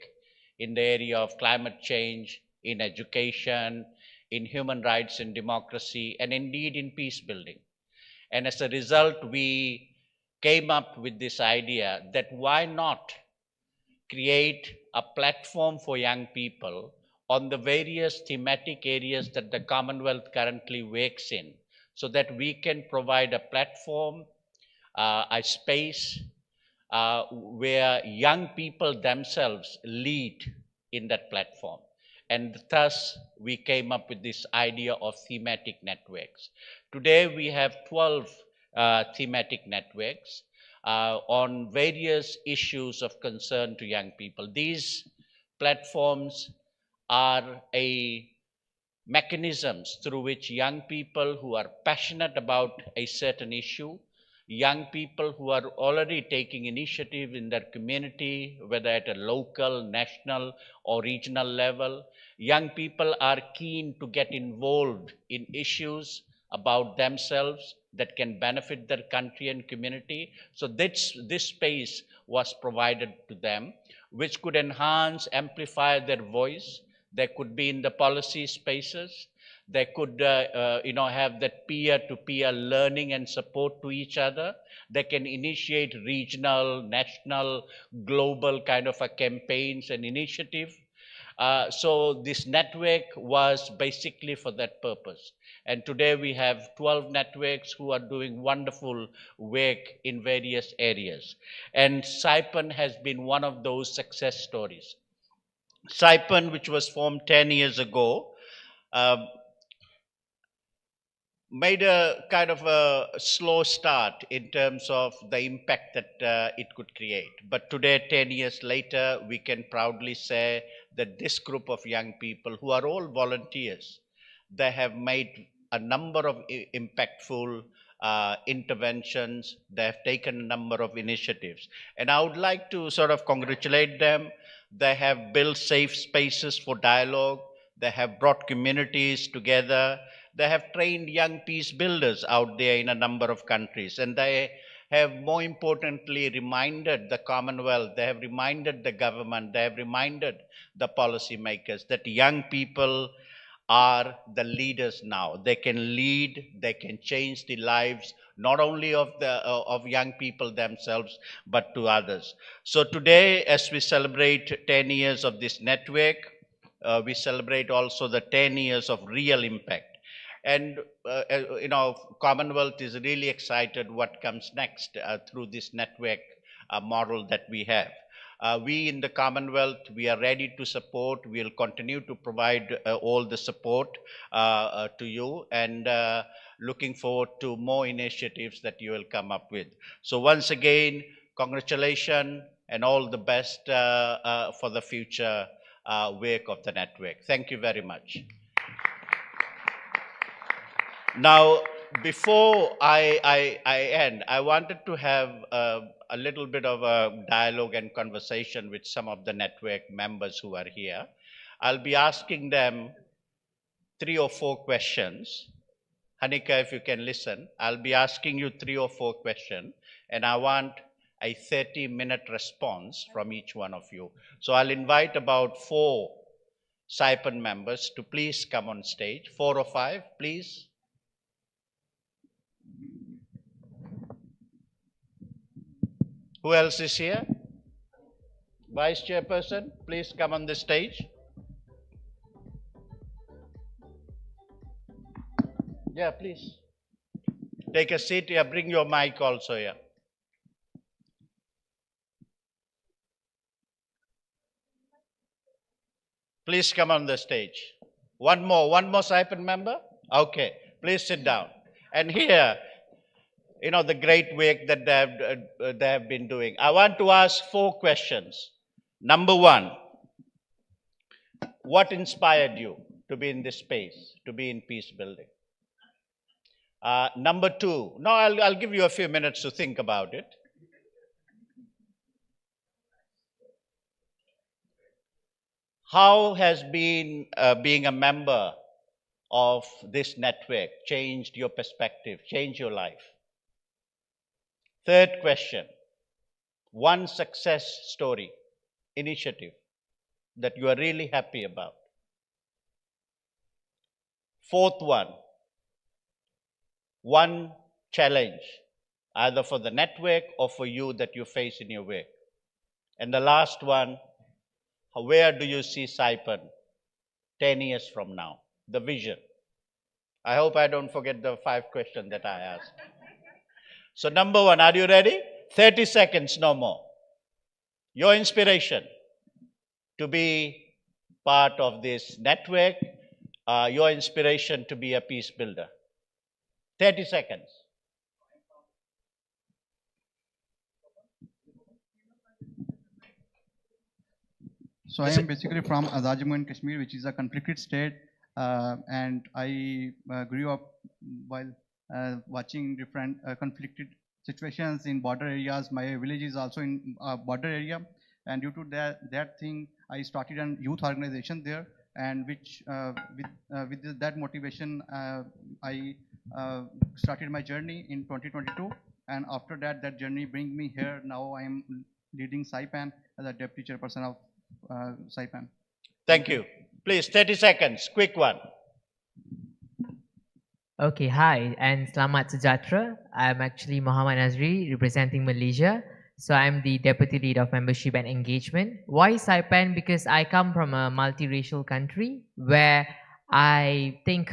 in the area of climate change, in education, in human rights and democracy, and indeed in peace building. And as a result, we came up with this idea that why not create a platform for young people on the various thematic areas that the Commonwealth currently works in, so that we can provide a platform, a space where young people themselves lead in that platform. And thus, we came up with this idea of thematic networks. Today, we have 12 thematic networks on various issues of concern to young people. These platforms are mechanisms through which young people who are passionate about a certain issue, young people who are already taking initiative in their community, whether at a local, national, or regional level, young people are keen to get involved in issues about themselves that can benefit their country and community. So this space was provided to them, which could enhance, amplify their voice. They could be in the policy spaces. They could have that peer-to-peer learning and support to each other. They can initiate regional, national, global kind of campaigns and initiative. So this network was basically for that purpose. And today we have 12 networks who are doing wonderful work in various areas. And Saipan has been one of those success stories. Saipan, which was formed 10 years ago, made a kind of a slow start in terms of the impact that it could create. But today, 10 years later, we can proudly say that this group of young people, who are all volunteers, they have made a number of impactful interventions. They have taken a number of initiatives. And I would like to sort of congratulate them. They have built safe spaces for dialogue. They have brought communities together. They have trained young peace builders out there in a number of countries. And they have, more importantly, reminded the Commonwealth, they have reminded the government, they have reminded the policymakers that young people are the leaders now. They can lead, they can change the lives, not only of young people themselves, but to others. So today, as we celebrate 10 years of this network, we celebrate also the 10 years of real impact. And, Commonwealth is really excited what comes next through this network model that we have. We in the Commonwealth, we are ready to support. We'll continue to provide all the support to you, and looking forward to more initiatives that you will come up with. So once again, congratulations and all the best for the future work of the network. Thank you very much. Now, before I end, I wanted to have a little bit of a dialogue and conversation with some of the network members who are here. I'll be asking them 3 or 4 questions. Hanika, if you can listen, I'll be asking you 3 or 4 questions, and I want a 30-minute response from each one of you. So I'll invite about 4 SAIPAN members to please come on stage. 4 or 5, please. Who else is here? Vice Chairperson, please come on the stage. Yeah, please. Take a seat here. Bring your mic also here. Please come on the stage. One more SAIPAN member? Okay, please sit down. And here, the great work that they have been doing. I want to ask 4 questions. Number 1, what inspired you to be in this space, to be in peace building? Number 2, no, I'll give you a few minutes to think about it. How has being a member of this network changed your perspective, changed your life? 3rd question, one success story, initiative that you are really happy about. 4th one challenge, either for the network or for you that you face in your work. And the last one, where do you see SAIPAN 10 years from now? The vision. I hope I don't forget the 5 questions that I asked. So number 1, are you ready? 30 seconds, no more. Your inspiration to be part of this network, your inspiration to be a peace builder. 30 seconds. So I am basically from Azad Jammu and Kashmir, which is a conflicted state, and I grew up while watching different conflicted situations in border areas. My village is also in a border area, and due to that thing, I started a youth organization there, and which with that motivation, I started my journey in 2022, and after that journey bring me here. Now I am leading SAIPAN as a deputy chairperson of SAIPAN. Thank you. Please, 30 seconds, quick one. Okay, hi, and Selamat Sejahtera. I'm actually Muhammad Nazri, representing Malaysia. So I'm the Deputy Lead of Membership and Engagement. Why SAIPAN? Because I come from a multiracial country where I think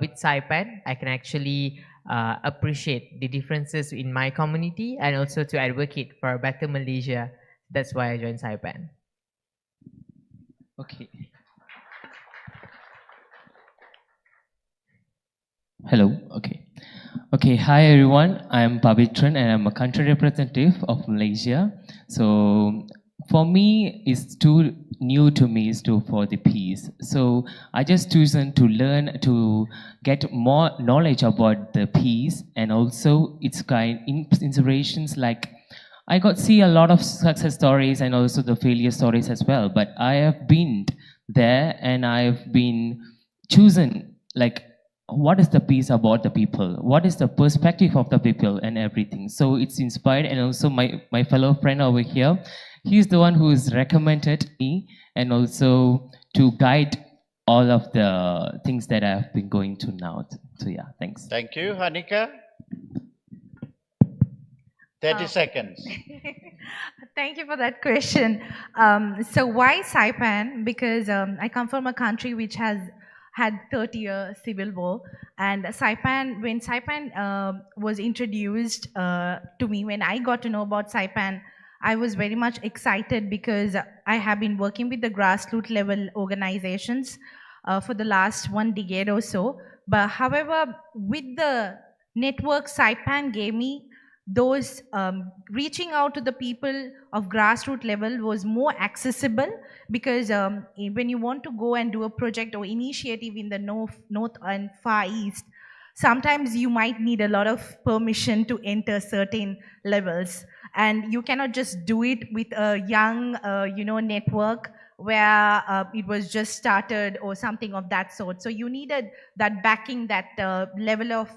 with SAIPAN, I can actually appreciate the differences in my community and also to advocate for a better Malaysia. That's why I joined SAIPAN. Okay. Hello. Okay. Hi everyone. I am Pavitran and I'm a country representative of Malaysia. So for me, it's too new to me for the peace. So I just chosen to learn to get more knowledge about the peace and also its kind inspirations. Like I got see a lot of success stories and also the failure stories as well. But I have been there and I've been chosen like what is the piece about the people? What is the perspective of the people and everything? So it's inspired, and also my fellow friend over here, he's the one who has recommended me and also to guide all of the things that I have been going to now. So yeah, thanks. Thank you. Hanika? 30 seconds. Thank you for that question. So why Saipan? Because I come from a country which has had 30-year civil war, and Saipan, when Saipan was introduced to me, when I got to know about Saipan, I was very much excited because I have been working with the grassroots level organizations for the last 1 decade or so. But however, with the network Saipan gave me, those reaching out to the people of grassroots level was more accessible, because when you want to go and do a project or initiative in the north and far east, sometimes you might need a lot of permission to enter certain levels, and you cannot just do it with a young network where it was just started or something of that sort. So you needed that backing, that level of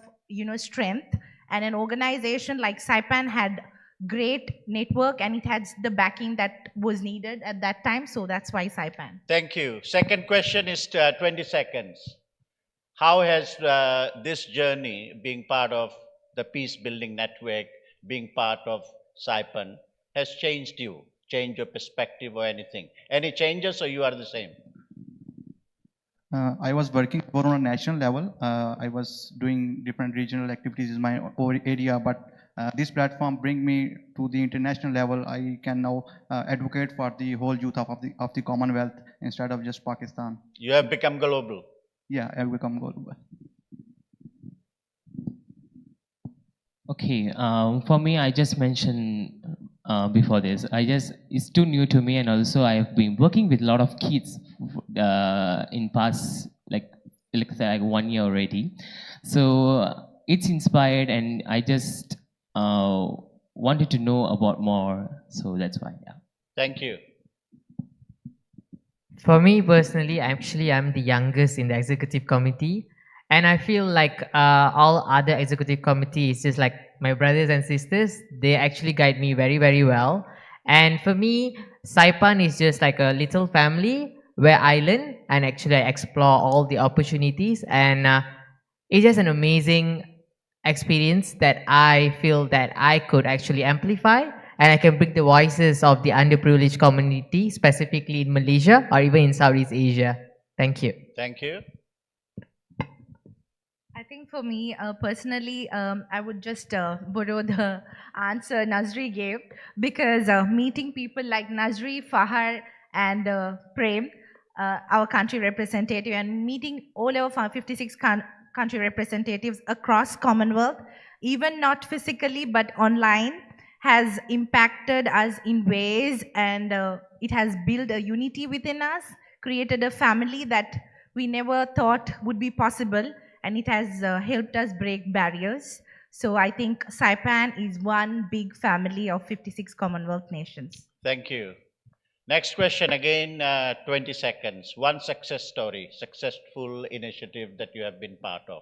strength. And an organization like Saipan had great network, and it had the backing that was needed at that time. So that's why Saipan. Thank you. Second question is 20 seconds. How has this journey, being part of the peace building network, being part of Saipan, has changed you? Change your perspective or anything? Any changes, or you are the same? I was working more on a national level. I was doing different regional activities in my area, but this platform bring me to the international level. I can now advocate for the whole youth of the Commonwealth instead of just Pakistan. You have become global. Yeah, I've become global. Okay, for me, I just mentioned before this, it's too new to me, and also I have been working with a lot of kids in past, like 1 year already. So it's inspired, and I just wanted to know about more. So that's why, yeah. Thank you. For me personally, actually, I'm the youngest in the executive committee, and I feel like all other executive committees, just like my brothers and sisters, they actually guide me very, very well. And for me, Saipan is just like a little family where I learn and actually I explore all the opportunities, and it's just an amazing experience that I feel that I could actually amplify, and I can bring the voices of the underprivileged community, specifically in Malaysia or even in Southeast Asia. Thank you. Thank you. I think for me, personally, I would just borrow the answer Nazri gave, because meeting people like Nazri, Fahar, and Prem, our country representative, and meeting all of our 56 country representatives across Commonwealth, even not physically but online, has impacted us in ways, and it has built a unity within us, created a family that we never thought would be possible, and it has helped us break barriers. So I think Saipan is one big family of 56 Commonwealth nations. Thank you. Next question again, 20 seconds. One success story, successful initiative that you have been part of.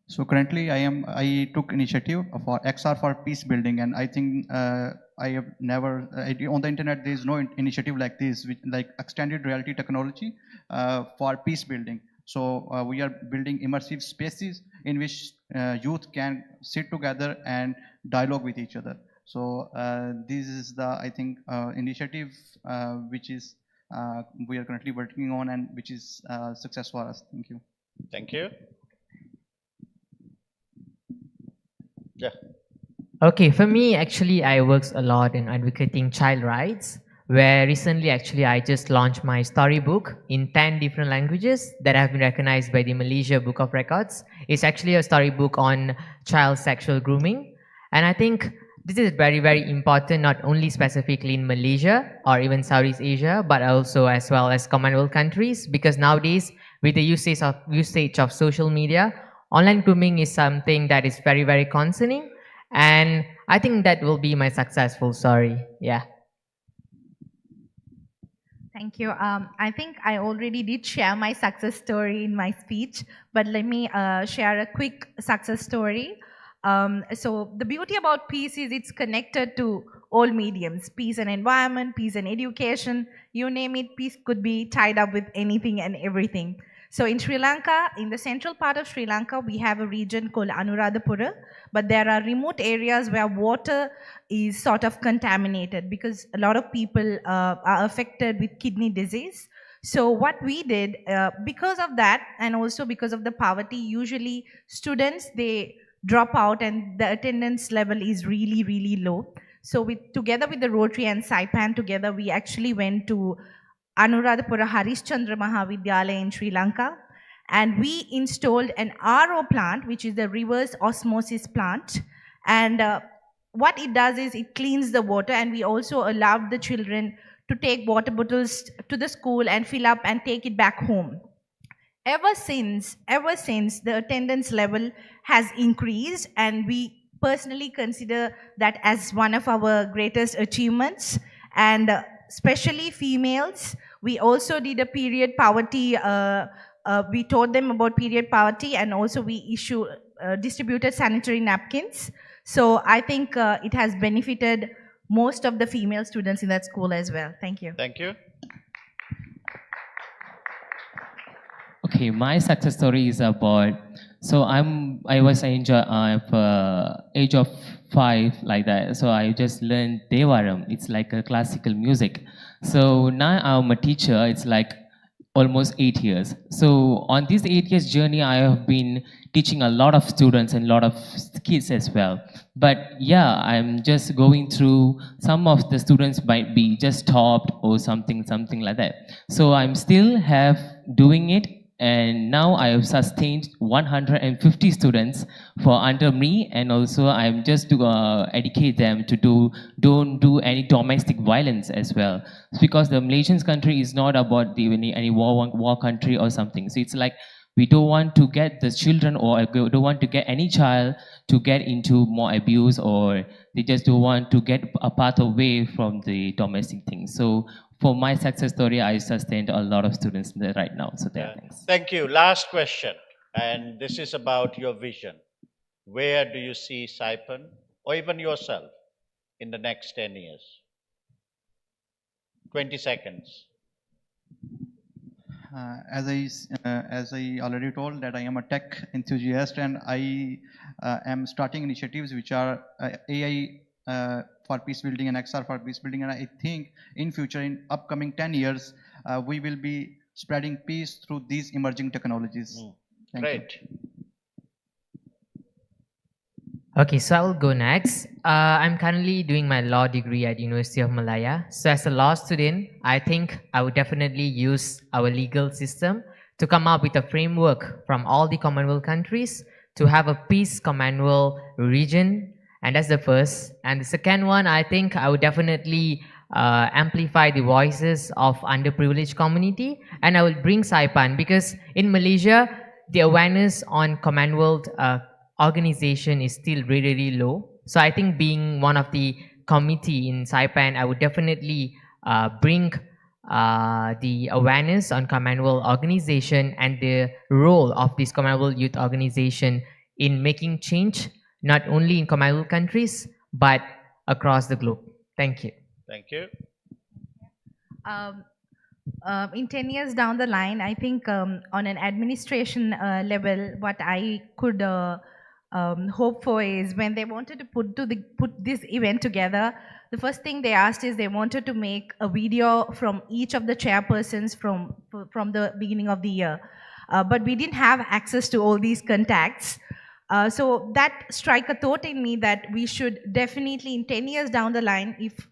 So currently I took initiative for XR for peace building, and I think I have never, on the internet there is no initiative like this, like extended reality technology for peace building. So we are building immersive spaces in which youth can sit together and dialogue with each other. So this is the, I think, initiative which is we are currently working on, and which is success for us. Thank you. Thank you. Yeah. Okay, for me, actually, I work a lot in advocating child rights, where recently, actually, I just launched my storybook in 10 different languages that have been recognized by the Malaysia Book of Records. It's actually a storybook on child sexual grooming. And I think this is very, very important, not only specifically in Malaysia or even Southeast Asia, but also as well as Commonwealth countries, because nowadays, with the usage of social media, online grooming is something that is very, very concerning. And I think that will be my successful story. Yeah. Thank you. I think I already did share my success story in my speech, but let me share a quick success story. So the beauty about peace is it's connected to all mediums, peace and environment, peace and education, you name it, peace could be tied up with anything and everything. So in Sri Lanka, in the central part of Sri Lanka, we have a region called Anuradhapura, but there are remote areas where water is sort of contaminated because a lot of people are affected with kidney disease. So what we did, because of that and also because of the poverty, usually students, they drop out and the attendance level is really, really low. So together with the Rotary and Saipan together, we actually went to Anuradhapura Harishchandra Mahavidyalaya in Sri Lanka, and we installed an RO plant, which is the reverse osmosis plant. And what it does is it cleans the water, and we also allowed the children to take water bottles to the school and fill up and take it back home. Ever since, the attendance level has increased, and we personally consider that as one of our greatest achievements. And especially females, we also did a period poverty, we taught them about period poverty, and also we distributed sanitary napkins. So I think it has benefited most of the female students in that school as well. Thank you. Thank you. Okay, my success story is about, so I was age of 5 like that, so I just learned Devaram. It's like a classical music. So now I'm a teacher, it's like almost 8 years. So on this 8 years journey, I have been teaching a lot of students and a lot of kids as well. But yeah, I'm just going through, some of the students might be just stopped or something like that. So I'm still doing it. And now I have sustained 150 students for under me, and also I'm just to educate them to don't do any domestic violence as well. Because the Malaysian country is not about any war country or something. So it's like we don't want to get the children, or don't want to get any child to get into more abuse, or they just don't want to get a path away from the domestic things. So for my success story, I sustained a lot of students there right now. So thanks. Thank you. Last question, and this is about your vision. Where do you see Saipan, or even yourself, in the next 10 years? 20 seconds. As I already told that I am a tech enthusiast, and I am starting initiatives which are AI for peace building and XR for peace building, and I think in future, in upcoming 10 years, we will be spreading peace through these emerging technologies. Great. Okay, so I will go next. I'm currently doing my law degree at University of Malaya. So as a law student, I think I would definitely use our legal system to come up with a framework from all the Commonwealth countries to have a peace Commonwealth region. And that's the first. And the second one, I think I would definitely amplify the voices of underprivileged community, and I will bring Saipan, because in Malaysia, the awareness on Commonwealth organization is still really, really low. So I think being one of the committee in Saipan, I would definitely bring the awareness on Commonwealth organization and the role of this Commonwealth Youth Organization in making change, not only in Commonwealth countries, but across the globe. Thank you. Thank you. In 10 years down the line, I think on an administration level, what I could hope for is when they wanted to put this event together, the first thing they asked is they wanted to make a video from each of the chairpersons from the beginning of the year. But we didn't have access to all these contacts. So that struck a thought in me that we should definitely, in 10 years down the line, if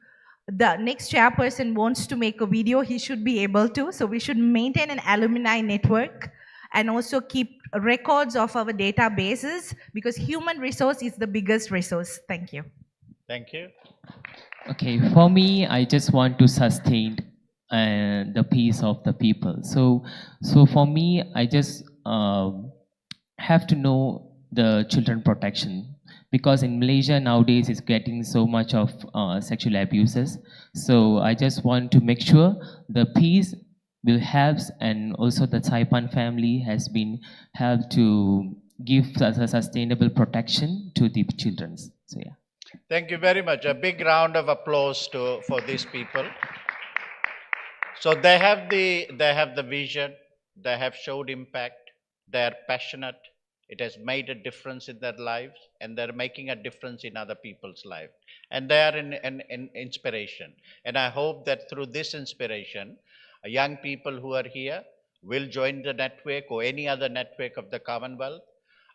the next chairperson wants to make a video, he should be able to. So we should maintain an alumni network and also keep records of our databases, because human resource is the biggest resource. Thank you. Thank you. Okay, for me, I just want to sustain the peace of the people. So for me, I just have to know the children protection, because in Malaysia nowadays it's getting so much of sexual abuses. So I just want to make sure the peace will help, and also the Saipan family has been helped to give us a sustainable protection to the children. So yeah. Thank you very much. A big round of applause for these people. So they have the vision, they have showed impact, they are passionate, it has made a difference in their lives, and they're making a difference in other people's lives. And they are an inspiration. And I hope that through this inspiration, young people who are here will join the network or any other network of the Commonwealth.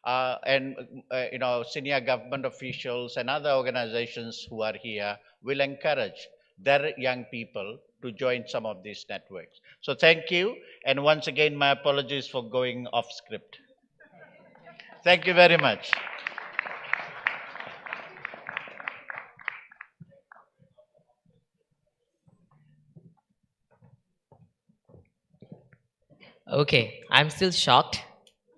Senior government officials and other organizations who are here will encourage their young people to join some of these networks. So thank you, and once again, my apologies for going off script. Thank you very much. Okay, I'm still shocked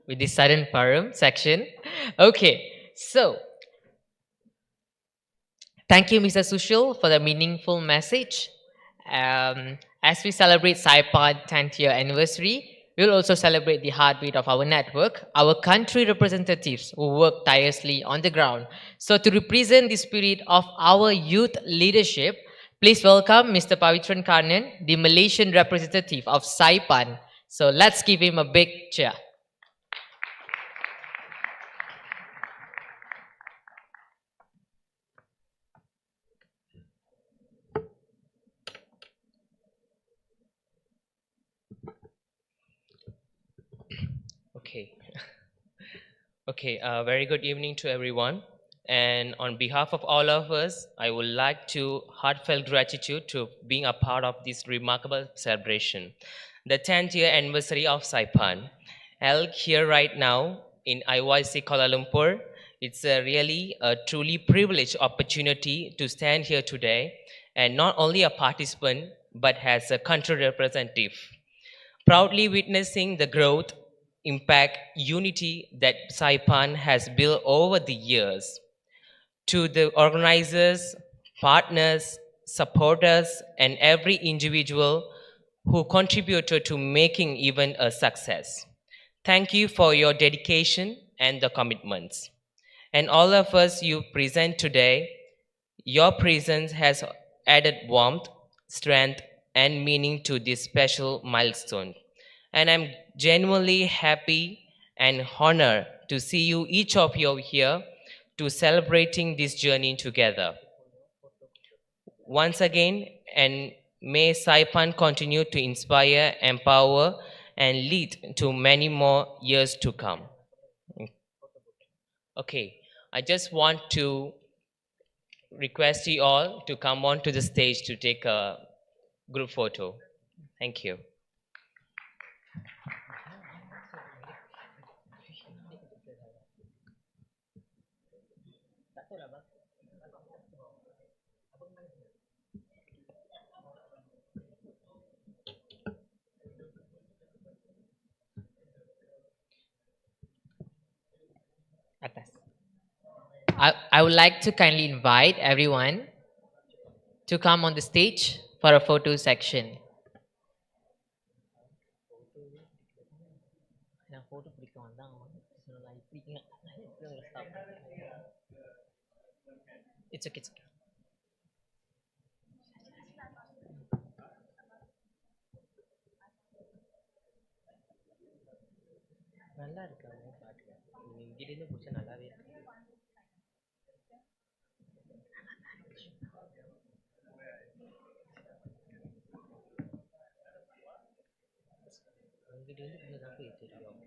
with this sudden param section. Okay, so thank you, Mr. Sushil, for the meaningful message. As we celebrate Saipan 10th year anniversary, we'll also celebrate the heartbeat of our network, our country representatives who work tirelessly on the ground. So to represent the spirit of our youth leadership, please welcome Mr. Pavitran Karnan, the Malaysian representative of Saipan. So let's give him a big cheer. Okay. Okay, very good evening to everyone. And on behalf of all of us, I would like to heartfelt gratitude to being a part of this remarkable celebration. The 10th year anniversary of Saipan, held here right now in IYC Kuala Lumpur. It's really a truly privileged opportunity to stand here today and not only a participant, but as a country representative. Proudly witnessing the growth, impact, unity that Saipan has built over the years. To the organizers, partners, supporters, and every individual who contributed to making even a success. Thank you for your dedication and the commitments. And all of us you present today, your presence has added warmth, strength, and meaning to this special milestone. And I'm genuinely happy and honored to see you, each of you here, to celebrating this journey together. Once again, and may Saipan continue to inspire, empower, and lead to many more years to come. Okay, I just want to request you all to come on to the stage to take a group photo. Thank you. I would like to kindly invite everyone to come on the stage for a photo section. It's okay. It's okay. நல்லா இருக்கா பாட்டு இங்கிருந்து பிடிச்சா நல்லாவே இருக்கு அங்கிட்டிருந்து பிடிச்சதான் போய் தெரியும்